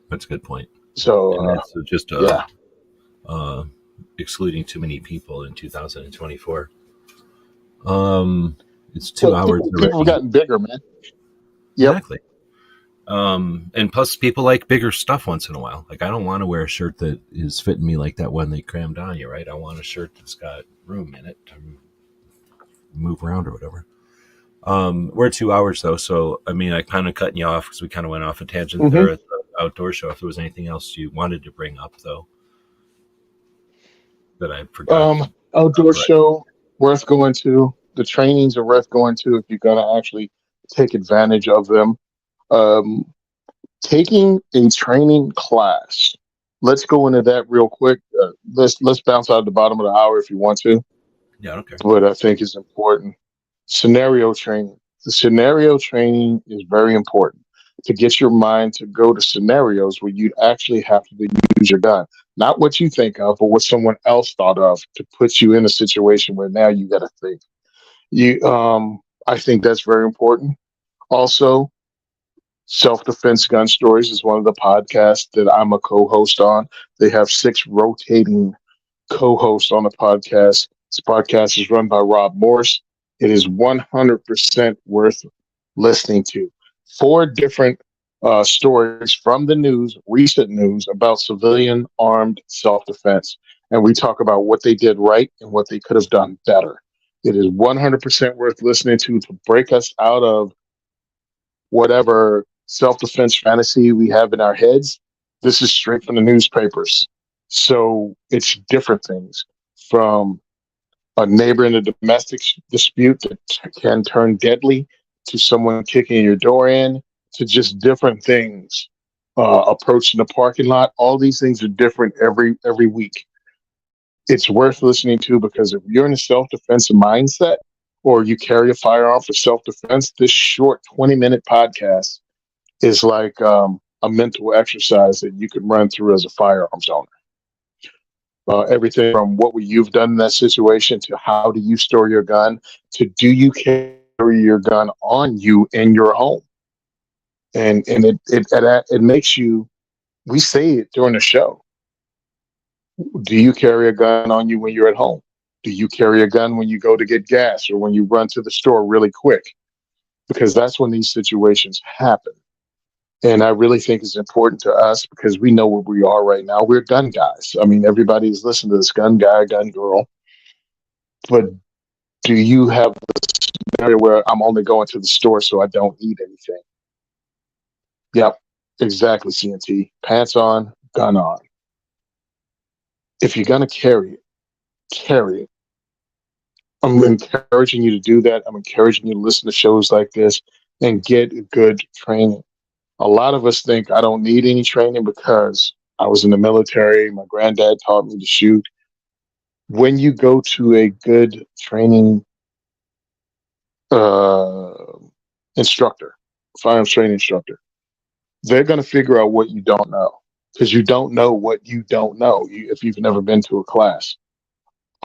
that's a good point. So And that's just yeah. Excluding too many people in 2024. It's 2 But hours people have already. gotten bigger, man. Yep. Exactly. And plus people like bigger stuff once in a while. Like I don't want to wear a shirt that is fitting me like that one they crammed on you, right? I want a shirt that's got room in it to move around or whatever. We're at 2 hours though, so I mean I kind of cutting you off because we kind of went off a tangent Mm-hmm. there at the outdoor show. If there was anything else you wanted to bring up though that I forgot. Outdoor Right. show worth going to. The trainings are worth going to if you're gonna actually take advantage of them. Um, taking a training class. Let's go into that real quick. Let's bounce out at the bottom of the hour if you want to. Yeah, okay. What I think is important. Scenario training. The scenario training is very important to get your mind to go to scenarios where you actually have to use your gun. Not what you think of, but what someone else thought of to put you in a situation where now you got to think. I think that's very important. Also, Self-Defense Gun Stories is one of the podcasts that I'm a co-host on. They have 6 rotating co-hosts on the podcast. This podcast is run by Rob Morse. It is 100% worth listening to. 4 different stories from the news, recent news about civilian armed self-defense. and we talk about what they did right and what they could have done better. It is 100% worth listening to break us out of whatever self-defense fantasy we have in our heads. This is straight from the newspapers. So it's different things, from a neighbor in a domestic dispute that can turn deadly, to someone kicking your door in, to just different things. Approaching the parking lot. All these things are different every week. It's worth listening to, because if you're in a self-defense mindset, or you carry a firearm for self-defense, this short 20-minute podcast is like a mental exercise that you can run through as a firearms owner. Everything from what you've done in that situation, to how do you store your gun, to do you carry your gun on you in your home. And it makes you, we say it during the show. Do you carry a gun on you when you're at home? Do you carry a gun when you go to get gas, or when you run to the store really quick? Because that's when these situations happen. And I really think it's important to us, because we know where we are right now. We're gun guys. I mean, everybody's listening to this, gun guy, gun girl. But do you have the scenario where I'm only going to the store so I don't need anything? Yep, exactly, CNT. Pants on, gun on. If you're going to carry it, carry it. I'm encouraging you to do that. I'm encouraging you to listen to shows like this and get good training. A lot of us think I don't need any training because I was in the military. My granddad taught me to shoot. When you go to a good training instructor, firearms training instructor, they're going to figure out what you don't know, because you don't know what you don't know if you've never been to a class.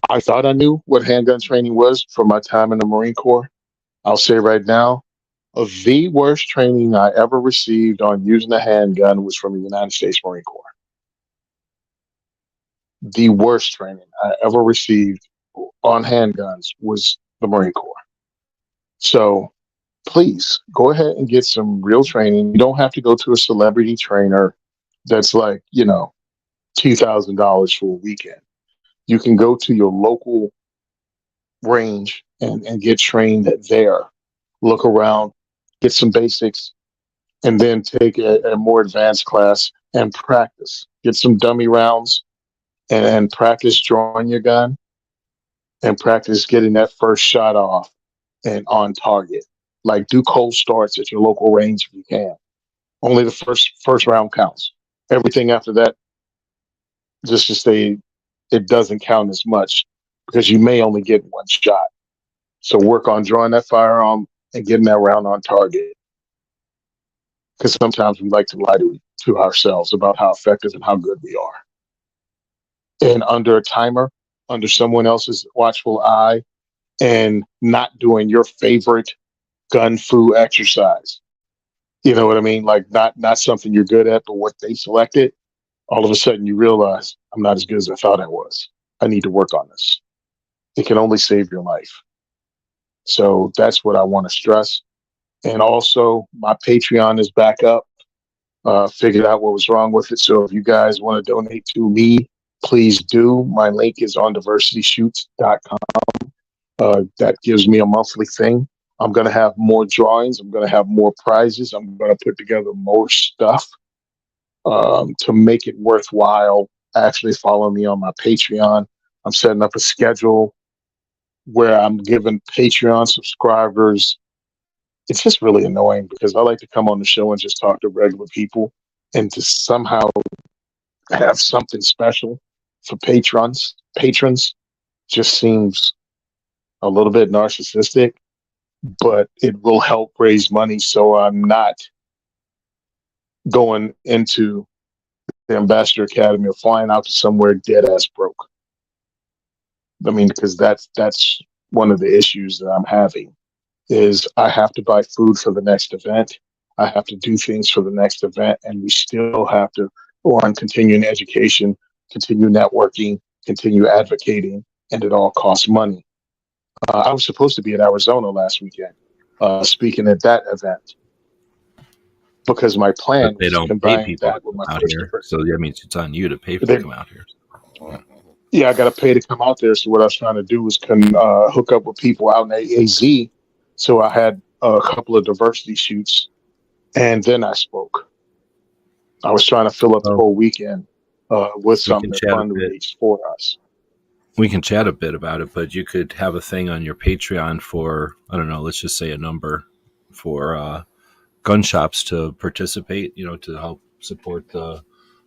I thought I knew what handgun training was from my time in the Marine Corps. I'll say right now, the worst training I ever received on using a handgun was from the United States Marine Corps. The worst training I ever received on handguns was the Marine Corps. So please go ahead and get some real training. You don't have to go to a celebrity trainer that's like, $2,000 for a weekend. You can go to your local range and get trained there. Look around, get some basics, and then take a more advanced class and practice. Get some dummy rounds and practice drawing your gun, and practice getting that first shot off and on target. Like, do cold starts at your local range if you can. Only the first round counts. Everything after that, just to say, it doesn't count as much, because you may only get one shot. So work on drawing that firearm and getting that round on target. Because sometimes we like to lie to ourselves about how effective and how good we are. And under a timer, under someone else's watchful eye, and not doing your favorite gun fu exercise. You know what I mean? Like, not something you're good at, but what they selected. All of a sudden you realize, I'm not as good as I thought I was. I need to work on this. It can only save your life. So that's what I want to stress. And also, my Patreon is back up. Figured out what was wrong with it. So if you guys want to donate to me, please do. My link is on diversityshoots.com. That gives me a monthly thing. I'm going to have more drawings. I'm going to have more prizes. I'm going to put together more stuff to make it worthwhile. Actually follow me on my Patreon. I'm setting up a schedule where I'm giving Patreon subscribers. It's just really annoying, because I like to come on the show and just talk to regular people, and to somehow have something special for patrons just seems a little bit narcissistic, but it will help raise money, so I'm not going into the Ambassador Academy or flying out to somewhere dead ass broke. I mean, because that's one of the issues that I'm having, is I have to buy food for the next event. I have to do things for the next event, and we still have to go on continuing education, continue networking, continue advocating, and it all costs money. I was supposed to be in Arizona last weekend, speaking at that event, because my plan But they was to don't pay combine people that with my out first here, event. so that means it's on you to pay for them to come out here. Yeah, I got to pay to come out there. So what I was trying to do was hook up with people out in AAZ. So I had a couple of diversity shoots, and then I spoke. I was trying to fill up the Well, whole weekend with we something can to chat a bit. fundraise for us. We can chat a bit about it, but you could have a thing on your Patreon for, I don't know, let's just say a number for gun shops to participate, to help support the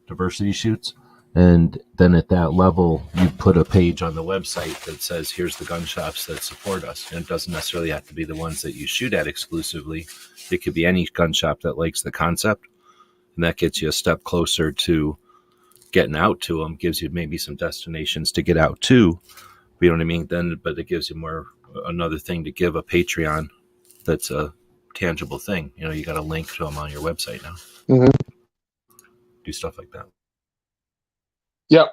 diversity shoots. And then at that level, you put a page on the website that says, here's the gun shops that support us. And it doesn't necessarily have to be the ones that you shoot at exclusively. It could be any gun shop that likes the concept. And that gets you a step closer to getting out to them, gives you maybe some destinations to get out to. You know what I mean? Then, but it gives you more another thing to give a Patreon that's a tangible thing. You got a link to them on your website now. Mm-hmm. Do stuff like that. Yep.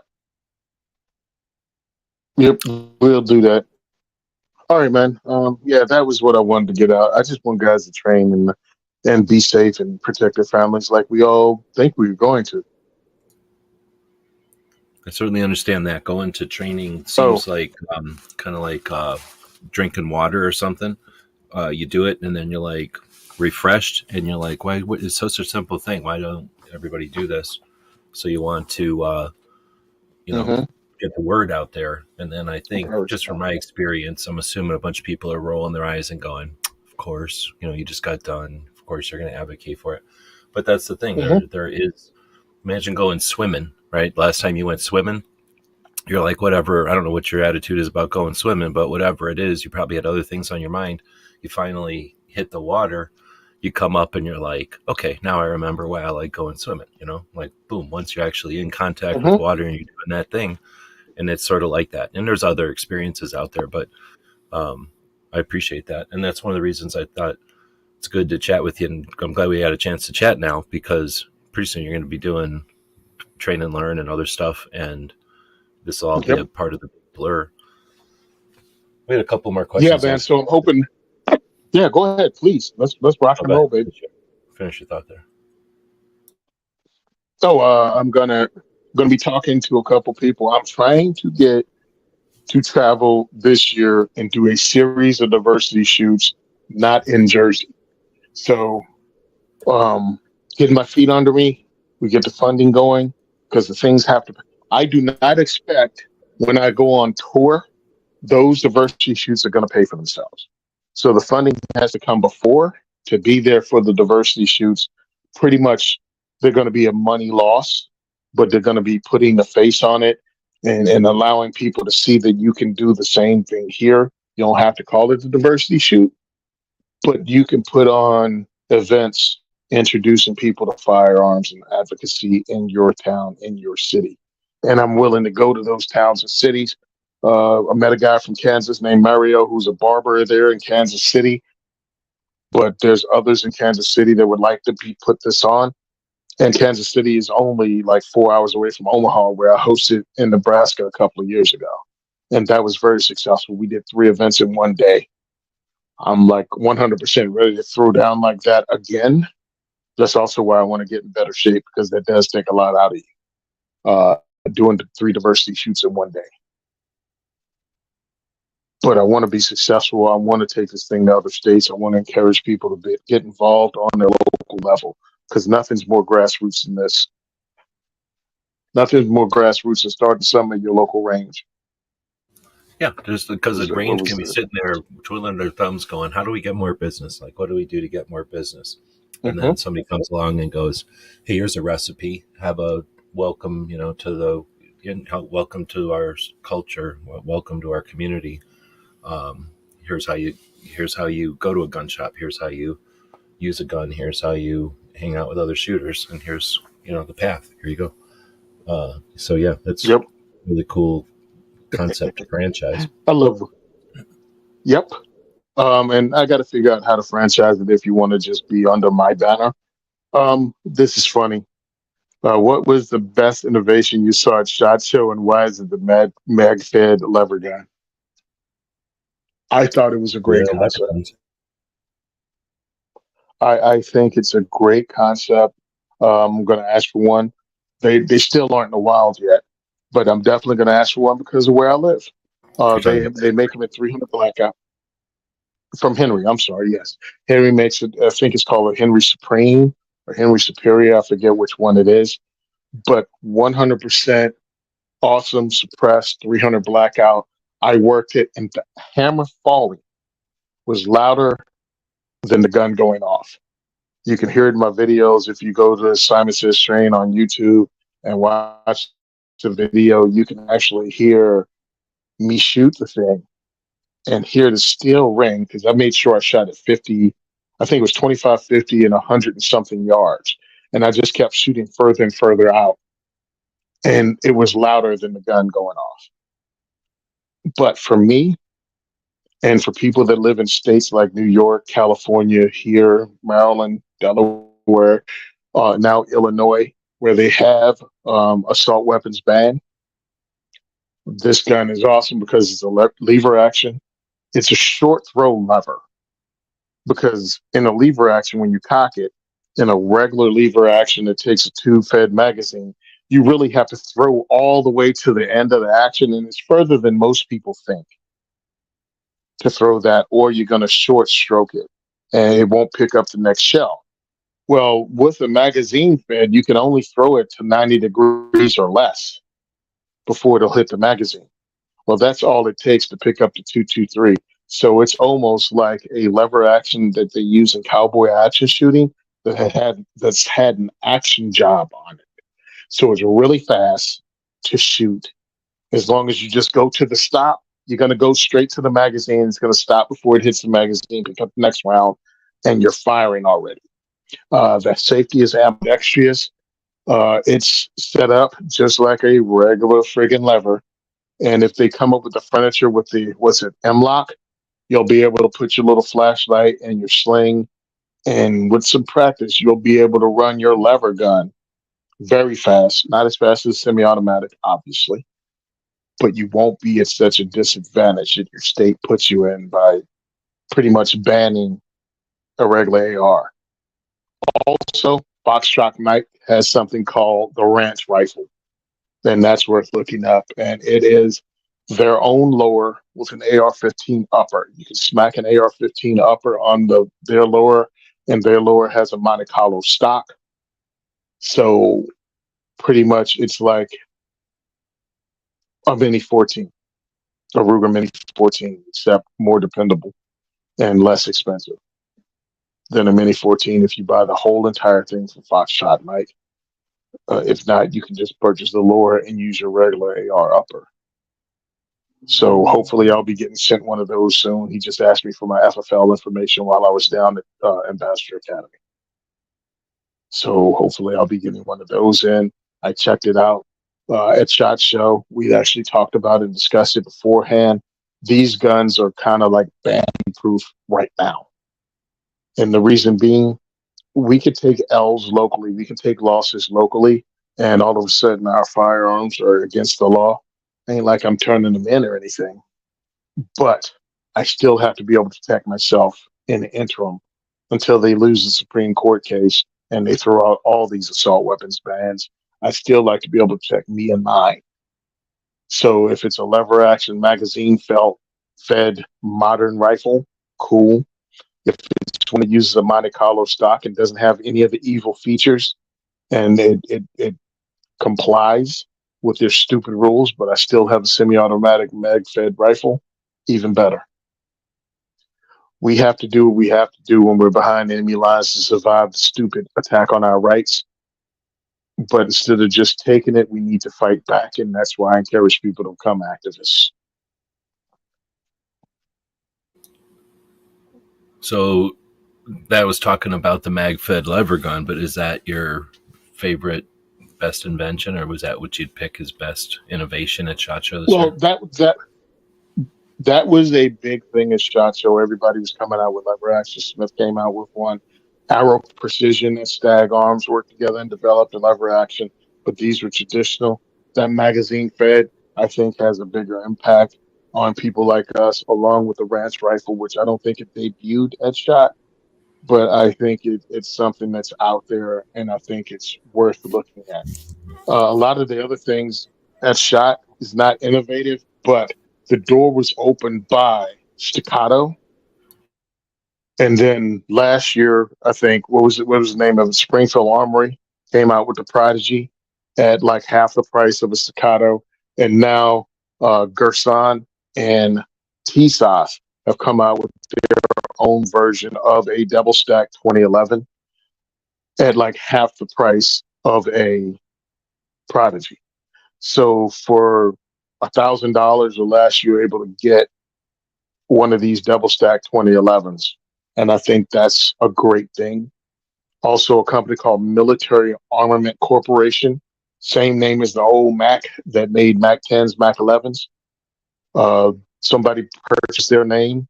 Yep. We'll do that. All right, man. Yeah, that was what I wanted to get out. I just want guys to train and be safe and protect their families like we all think we were going to. I certainly understand that. Going to training Oh, seems like kind of like drinking water or something. You do it and then you're like refreshed and you're like, why? It's such a simple thing. Why don't everybody do this? So you want to, mm-hmm. get the word out there. And then I think, Encourage just from them. my experience, I'm assuming a bunch of people are rolling their eyes and going, of course, you just got done. Of course, you're going to advocate for it. But that's the thing. Mm-hmm. There is, imagine going swimming, right? Last time you went swimming, you're like, whatever. I don't know what your attitude is about going swimming, but whatever it is, you probably had other things on your mind. You finally hit the water. You come up and you're like, okay, now I remember why I like going swimming. Like boom, once you're actually in contact with Mm-hmm. water and you're doing that thing, and it's sort of like that. And there's other experiences out there, but I appreciate that, and that's one of the reasons I thought it's good to chat with you. And I'm glad we had a chance to chat now, because pretty soon you're going to be doing train and learn and other stuff, and this will all be Yep. a part of the blur. We had a couple more Yeah, questions. man. So I'm hoping. Yeah, go ahead, please. Let's rock and roll, baby. Finish your thought there. So I'm gonna be talking to a couple people. I'm trying to get to travel this year and do a series of diversity shoots, not in Jersey. So getting my feet under me, we get the funding going because the things have to. I do not expect when I go on tour, those diversity shoots are going to pay for themselves. So the funding has to come before to be there for the diversity shoots. Pretty much, they're going to be a money loss, but they're going to be putting the face on it and allowing people to see that you can do the same thing here. You don't have to call it the diversity shoot, but you can put on events introducing people to firearms and advocacy in your town, in your city. And I'm willing to go to those towns and cities. I met a guy from Kansas named Mario, who's a barber there in Kansas City. But there's others in Kansas City that would like to be put this on. And Kansas City is only like 4 hours away from Omaha, where I hosted in Nebraska a couple of years ago. And that was very successful. We did 3 events in one day. I'm like 100% ready to throw down like that again. That's also why I want to get in better shape, because that does take a lot out of you. Doing the 3 diversity shoots in one day. But I want to be successful. I want to take this thing to other states. I want to encourage people to get involved on their local level, because nothing's more grassroots than this. Nothing's more grassroots than starting something at your local range. Yeah, just because the What range was can be the? sitting there twiddling their thumbs going, how do we get more business? Like, what do we do to get more business? And Mm-hmm. then somebody comes along and goes, hey, here's a recipe. Have a welcome, welcome to our culture. Welcome to our community. Um, here's how you go to a gun shop. Here's how you use a gun. Here's how you hang out with other shooters. And here's, the path. Here you go. So yeah, that's Yep. really cool concept to franchise. I love it. Yep. And I got to figure out how to franchise it if you want to just be under my banner. This is funny. What was the best innovation you saw at SHOT Show, and why is it the mag-fed lever gun? I thought it was a Yeah, great concept. microphones. I think it's a great concept. I'm going to ask for one. They still aren't in the wild yet. but I'm definitely going to ask for one because of where I live. You're talking They make them at 300 blackout from Henry. I'm sorry. Yes, Henry makes it. I think it's called a Henry Supreme or Henry Superior. I forget which one it is, but 100% awesome suppressed 300 blackout. I worked it, and the hammer falling was louder than the gun going off. You can hear it in my videos. If you go to SimonSaysTrain on YouTube and watch the video, you can actually hear me shoot the thing and hear the steel ring because I made sure I shot at 50, I think it was 25, 50, and 100 and something yards. And I just kept shooting further and further out. And it was louder than the gun going off. But for me, and for people that live in states like New York, California, here, Maryland, Delaware, now Illinois, where they have assault weapons ban, this gun is awesome because it's a lever action. It's a short throw lever because in a lever action, when you cock it, in a regular lever action that takes a tube-fed magazine, you really have to throw all the way to the end of the action, and it's further than most people think to throw that, or you're going to short stroke it and it won't pick up the next shell. Well, with a magazine fed, you can only throw it to 90 degrees or less before it'll hit the magazine. Well, that's all it takes to pick up the 223. So it's almost like a lever action that they use in cowboy action shooting that's had an action job on it. So it's really fast to shoot. As long as you just go to the stop, you're going to go straight to the magazine. It's going to stop before it hits the magazine, pick up the next round, and you're firing already. That safety is ambidextrous. It's set up just like a regular friggin' lever. And if they come up with the furniture with the, what's it, M-lock, you'll be able to put your little flashlight and your sling. And with some practice, you'll be able to run your lever gun very fast. Not as fast as semi-automatic, obviously, but you won't be at such a disadvantage that your state puts you in by pretty much banning a regular AR. Also, Foxtrot Mike has something called the Ranch Rifle, and that's worth looking up. And it is their own lower with an AR-15 upper. You can smack an AR-15 upper on their lower, and their lower has a Monte Carlo stock. So pretty much it's like a Mini 14, a Ruger Mini 14, except more dependable and less expensive than a Mini 14 if you buy the whole entire thing from Foxtrot Mike. If not, you can just purchase the lower and use your regular AR upper. So hopefully I'll be getting sent one of those soon. He just asked me for my FFL information while I was down at Ambassador Academy. So hopefully I'll be getting one of those in. I checked it out at SHOT Show. We actually talked about it and discussed it beforehand. These guns are kind of like ban-proof right now. And the reason being, we could take L's locally, we can take losses locally, and all of a sudden our firearms are against the law. Ain't like I'm turning them in or anything, but I still have to be able to protect myself in the interim until they lose the Supreme Court case and they throw out all these assault weapons bans. I still like to be able to protect me and mine. So if it's a lever action magazine fed modern rifle, cool. If it's one that uses a Monte Carlo stock and doesn't have any of the evil features and it complies with their stupid rules, but I still have a semi-automatic mag-fed rifle, even better. We have to do what we have to do when we're behind enemy lines to survive the stupid attack on our rights. But instead of just taking it, we need to fight back, and that's why I encourage people to become activists. So that was talking about the mag-fed lever gun, but is that your favorite best invention, or was that what you'd pick as best innovation at SHOT Show this year? That was a big thing at SHOT Show. Everybody was coming out with lever action. Smith came out with one. Arrow Precision and Stag Arms worked together and developed a lever action, but these were traditional. That magazine fed, I think, has a bigger impact on people like us, along with the Ranch Rifle, which I don't think it debuted at SHOT, but I think it's something that's out there, and I think it's worth looking at. A lot of the other things at shot is not innovative, but the door was opened by Staccato. And then last year, I think, what was the name of it? Springfield Armory came out with the Prodigy at like half the price of a Staccato. And now Gerson and TSOS have come out with their own version of a double stack 2011 at like half the price of a Prodigy. So for $1,000 or less, you're able to get one of these double stack 2011s. And I think that's a great thing. Also, a company called Military Armament Corporation, same name as the old Mac that made Mac 10s, Mac 11s. Somebody purchased their name.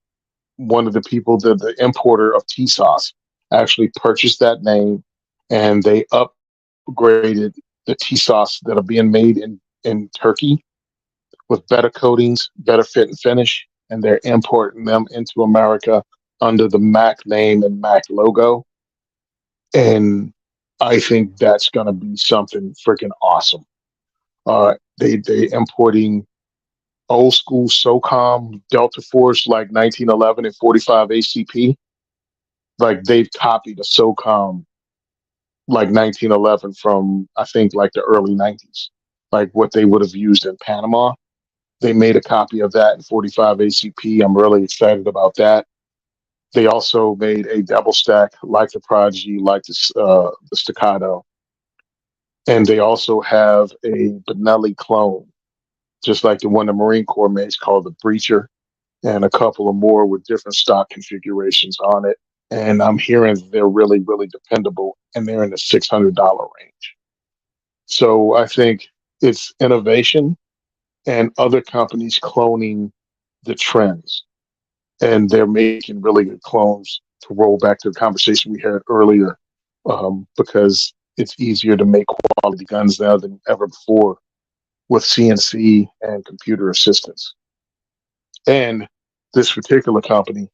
One of the people, the importer of T-Sauce, actually purchased that name, and they upgraded the T-Sauce that are being made in Turkey with better coatings, better fit and finish, and they're importing them into America under the Mac name and Mac logo. And I think that's going to be something freaking awesome. They importing old school SOCOM Delta Force like 1911 and 45 ACP. Like they've copied a SOCOM like 1911 from, I think, like the early 90s, like what they would have used in Panama. They made a copy of that in 45 ACP. I'm really excited about that. They also made a double stack like the Prodigy, like the Staccato. And they also have a Benelli clone, just like the one the Marine Corps makes called the Breacher, and a couple of more with different stock configurations on it. And I'm hearing they're really, really dependable, and they're in the $600 range. So I think it's innovation and other companies cloning the trends. And they're making really good clones, to roll back to the conversation we had earlier, because it's easier to make quality guns now than ever before with CNC and computer assistance. And this particular company,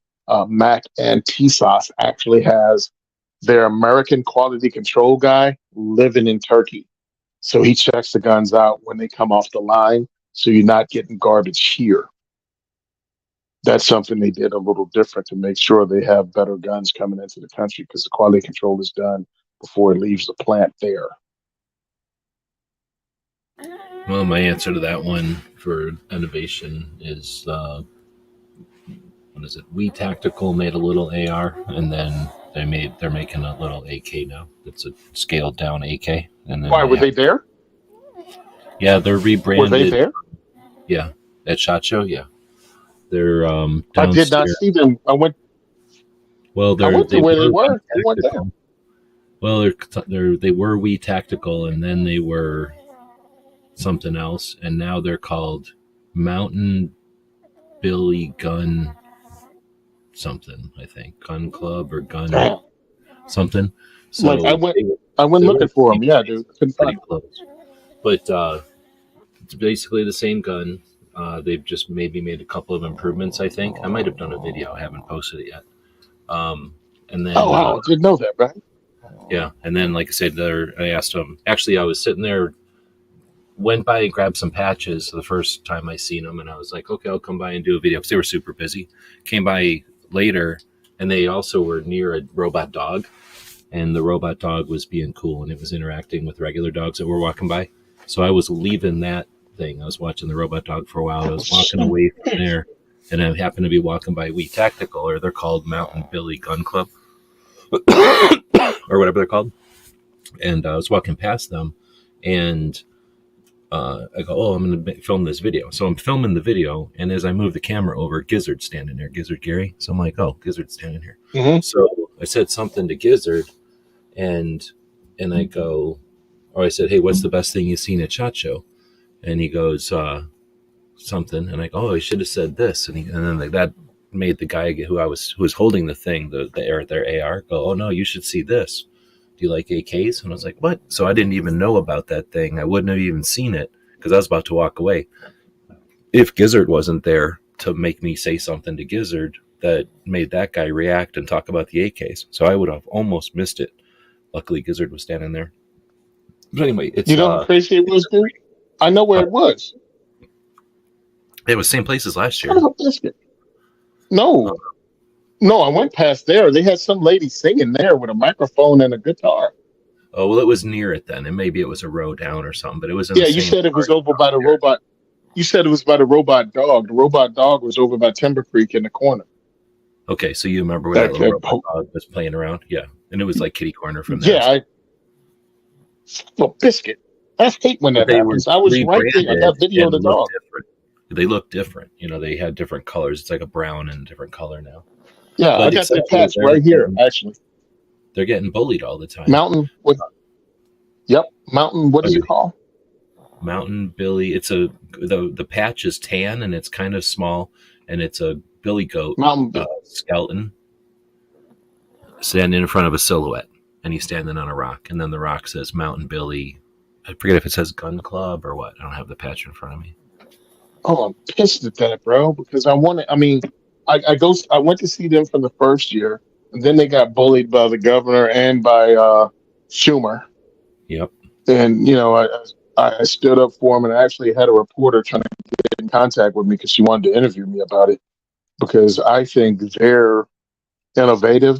Mac and TSOS, actually has their American quality control guy living in Turkey. So he checks the guns out when they come off the line, so you're not getting garbage here. That's something they did a little different to make sure they have better guns coming into the country, because the quality control is done before it leaves the plant there. Well, my answer to that one for innovation is, what is it? We Tactical made a little AR, and then they're making a little AK now. It's a scaled down AK. And then Why were they there? Yeah, they're rebranded. Were they there? Yeah, at SHOT Show. Yeah, they're downstairs. I did not see them. I went. Well, I went to where they were. I went there. Well, they were We Tactical, and then they were something else, and now they're called Mountain Billy Gun something. I think Gun Club or Gun something. So like I went looking for them. Yeah, dude. Couldn't find them. Close. But it's basically the same gun. They've just maybe made a couple of improvements, I think. I might have done a video. I haven't posted it yet. And then, I didn't know that, right? Yeah. And then, like I said, I asked them. Actually, I was sitting there, went by and grabbed some patches the first time I seen them. And I was like, okay, I'll come by and do a video, because they were super busy. Came by later, and they also were near a robot dog. And the robot dog was being cool, and it was interacting with regular dogs that were walking by. So I was leaving that thing. I was watching the robot dog for a while. I was walking away from there, and I happened to be walking by We Tactical, or they're called Mountain Billy Gun Club, or whatever they're called. And I was walking past them, and I go, oh, I'm going to film this video. So I'm filming the video, and as I move the camera over, Gizzard's standing there, Gizzard Gary. So I'm like, oh, Gizzard's standing here. Mm-hmm. So I said something to Gizzard, and I go, or I said, hey, what's the best thing you've seen at SHOT Show? And he goes, something. And I go, oh, I should have said this. And then like that made the guy who was holding the thing, their AR, go, oh no, you should see this. Do you like AKs? And I was like, what? So I didn't even know about that thing. I wouldn't have even seen it, because I was about to walk away, if Gizzard wasn't there to make me say something to Gizzard that made that guy react and talk about the AKs. So I would have almost missed it. Luckily, Gizzard was standing there. But anyway, it's, you know how crazy it was, dude? I know where it was. It was same place as last year. Son of a biscuit. No, I went past there. They had some lady singing there with a microphone and a guitar. Oh, well, it was near it then, and maybe it was a row down or something, but it was in Yeah, the you same said it was part over by the there. robot. You said it was by the robot dog. The robot dog was over by Timber Creek in the corner. Okay, so you remember where that That, little robot dog was playing around? Yeah, and it was like kitty corner from there. yeah, biscuit. I hate when But that they were happens. I was right there. I got video of the and looked dog. different. They look different. You know, they had different colors. It's like a brown and different color now. Yeah, But I got that except for patch they're right here, getting- actually. They're getting bullied all the time. Mountain. Yep, Mountain. What do you call? Mountain Billy. It's the patch is tan and it's kind of small, and it's a billy goat Mountain. skeleton standing in front of a silhouette, and he's standing on a rock, and then the rock says Mountain Billy. I forget if it says Gun Club or what. I don't have the patch in front of me. Oh, I'm pissed at that, bro, because I wanted. I mean, I went to see them from the first year, and then they got bullied by the governor and by Schumer. Yep. And I stood up for him, and I actually had a reporter trying to get in contact with me because she wanted to interview me about it, because I think they're innovative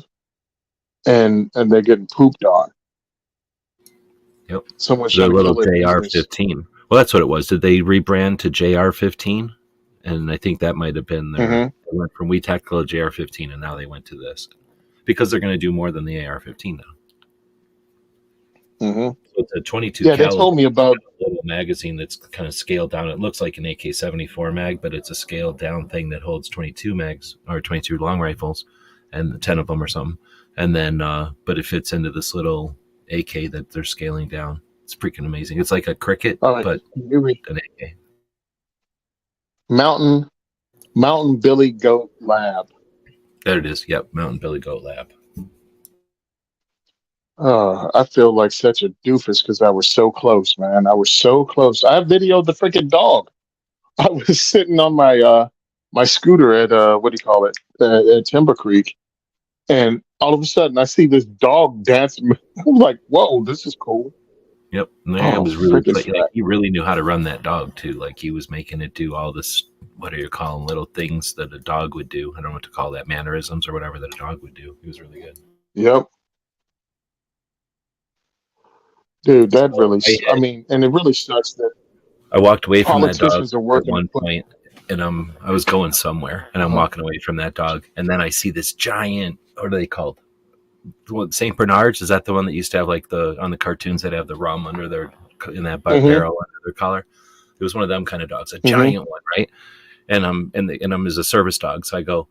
and they're getting pooped on. Yep. Someone's The trying to little kill their business. JR15. Well, that's what it was. Did they rebrand to JR15? And I think that might have been their. Mhm. They went from We Tactical to JR15, and now they went to this because they're going to do more than the AR-15 now. Mm-hmm. So it's a 22 Yeah, they caliber told me about. little magazine that's kind of scaled down. It looks like an AK-74 mag, but it's a scaled down thing that holds 22 mags or 22 long rifles, and 10 of them or something. And then, but it fits into this little AK that they're scaling down. It's freaking amazing. It's like a cricket, All right, but here we an AK. Mountain Billy Goat Lab. There it is. Yep, Mountain Billy Goat Lab. I feel like such a doofus because I was so close, man. I was so close. I videoed the freaking dog. I was sitting on my my scooter at what do you call it, at Timber Creek, and all of a sudden I see this dog dancing. I'm like, whoa, this is cool. Yep, and it Oh, was really freaking like, fat. he really knew how to run that dog too. Like he was making it do all this. What do you call them? Little things that a dog would do. I don't know what to call that. Mannerisms or whatever that a dog would do. He was really good. Yep. Dude, that So really, I mean, and it really sucks that I walked away from that dog politicians are at working. one point, and I was going somewhere, and I'm walking away from that dog, and then I see this giant. What are they called? Saint Bernards? Is that the one that used to have like on the cartoons that have the rum under in that Mhm. barrel under their collar? It was one of them kind of dogs, a giant one, right? And I'm as a service dog, so I go,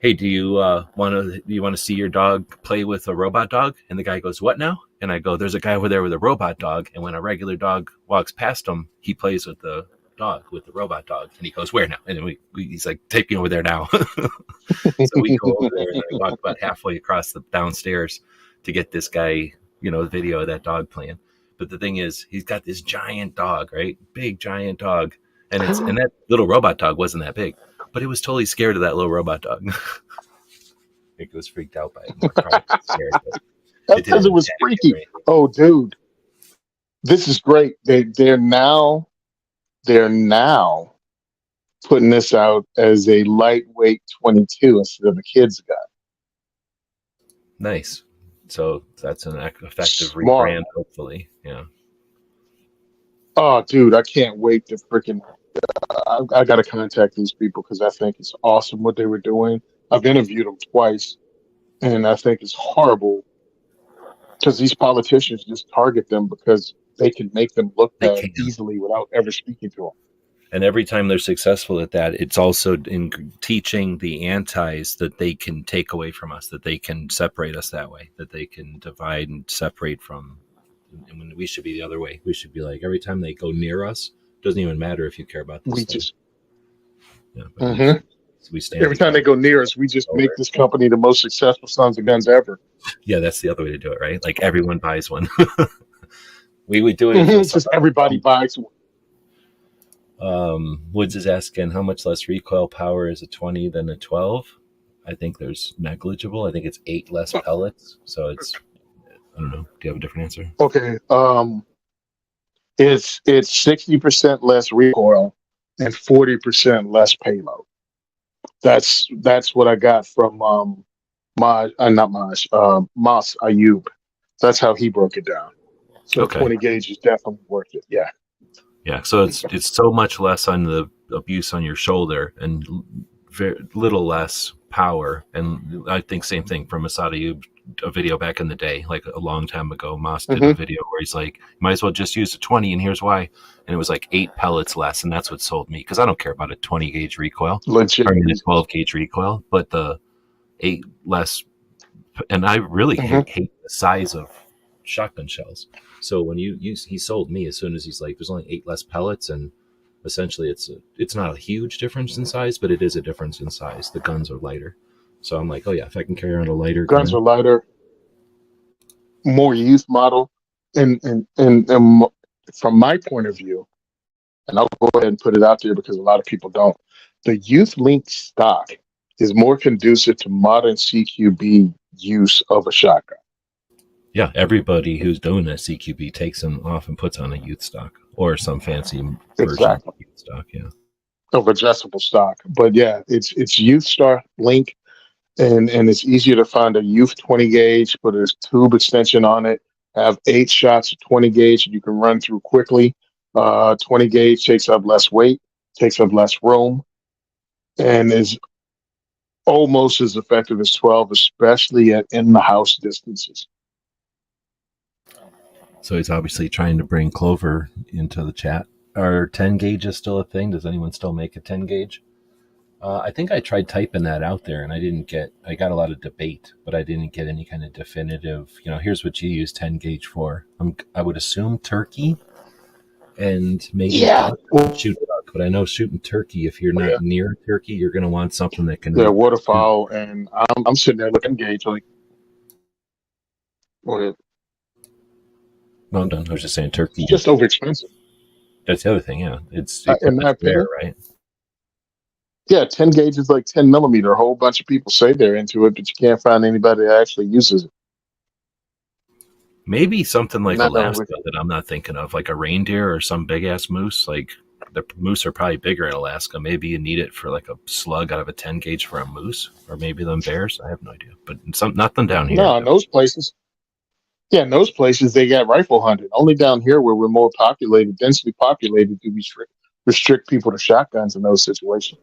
hey, do you want to see your dog play with a robot dog? And the guy goes, what now? And I go, there's a guy over there with a robot dog, and when a regular dog walks past him, he plays with the dog, with the robot dog. And he goes, where now? And he's like, take me over there now. So we go over there, and I walk about halfway across the downstairs to get this guy, video of that dog playing. But the thing is, he's got this giant dog, right? Big giant dog. And that little robot dog wasn't that big, but it was totally scared of that little robot dog. I think it was freaked out by it. Scared, That's because it was freaky. Oh, dude, this is great. They're now putting this out as a lightweight 22 instead of a kid's gun. Nice. So that's an effective Smart. rebrand, hopefully. Yeah. Oh, dude, I can't wait to freaking. I got to contact these people because I think it's awesome what they were doing. I've interviewed them twice, and I think it's horrible because these politicians just target them because they can make them look They bad can. easily without ever speaking to them. And every time they're successful at that, it's also in teaching the antis that they can take away from us, that they can separate us that way, that they can divide and separate from. And when we should be the other way. We should be like, every time they go near us, doesn't even matter if you care about this We thing. just Yeah, we stand every time they go near us, we just make this company the most successful sons of guns ever. Yeah, that's the other way to do it, right? Like everyone buys one. we would do it. if it was Just everybody buys one. Woods is asking how much less recoil power is a 20 than a 12. I think there's negligible. I think it's 8 less pellets. So it's, I don't know. Do you have a different answer? Okay. It's 60% less recoil and 40% less payload. That's what I got from not Maj, Mas Ayub. That's how he broke it down. So Okay. 20 gauge is definitely worth it. Yeah. Yeah, so it's so much less on the abuse on your shoulder and very little less power. And I think same thing from Asada, a video back in the day, like a long time ago. Moss did a video where he's like, might as well just use a 20, and here's why. And it was like 8 pellets less, and that's what sold me, because I don't care about a 20 gauge recoil, Legit. or a 12 gauge recoil, but the 8 less. And I really hate the size of shotgun shells. So when he sold me as soon as he's like, there's only 8 less pellets, and essentially it's not a huge difference in size, but it is a difference in size. The guns are lighter. So I'm like, oh yeah, if I can carry around a lighter Guns gun. are lighter, more youth model, and from my point of view, and I'll go ahead and put it out there because a lot of people don't. The Youth Link stock is more conducive to modern CQB use of a shotgun. Yeah, everybody who's doing a CQB takes them off and puts on a youth stock or some fancy version of youth stock. Yeah, of adjustable stock. But yeah, it's Youth Star Link, and it's easier to find a Youth 20 gauge. Put a tube extension on it. Have 8 shots of 20 gauge, and you can run through quickly. 20 gauge takes up less weight, takes up less room, and is almost as effective as 12, especially at in the house distances. So he's obviously trying to bring Clover into the chat. Are 10 gauges still a thing? Does anyone still make a 10 gauge? I think I tried typing that out there, and I got a lot of debate, but I didn't get any kind of definitive, here's what you use 10 gauge for. I would assume turkey and maybe shoot duck, but I know shooting turkey, if you're not near turkey, you're going to want something that can... waterfowl, and I'm sitting there looking gauge like... Go ahead. No, I'm done. I was just saying turkey. It's just over expensive. That's the other thing, yeah. It's in my opinion, rare, right? Yeah, 10 gauge is like 10 millimeter. A whole bunch of people say they're into it, but you can't find anybody that actually uses it. Maybe something like Alaska that I'm not thinking of, like a reindeer or some big ass moose. Like the moose are probably bigger in Alaska. Maybe you need it for like a slug out of a 10 gauge for a moose, or maybe them bears. I have no idea, but nothing down here. No, in those places. Yeah, in those places they got rifle hunting. Only down here where we're more populated, densely populated, do we restrict people to shotguns in those situations.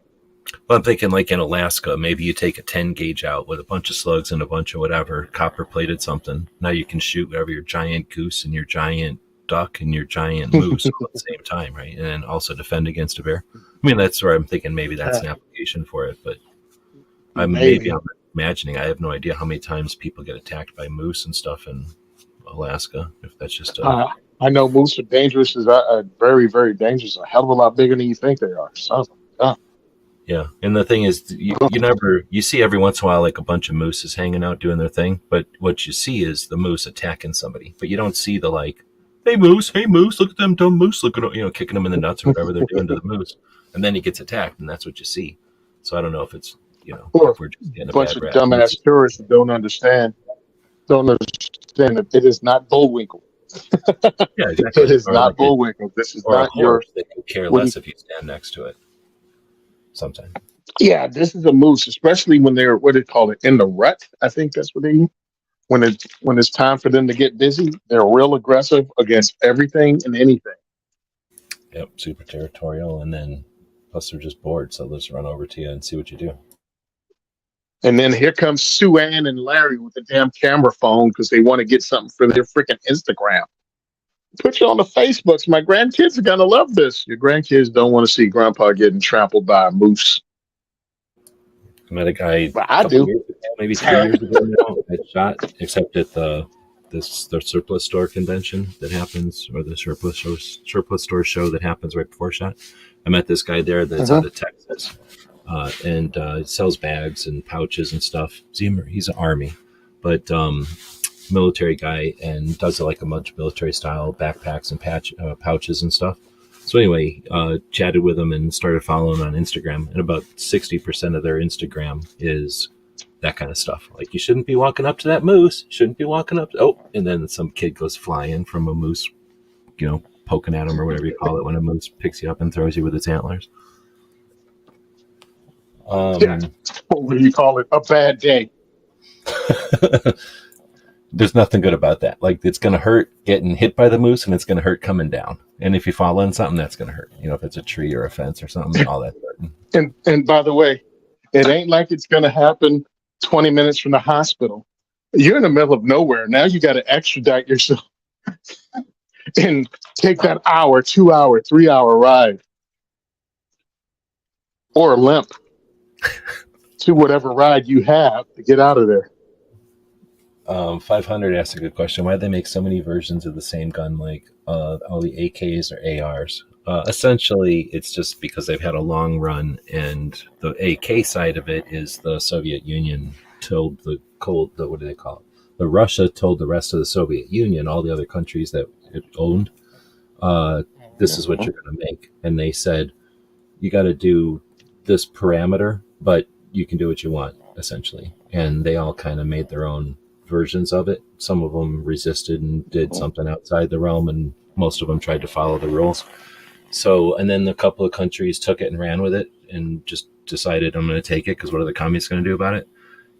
Well, I'm thinking like in Alaska, maybe you take a 10 gauge out with a bunch of slugs and a bunch of whatever, copper plated something. Now you can shoot whatever your giant goose and your giant duck and your giant moose all at the same time, right? And then also defend against a bear. I mean, that's where I'm thinking maybe that's an application for it, but maybe I'm imagining. I have no idea how many times people get attacked by moose and stuff in Alaska, if that's just I know moose are dangerous, are very, very dangerous, a hell of a lot bigger than you think they are. So, yeah, and the thing is, you see every once in a while like a bunch of mooses hanging out doing their thing, but what you see is the moose attacking somebody, but you don't see the like, hey moose, look at them dumb moose, look at kicking them in the nuts or whatever they're doing to the moose, and then he gets attacked, and that's what you see. So I don't know if it's if we're just getting a bunch of dumbass tourists that don't understand that it is not Bullwinkle. Yeah, exactly. It is not Bullwinkle. This is not yours. They could care less if you stand next to it. Sometimes. Yeah, this is a moose, especially when they're what they call it in the rut. I think that's what they eat. When it's time for them to get busy, they're real aggressive against everything and anything. Yep, super territorial, and then plus they're just bored, so they'll just run over to you and see what you do. And then here comes Sue Ann and Larry with the damn camera phone because they want to get something for their freaking Instagram. Put you on the Facebooks. My grandkids are going to love this. Your grandkids don't want to see grandpa getting trampled by a moose. I met a guy maybe 3 years ago now at SHOT, except at the surplus store convention that happens, or the surplus store show that happens right before SHOT. I met this guy there that's out of Texas. And sells bags and pouches and stuff. He's an Army, but military guy, and does like a bunch of military style backpacks and pouches and stuff. So anyway, chatted with him and started following on Instagram. And about 60% of their Instagram is that kind of stuff. Like, you shouldn't be walking up. And then some kid goes flying from a moose, poking at them or whatever you call it when a moose picks you up and throws you with its antlers. Yeah. What do you call it? A bad day. There's nothing good about that. Like, it's going to hurt getting hit by the moose, and it's going to hurt coming down. And if you fall on something, that's going to hurt. You know, if it's a tree or a fence or something, all that's hurting. And by the way, it ain't like it's going to happen 20 minutes from the hospital. You're in the middle of nowhere. Now you got to extradite yourself and take that hour, 2 hour, 3 hour ride or a limp to whatever ride you have to get out of there. 500 asked a good question. Why do they make so many versions of the same gun, like all the AKs or ARs? Essentially, it's just because they've had a long run, and the AK side of it is the Soviet Union told what do they call it? The Russia told the rest of the Soviet Union, all the other countries that it owned, this is what you're going to make. And they said, you got to do this parameter, but you can do what you want, essentially. And they all kind of made their own versions of it. Some of them resisted and did something outside the realm, and most of them tried to follow the rules. So, and then a couple of countries took it and ran with it and just decided, I'm going to take it because what are the communists going to do about it?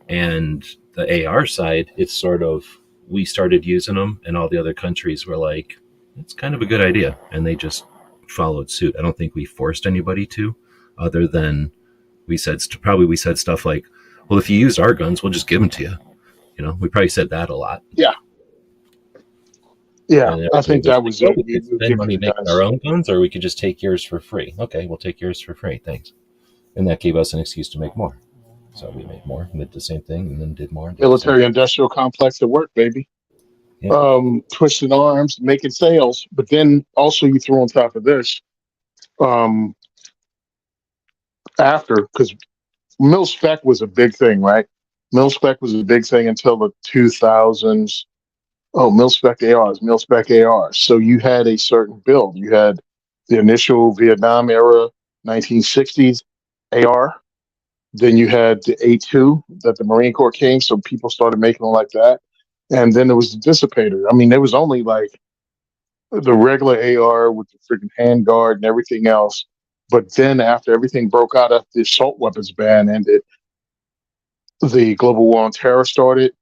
And the AR side, it's sort of, we started using them and all the other countries were like, it's kind of a good idea. And they just followed suit. I don't think we forced anybody to, other than we said stuff like, well, if you use our guns, we'll just give them to you. You know, we probably said that a lot. Yeah. Yeah, I think that was it. We spend money making our own guns, or we could just take yours for free. Okay, we'll take yours for free. Thanks. And that gave us an excuse to make more. So we made more and did the same thing and then did more. Military industrial complex at work, baby. Yeah. Twisting arms, making sales. But then also you throw on top of this, after, because mil spec was a big thing, right? Mil spec was a big thing until the 2000s. Oh, mil spec ARs. So you had a certain build. You had the initial Vietnam era 1960s AR. Then you had the A2 that the Marine Corps came, so people started making them like that. And then there was the dissipator. I mean, there was only like the regular AR with the freaking handguard and everything else. But then after everything broke out, after the assault weapons ban ended, the global war on terror started.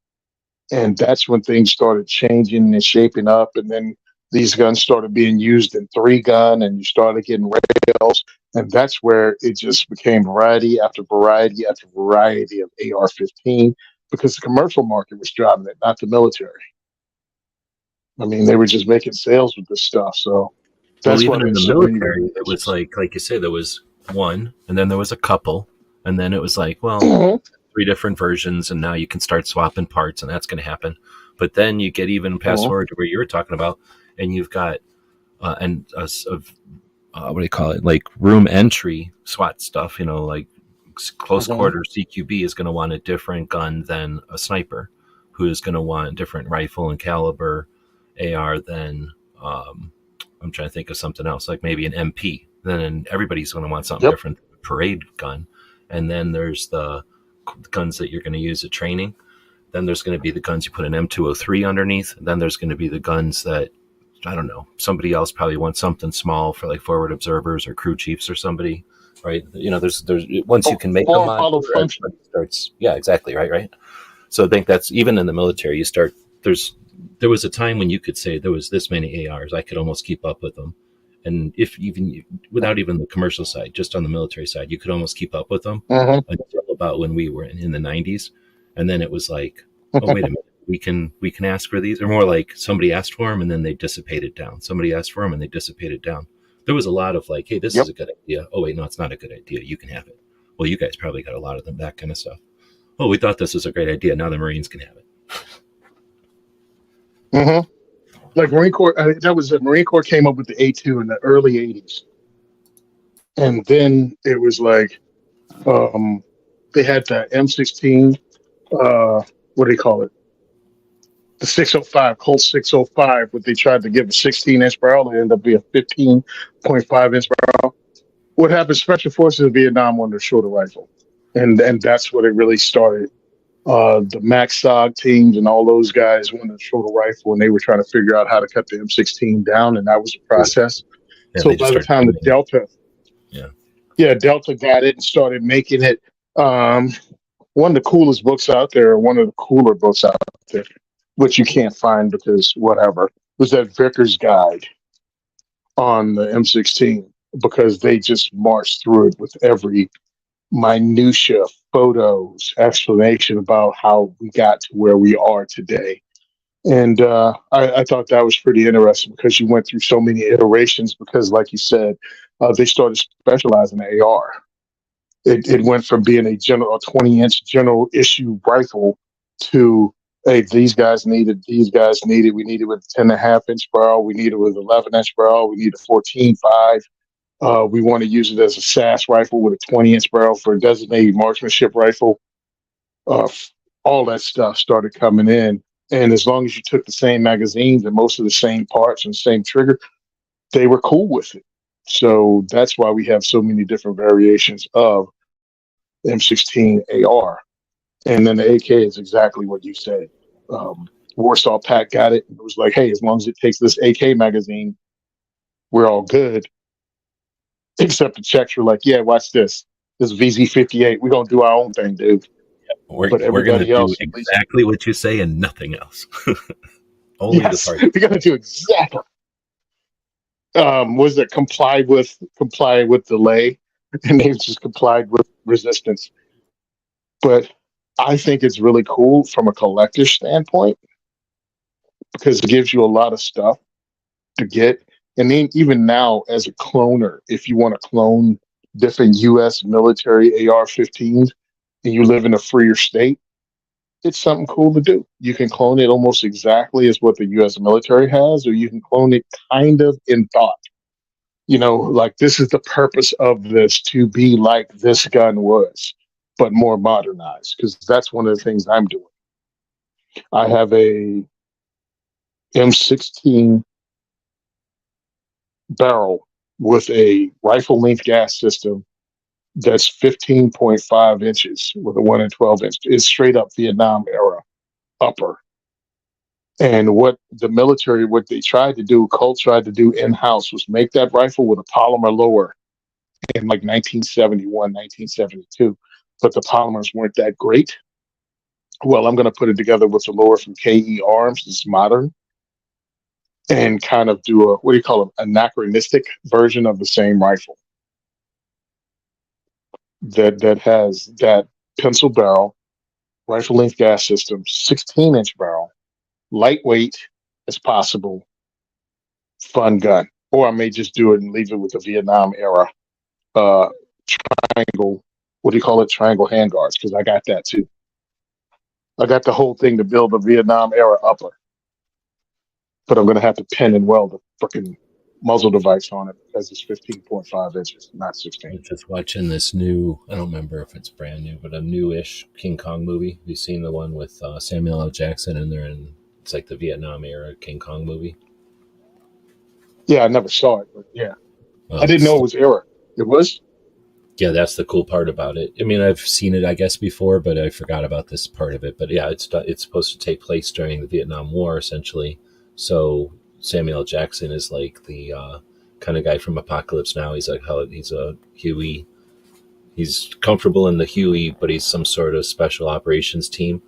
And that's when things started changing and shaping up. And then these guns started being used in 3-gun, and you started getting rails. And that's where it just became variety after variety after variety of AR-15, because the commercial market was driving it, not the military. I mean, they were just making sales with this stuff. So that's even in the military, it was like you say, there was one, and then there was a couple, and then it was like, well, 3 different versions, and now you can start swapping parts, and that's going to happen. But then you get even past forward to where you were talking about, and you've got what do you call it? Like room entry SWAT stuff, you know, like close quarter CQB is going to want a different gun than a sniper, who is going to want a different rifle and caliber AR than I'm trying to think of something else, like maybe an MP. Then everybody's going to want something different, parade gun. And then there's the guns that you're going to use at training. Then there's going to be the guns you put an M203 underneath. Then there's going to be the guns that, I don't know, somebody else probably wants something small for like forward observers or crew chiefs or somebody, right? You know, there's once you can make them on, starts, yeah, exactly, right. So I think that's, even in the military, you start, there was a time when you could say there was this many ARs, I could almost keep up with them. And if even without even the commercial side, just on the military side, you could almost keep up with them until about when we were in the 90s. And then it was like, oh, wait a minute, we can ask for these, or more like somebody asked for them and then they dissipated down. Somebody asked for them and they dissipated down. There was a lot of like, hey, this is a good idea. Oh, wait, no, it's not a good idea. You can have it. Well, you guys probably got a lot of them, that kind of stuff. Oh, we thought this was a great idea. Now the Marines can have it. Like Marine Corps, that was it. Marine Corps came up with the A2 in the early 80s. And then it was like, they had the M16, what do they call it? The 605, Colt 605, but they tried to give a 16-inch barrel. It ended up being a 15.5-inch barrel. What happened, Special Forces of Vietnam wanted a shorter rifle. And that's what it really started the Max Sog teams and all those guys wanted to throw the rifle, and they were trying to figure out how to cut the M16 down, and that was the process. Yeah, So they just by the started time the doing it. Delta, Yeah. yeah, Delta got it and started making it. Um, One of the coolest books out there, one of the cooler books out there, which you can't find because whatever, was that Vickers Guide on the M16, because they just marched through it with every minutia, photos, explanation about how we got to where we are today. And I thought that was pretty interesting because you went through so many iterations. Because, like you said, they started specializing in AR. It went from being a 20-inch general issue rifle to, hey, these guys needed, we needed with 10.5-inch barrel, we needed with 11-inch barrel, we need a 14.5. We want to use it as a SAS rifle with a 20-inch barrel for a designated marksmanship rifle. Uh, all that stuff started coming in. And as long as you took the same magazines and most of the same parts and same trigger, they were cool with it. So that's why we have so many different variations of M16 AR. And then the AK is exactly what you said. Warsaw Pack got it. It was like, hey, as long as it takes this AK magazine, we're all good. Except the Czechs were like, yeah, watch this. This VZ58. We're going to do our own thing, dude. We're But going to everybody do else, at least, exactly what you say and nothing else. Only yes, the we're part. going to do exactly. Was it comply with delay, and they just complied with resistance. But I think it's really cool from a collector standpoint because it gives you a lot of stuff to get. And then even now, as a cloner, if you want to clone different U.S. military AR-15s and you live in a freer state, it's something cool to do. You can clone it almost exactly as what the U.S. military has, or you can clone it kind of in thought. Like, this is the purpose of this, to be like this gun was, but more modernized, because that's one of the things I'm doing. I have a M16 barrel with a rifle length gas system that's 15.5 inches with a 1 and 12 inch. It's straight up Vietnam era upper. And what they tried to do, Colt tried to do in house, was make that rifle with a polymer lower in like 1971, 1972. But the polymers weren't that great. Well, I'm going to put it together with the lower from KE Arms. It's modern, and kind of do a, what do you call it, anachronistic version of the same rifle that has that pencil barrel, rifle length gas system, 16-inch barrel, lightweight as possible, fun gun. Or I may just do it and leave it with the Vietnam era uh, triangle. What do you call it? Triangle handguards, because I got that too. I got the whole thing to build a Vietnam era upper, but I'm going to have to pin and weld a freaking muzzle device on it because it's 15.5 inches, not 16. I'm just watching this new, I don't remember if it's brand new, but a new-ish King Kong movie. Have you seen the one with Samuel L. Jackson in there? And it's like the Vietnam era King Kong movie. Yeah, I never saw it, but yeah. Well, I didn't know it was era. It was? Yeah, that's the cool part about it. I mean, I've seen it, I guess, before, but I forgot about this part of it. But yeah, it's supposed to take place during the Vietnam War, essentially. So Samuel L. Jackson is like the kind of guy from Apocalypse Now. He's like, he's a Huey. He's comfortable in the Huey, but he's some sort of special operations team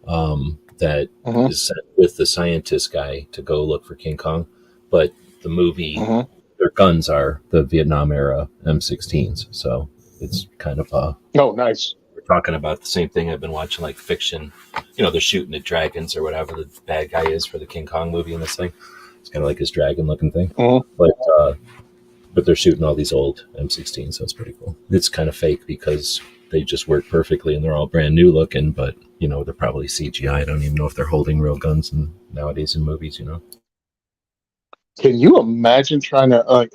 that is sent with the scientist guy to go look for King Kong. But the movie, their guns are the Vietnam era M16s. So it's kind of oh, nice. We're talking about the same thing. I've been watching like fiction. They're shooting at dragons or whatever the bad guy is for the King Kong movie in this thing. It's kind of like his dragon looking thing. But they're shooting all these old M16s, so it's pretty cool. It's kind of fake because they just work perfectly and they're all brand new looking, but they're probably CGI. I don't even know if they're holding real guns nowadays in movies. Can you imagine trying to,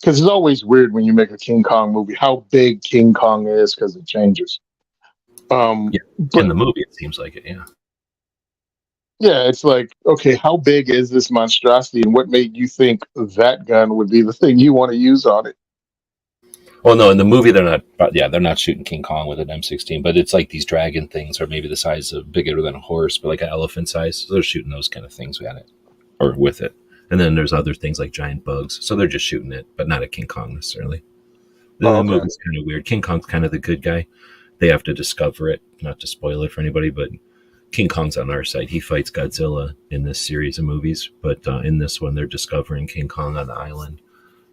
because it's always weird when you make a King Kong movie, how big King Kong is, because it changes. Yeah, But in the movie, it seems like it, yeah. yeah, it's like, okay, how big is this monstrosity, and what made you think that gun would be the thing you want to use on it? Well, no, in the movie they're not. But yeah, they're not shooting King Kong with an M16, but it's like these dragon things, or maybe the size of bigger than a horse, but like an elephant size. So they're shooting those kind of things at it, or with it. And then there's other things like giant bugs. So they're just shooting it, but not at King Kong necessarily. The Okay. movie's kind of weird. King Kong's kind of the good guy. They have to discover it, not to spoil it for anybody, but King Kong's on our side. He fights Godzilla in this series of movies, but in this one, they're discovering King Kong on the island,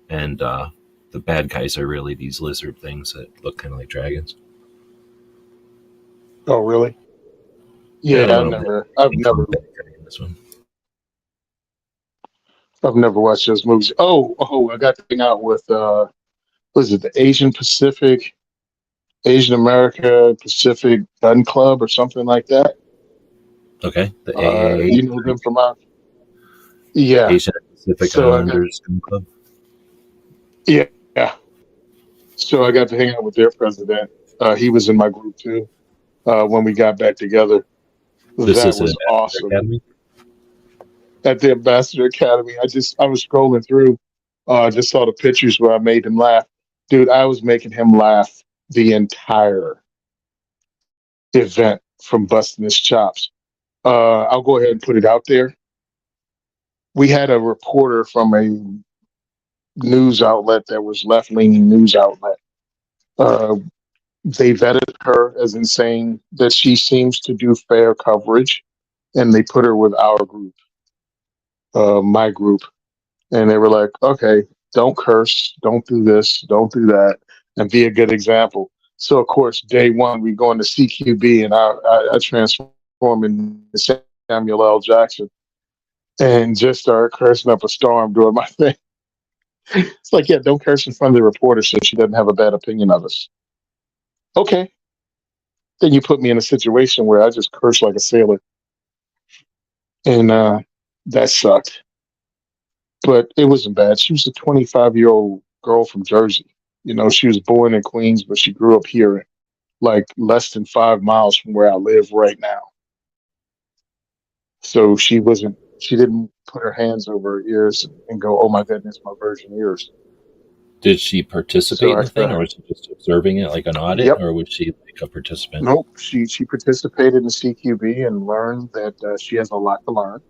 and the bad guys are really these lizard things that look kind of like dragons. Oh, really? Yeah, Yeah, a I've little bit. never, I've King never, Kong bad guy in this one. I've never watched those movies. Oh, I got to hang out with, what is it, the Asian America Pacific Gun Club or something like that. Okay, the AAA, You know them from out? Yeah. Asian Pacific So I got, Islanders Gun Club. yeah, yeah. So I got to hang out with their president. He was in my group too. When we got back together, This that is an was Ambassador awesome. Academy. At the Ambassador Academy, I was scrolling through, just saw the pictures where I made him laugh. Dude, I was making him laugh the entire event from busting his chops. I'll go ahead and put it out there. We had a reporter from a news outlet that was left leaning news outlet. Uh, they vetted her as in saying that she seems to do fair coverage, and they put her with our group, my group, and they were like, okay, don't curse, don't do this, don't do that, and be a good example. So of course, day one we go into CQB, and I transform into Samuel L. Jackson and just start cursing up a storm doing my thing. It's like, yeah, don't curse in front of the reporter so she doesn't have a bad opinion of us. Okay. Then you put me in a situation where I just curse like a sailor. And that sucked. But it wasn't bad. She was a 25-year-old girl from Jersey. You know, she was born in Queens, but she grew up here, like less than 5 miles from where I live right now. So she didn't put her hands over her ears and go, oh my goodness, my virgin ears. Did she So participate in I the thing, said, or was she just observing it like an audit, yep. or was she like a participant? Nope. She participated in CQB and learned that she has a lot to learn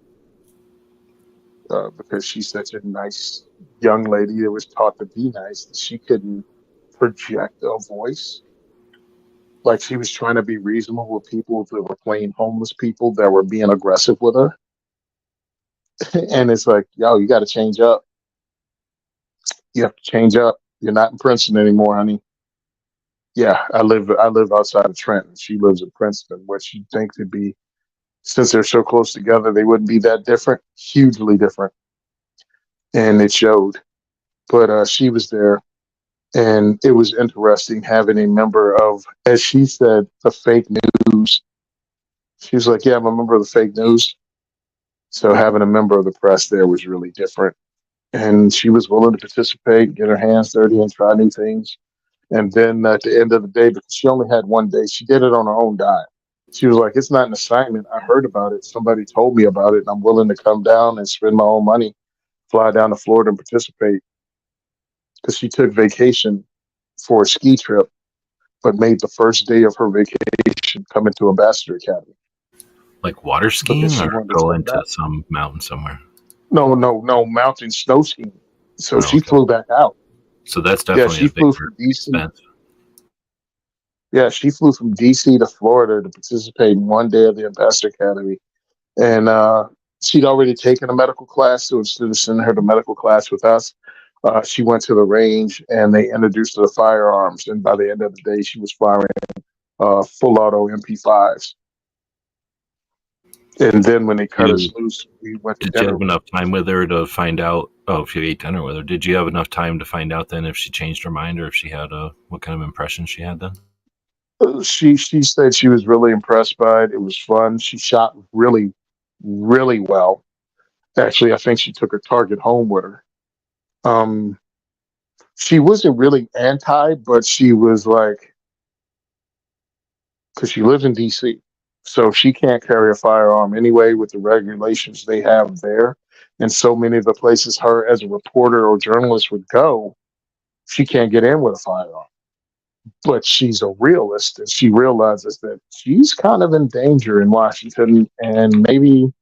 because she's such a nice young lady that was taught to be nice that she couldn't project a voice. Like she was trying to be reasonable with people that were playing homeless people that were being aggressive with her. And it's like, yo, you got to change up. You have to change up. You're not in Princeton anymore, honey. Yeah, I live outside of Trenton. She lives in Princeton. What you think to be, since they're so close together, they wouldn't be that different. Hugely different, and it showed. But she was there, and it was interesting having a member of, as she said, the fake news. She was like, "Yeah, I'm a member of the fake news." So having a member of the press there was really different, and she was willing to participate, get her hands dirty, and try new things. And then at the end of the day, because she only had one day, she did it on her own dime. She was like, it's not an assignment. I heard about it. Somebody told me about it, and I'm willing to come down and spend my own money, fly down to Florida and participate. Because she took vacation for a ski trip, but made the first day of her vacation come into Ambassador Academy Like water because skiing, she or wanted to go spend into that. some mountain somewhere? No, mountain snow skiing. So Oh, she okay. flew back out. So that's Yeah, definitely she a flew bigger from DC. expense. Yeah, she flew from DC to Florida to participate in one day of the Ambassador Academy. And she'd already taken a medical class, so instead of sending her to medical class with us, she went to the range and they introduced her to firearms. And by the end of the day, she was firing full auto MP5s. And then when they cut us You loose, we went to Did you dinner have with her. enough time with her to find out? Oh, if you ate dinner with her, did you have enough time to find out then if she changed her mind, or if she had what kind of impression she had then? She said she was really impressed by it. It was fun. She shot really, really well. Actually, I think she took her target home with her. Um, she wasn't really anti, but she was like, because she lives in DC. So she can't carry a firearm anyway with the regulations they have there. And so many of the places her as a reporter or journalist would go, she can't get in with a firearm. But she's a realist, and she realizes that she's kind of in danger in Washington, and maybe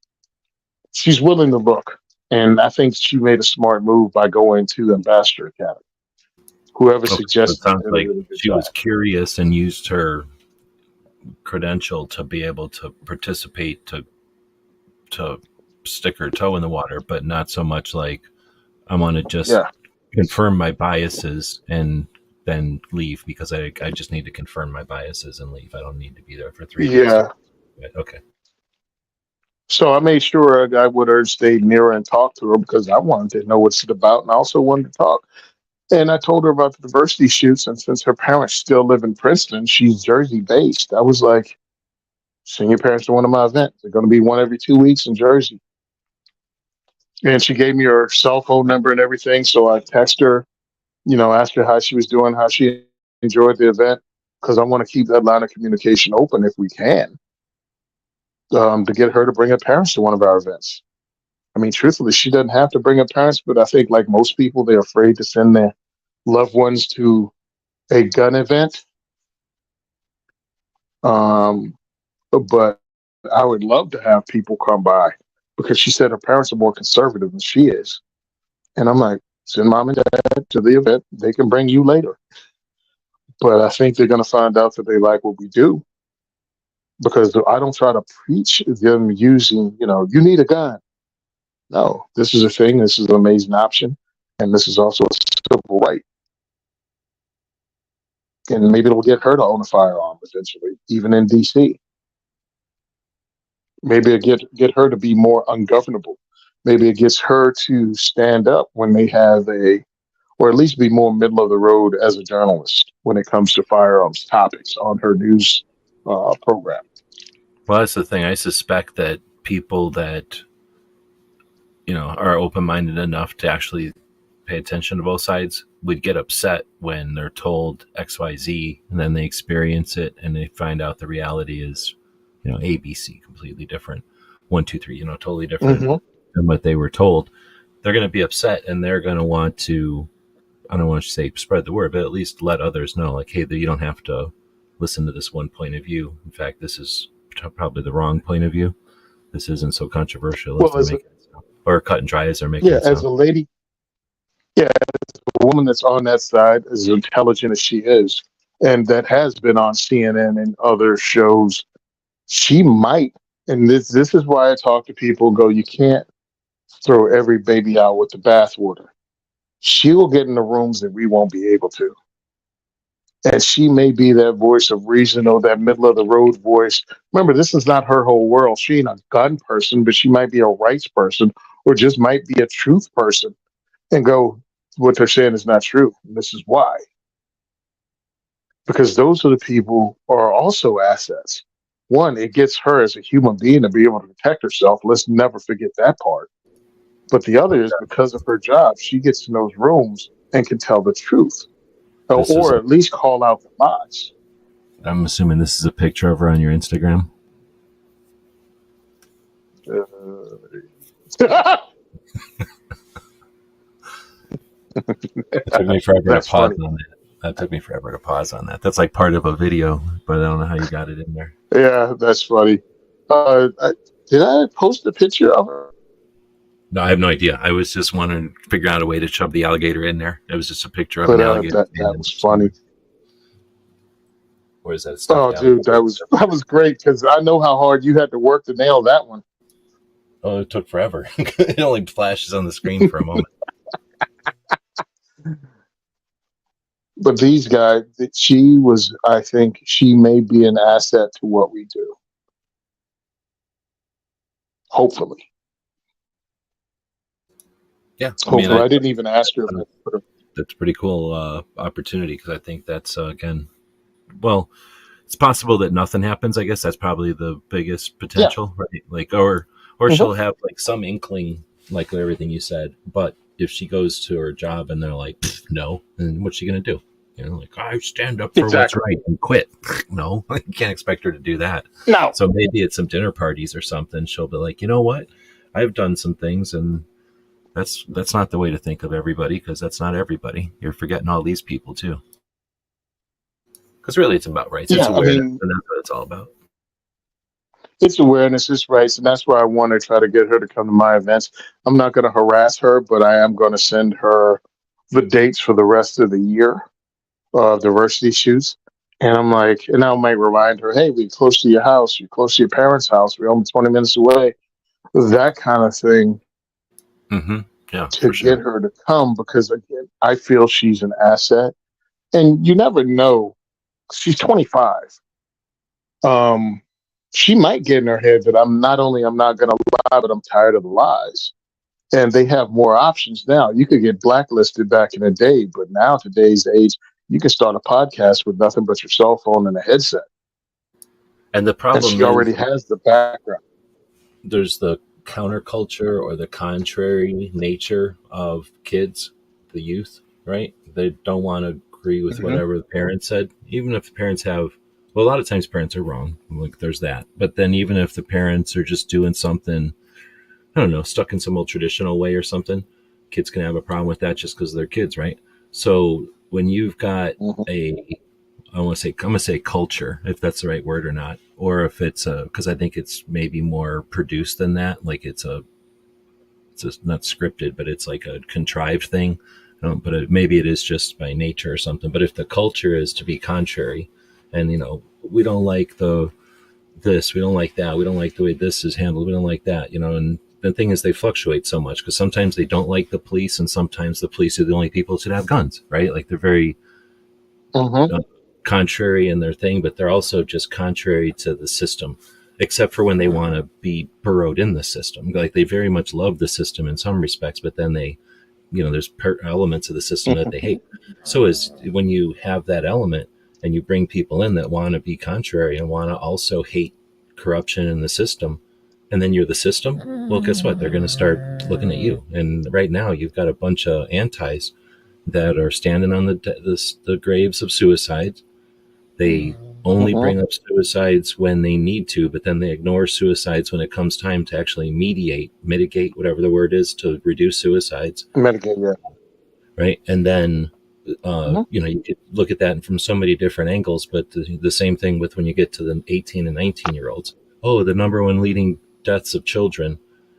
she's willing to look. And I think she made a smart move by going to Ambassador Academy. Whoever Okay, so it suggested sounds did a like really good she job. was curious and used her credential to be able to participate, to stick her toe in the water, but not so much like I want to just Yeah, confirm my biases and then leave because I just need to confirm my biases and leave. I don't need to be there for 3 days. yeah. Okay. So I made sure I would her stay near her and talk to her because I wanted to know what it's about, and I also wanted to talk. And I told her about the diversity shoots, and since her parents still live in Princeton, she's Jersey based. I was like, send your parents to one of my events. They're going to be one every 2 weeks in Jersey. And she gave me her cell phone number and everything. So I texted her, asked her how she was doing, how she enjoyed the event, because I want to keep that line of communication open if we can, to get her to bring her parents to one of our events. I mean, truthfully, she doesn't have to bring her parents, but I think, like most people, they're afraid to send their loved ones to a gun event. Um, but I would love to have people come by because she said her parents are more conservative than she is. And I'm like, send mom and dad to the event. They can bring you later. But I think they're going to find out that they like what we do because I don't try to preach them using, you need a gun. No, this is a thing. This is an amazing option. And this is also a civil right. And maybe it'll get her to own a firearm eventually, even in DC. Maybe it get her to be more ungovernable. Maybe it gets her to stand up when they have or at least be more middle of the road as a journalist when it comes to firearms topics on her news program. Well, that's the thing. I suspect that people that are open-minded enough to actually pay attention to both sides would get upset when they're told XYZ and then they experience it and they find out the reality is, ABC, completely different. 1, 2, 3, totally different than what they were told. They're going to be upset and they're going to want to, I don't want to say spread the word, but at least let others know, like, hey, you don't have to listen to this one point of view. In fact, this is probably the wrong point of view. This isn't so controversial Well, or cut and dry as they're making it sound. As a lady, as a woman that's on that side, as intelligent as she is, and that has been on CNN and other shows, she might, and this is why I talk to people and go, you can't throw every baby out with the bathwater. She will get in the rooms that we won't be able to. And she may be that voice of reason or that middle of the road voice. Remember, this is not her whole world. She ain't a gun person, but she might be a rights person or just might be a truth person and go, what they're saying is not true. And this is why. Because those are the people who are also assets. One, it gets her as a human being to be able to protect herself. Let's never forget that part. But the other is because of her job, she gets in those rooms and can tell the truth. Or at least call out the lies. I'm assuming this is a picture of her on your Instagram. It took me forever to pause on that. That took me forever to pause on that. That's like part of a video, but I don't know how you got it in there. Yeah, that's funny. Did I post a picture of her? No, I have no idea. I was just wanting to figure out a way to shove the alligator in there. It was just a picture of an alligator. That was funny. Or is that Oh, dude, that was great because I know how hard you had to work to nail that one. Oh, it took forever. It only flashes on the screen for a moment. But these guys, I think she may be an asset to what we do. Hopefully. Yeah. I didn't even ask her. That's a pretty cool opportunity because I think that's, again, well, it's possible that nothing happens. I guess that's probably the biggest potential, right? Like, or she'll have like some inkling, like everything you said. But if she goes to her job and they're like, no, then what's she going to do? Like, I stand up for what's right and quit. No, you can't expect her to do that. No. So maybe at some dinner parties or something, she'll be like, you know what? I've done some things and That's not the way to think of everybody, because that's not everybody. You're forgetting all these people too. Because really, it's about rights. It's Yeah, I awareness, mean, and that's what it's all about. it's awareness, it's rights, and that's why I want to try to get her to come to my events. I'm not going to harass her, but I am going to send her the dates for the rest of the year of diversity shoots. And I'm like, and I might remind her, hey, we're close to your house, you're close to your parents' house, we're only 20 minutes away, that kind of thing, Mm-hmm. Yeah, to for get sure. her to come, because again, I feel she's an asset. And you never know, she's 25. Um, she might get in her head that I'm not going to lie, but I'm tired of the lies. And they have more options now. You could get blacklisted back in the day, but now today's age, you can start a podcast with nothing but your cell phone and a headset, And the and problem she is, already has the background. there's the counterculture or the contrary nature of kids, the youth, right? They don't want to agree with Hmm. whatever the parents said, even if the parents have. Well, a lot of times parents are wrong. Like there's that. But then even if the parents are just doing something, I don't know, stuck in some old traditional way or something, kids can have a problem with that just because they're kids, right? So when you've got Hmm. a, I'm gonna say culture, if that's the right word or not, or if it's a, because I think it's maybe more produced than that, like it's a, not scripted, but it's like a contrived thing. But maybe it is just by nature or something. But if the culture is to be contrary, and we don't like the this, we don't like that, we don't like the way this is handled, we don't like that, and the thing is they fluctuate so much because sometimes they don't like the police and sometimes the police are the only people that should have guns, right? Like they're very Hmm. uh, contrary in their thing, but they're also just contrary to the system, except for when they want to be burrowed in the system. Like they very much love the system in some respects, but then they, there's elements of the system that they hate. So is when you have that element and you bring people in that want to be contrary and want to also hate corruption in the system, and then you're the system, well, guess what? They're going to start looking at you. And right now you've got a bunch of antis that are standing on the graves of suicides. They only Hmm. bring up suicides when they need to, but then they ignore suicides when it comes time to actually mitigate, whatever the word is, to reduce suicides, Medicaid, yeah. right? And then, Hmm. you could look at that from so many different angles, but the same thing with when you get to the 18 and 19-year-olds. Oh, the number one leading deaths of children,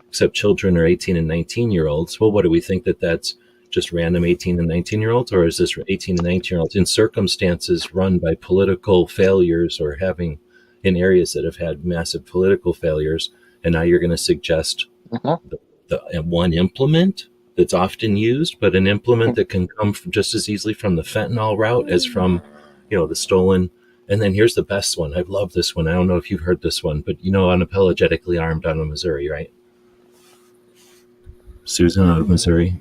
except children are 18 and 19-year-olds. Well, what do we think that's just random 18 and 19-year-olds, or is this 18 and 19-year-olds in circumstances run by political failures or having in areas that have had massive political failures? And now you're going to suggest Hmm. the one implement that's often used, but an implement that can come from just as easily from the fentanyl route as from, the stolen. And then here's the best one. I've loved this one. I don't know if you've heard this one, but unapologetically armed out of Missouri, right? Susan out of Missouri,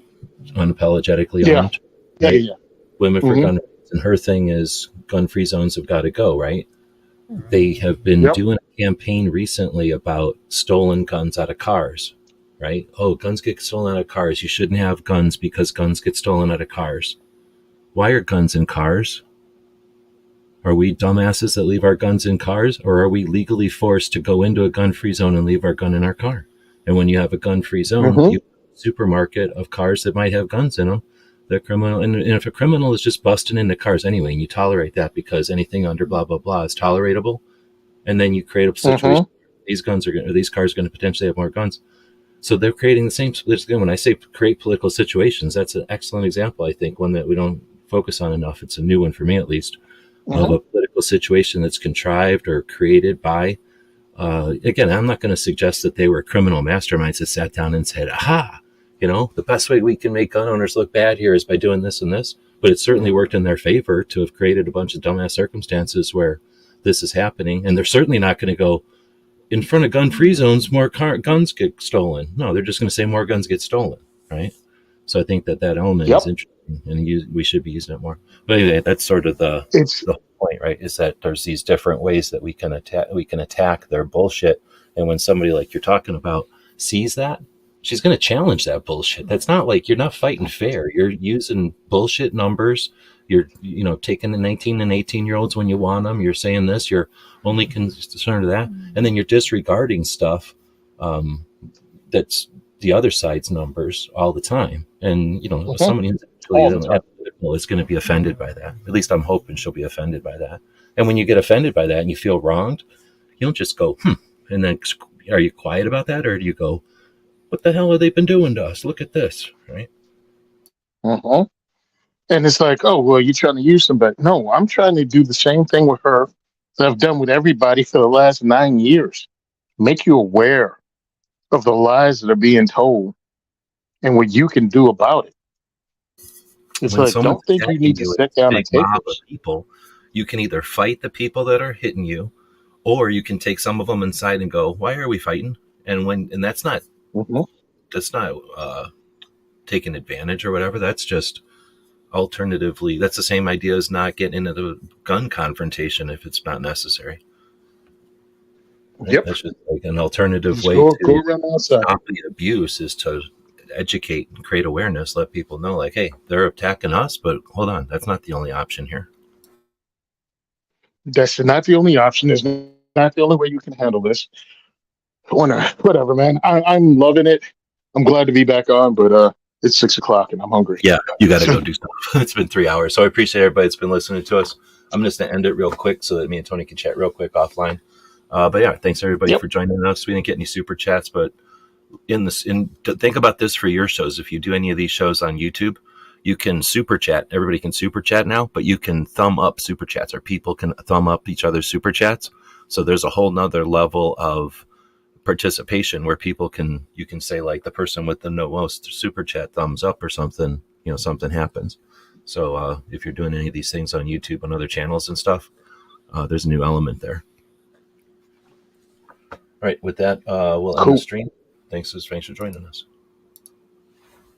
unapologetically Yeah, armed, yeah, right? yeah. Women for Hmm. gun rights. And her thing is gun-free zones have got to go, right? They have been Yep. doing a campaign recently about stolen guns out of cars, right? Oh, guns get stolen out of cars. You shouldn't have guns because guns get stolen out of cars. Why are guns in cars? Are we dumbasses that leave our guns in cars, or are we legally forced to go into a gun-free zone and leave our gun in our car? And when you have a gun-free zone, Hmm. you have a supermarket of cars that might have guns in them. The criminal, and if a criminal is just busting into cars anyway, and you tolerate that because anything under blah blah blah is tolerable, and then you create a situation Hmm. these cars are going to potentially have more guns. So they're creating the same. When I say create political situations, that's an excellent example. I think one that we don't focus on enough. It's a new one for me, at least, of Hmm. a political situation that's contrived or created by. Again, I'm not going to suggest that they were criminal masterminds that sat down and said, "Aha, the best way we can make gun owners look bad here is by doing this and this." But it certainly worked in their favor to have created a bunch of dumbass circumstances where this is happening, and they're certainly not going to go in front of gun-free zones. More guns get stolen. No, they're just going to say more guns get stolen, right? So I think that element is Yep. interesting, and we should be using it more. But anyway, that's sort of It's the whole point, right? Is that there's these different ways that we can attack their bullshit, and when somebody like you're talking about sees that, she's going to challenge that bullshit. That's not like you're not fighting fair. You're using bullshit numbers. You're taking the 19 and 18-year-olds when you want them. You're saying this. You're only concerned with that, and then you're disregarding stuff um, that's the other side's numbers all the time. And, somebody All the time. is going to be offended by that. At least I'm hoping she'll be offended by that. And when you get offended by that and you feel wronged, you don't just go, and then are you quiet about that? Or do you go, what the hell have they been doing to us? Look at this, right? And it's like, oh, well, you're trying to use somebody. No, I'm trying to do the same thing with her that I've done with everybody for the last 9 years. Make you aware of the lies that are being told and what you can do about it. It's When like, someone's don't think you attacking need to you, sit down and big take mob of this. people, you can either fight the people that are hitting you, or you can take some of them inside and go, why are we fighting? And that's not taking advantage or whatever. That's just alternatively, that's the same idea as not getting into the gun confrontation if it's not necessary. Right? Yep. That's just like an alternative Just way go to around outside. stop the abuse, is to educate and create awareness, let people know, like, hey, they're attacking us, but hold on, that's not the only option here. That's not the only option. It's not the only way you can handle this. Whatever, man. I'm loving it. I'm glad to be back on, but it's 6 o'clock and I'm hungry. Yeah, you got to go do stuff. It's been 3 hours, so I appreciate everybody that's been listening to us. I'm just gonna end it real quick so that me and Tony can chat real quick offline. But yeah, thanks everybody for joining us. We didn't get any super chats, but think about this for your shows. If you do any of these shows on YouTube, you can super chat. Everybody can super chat now, but you can thumb up super chats, or people can thumb up each other's super chats. So there's a whole nother level of participation where you can say, like, the person with the most super chat thumbs up or something, something happens. So if you're doing any of these things on YouTube and other channels and stuff, there's a new element there. All right, with that, we'll end the stream. Thanks for joining us.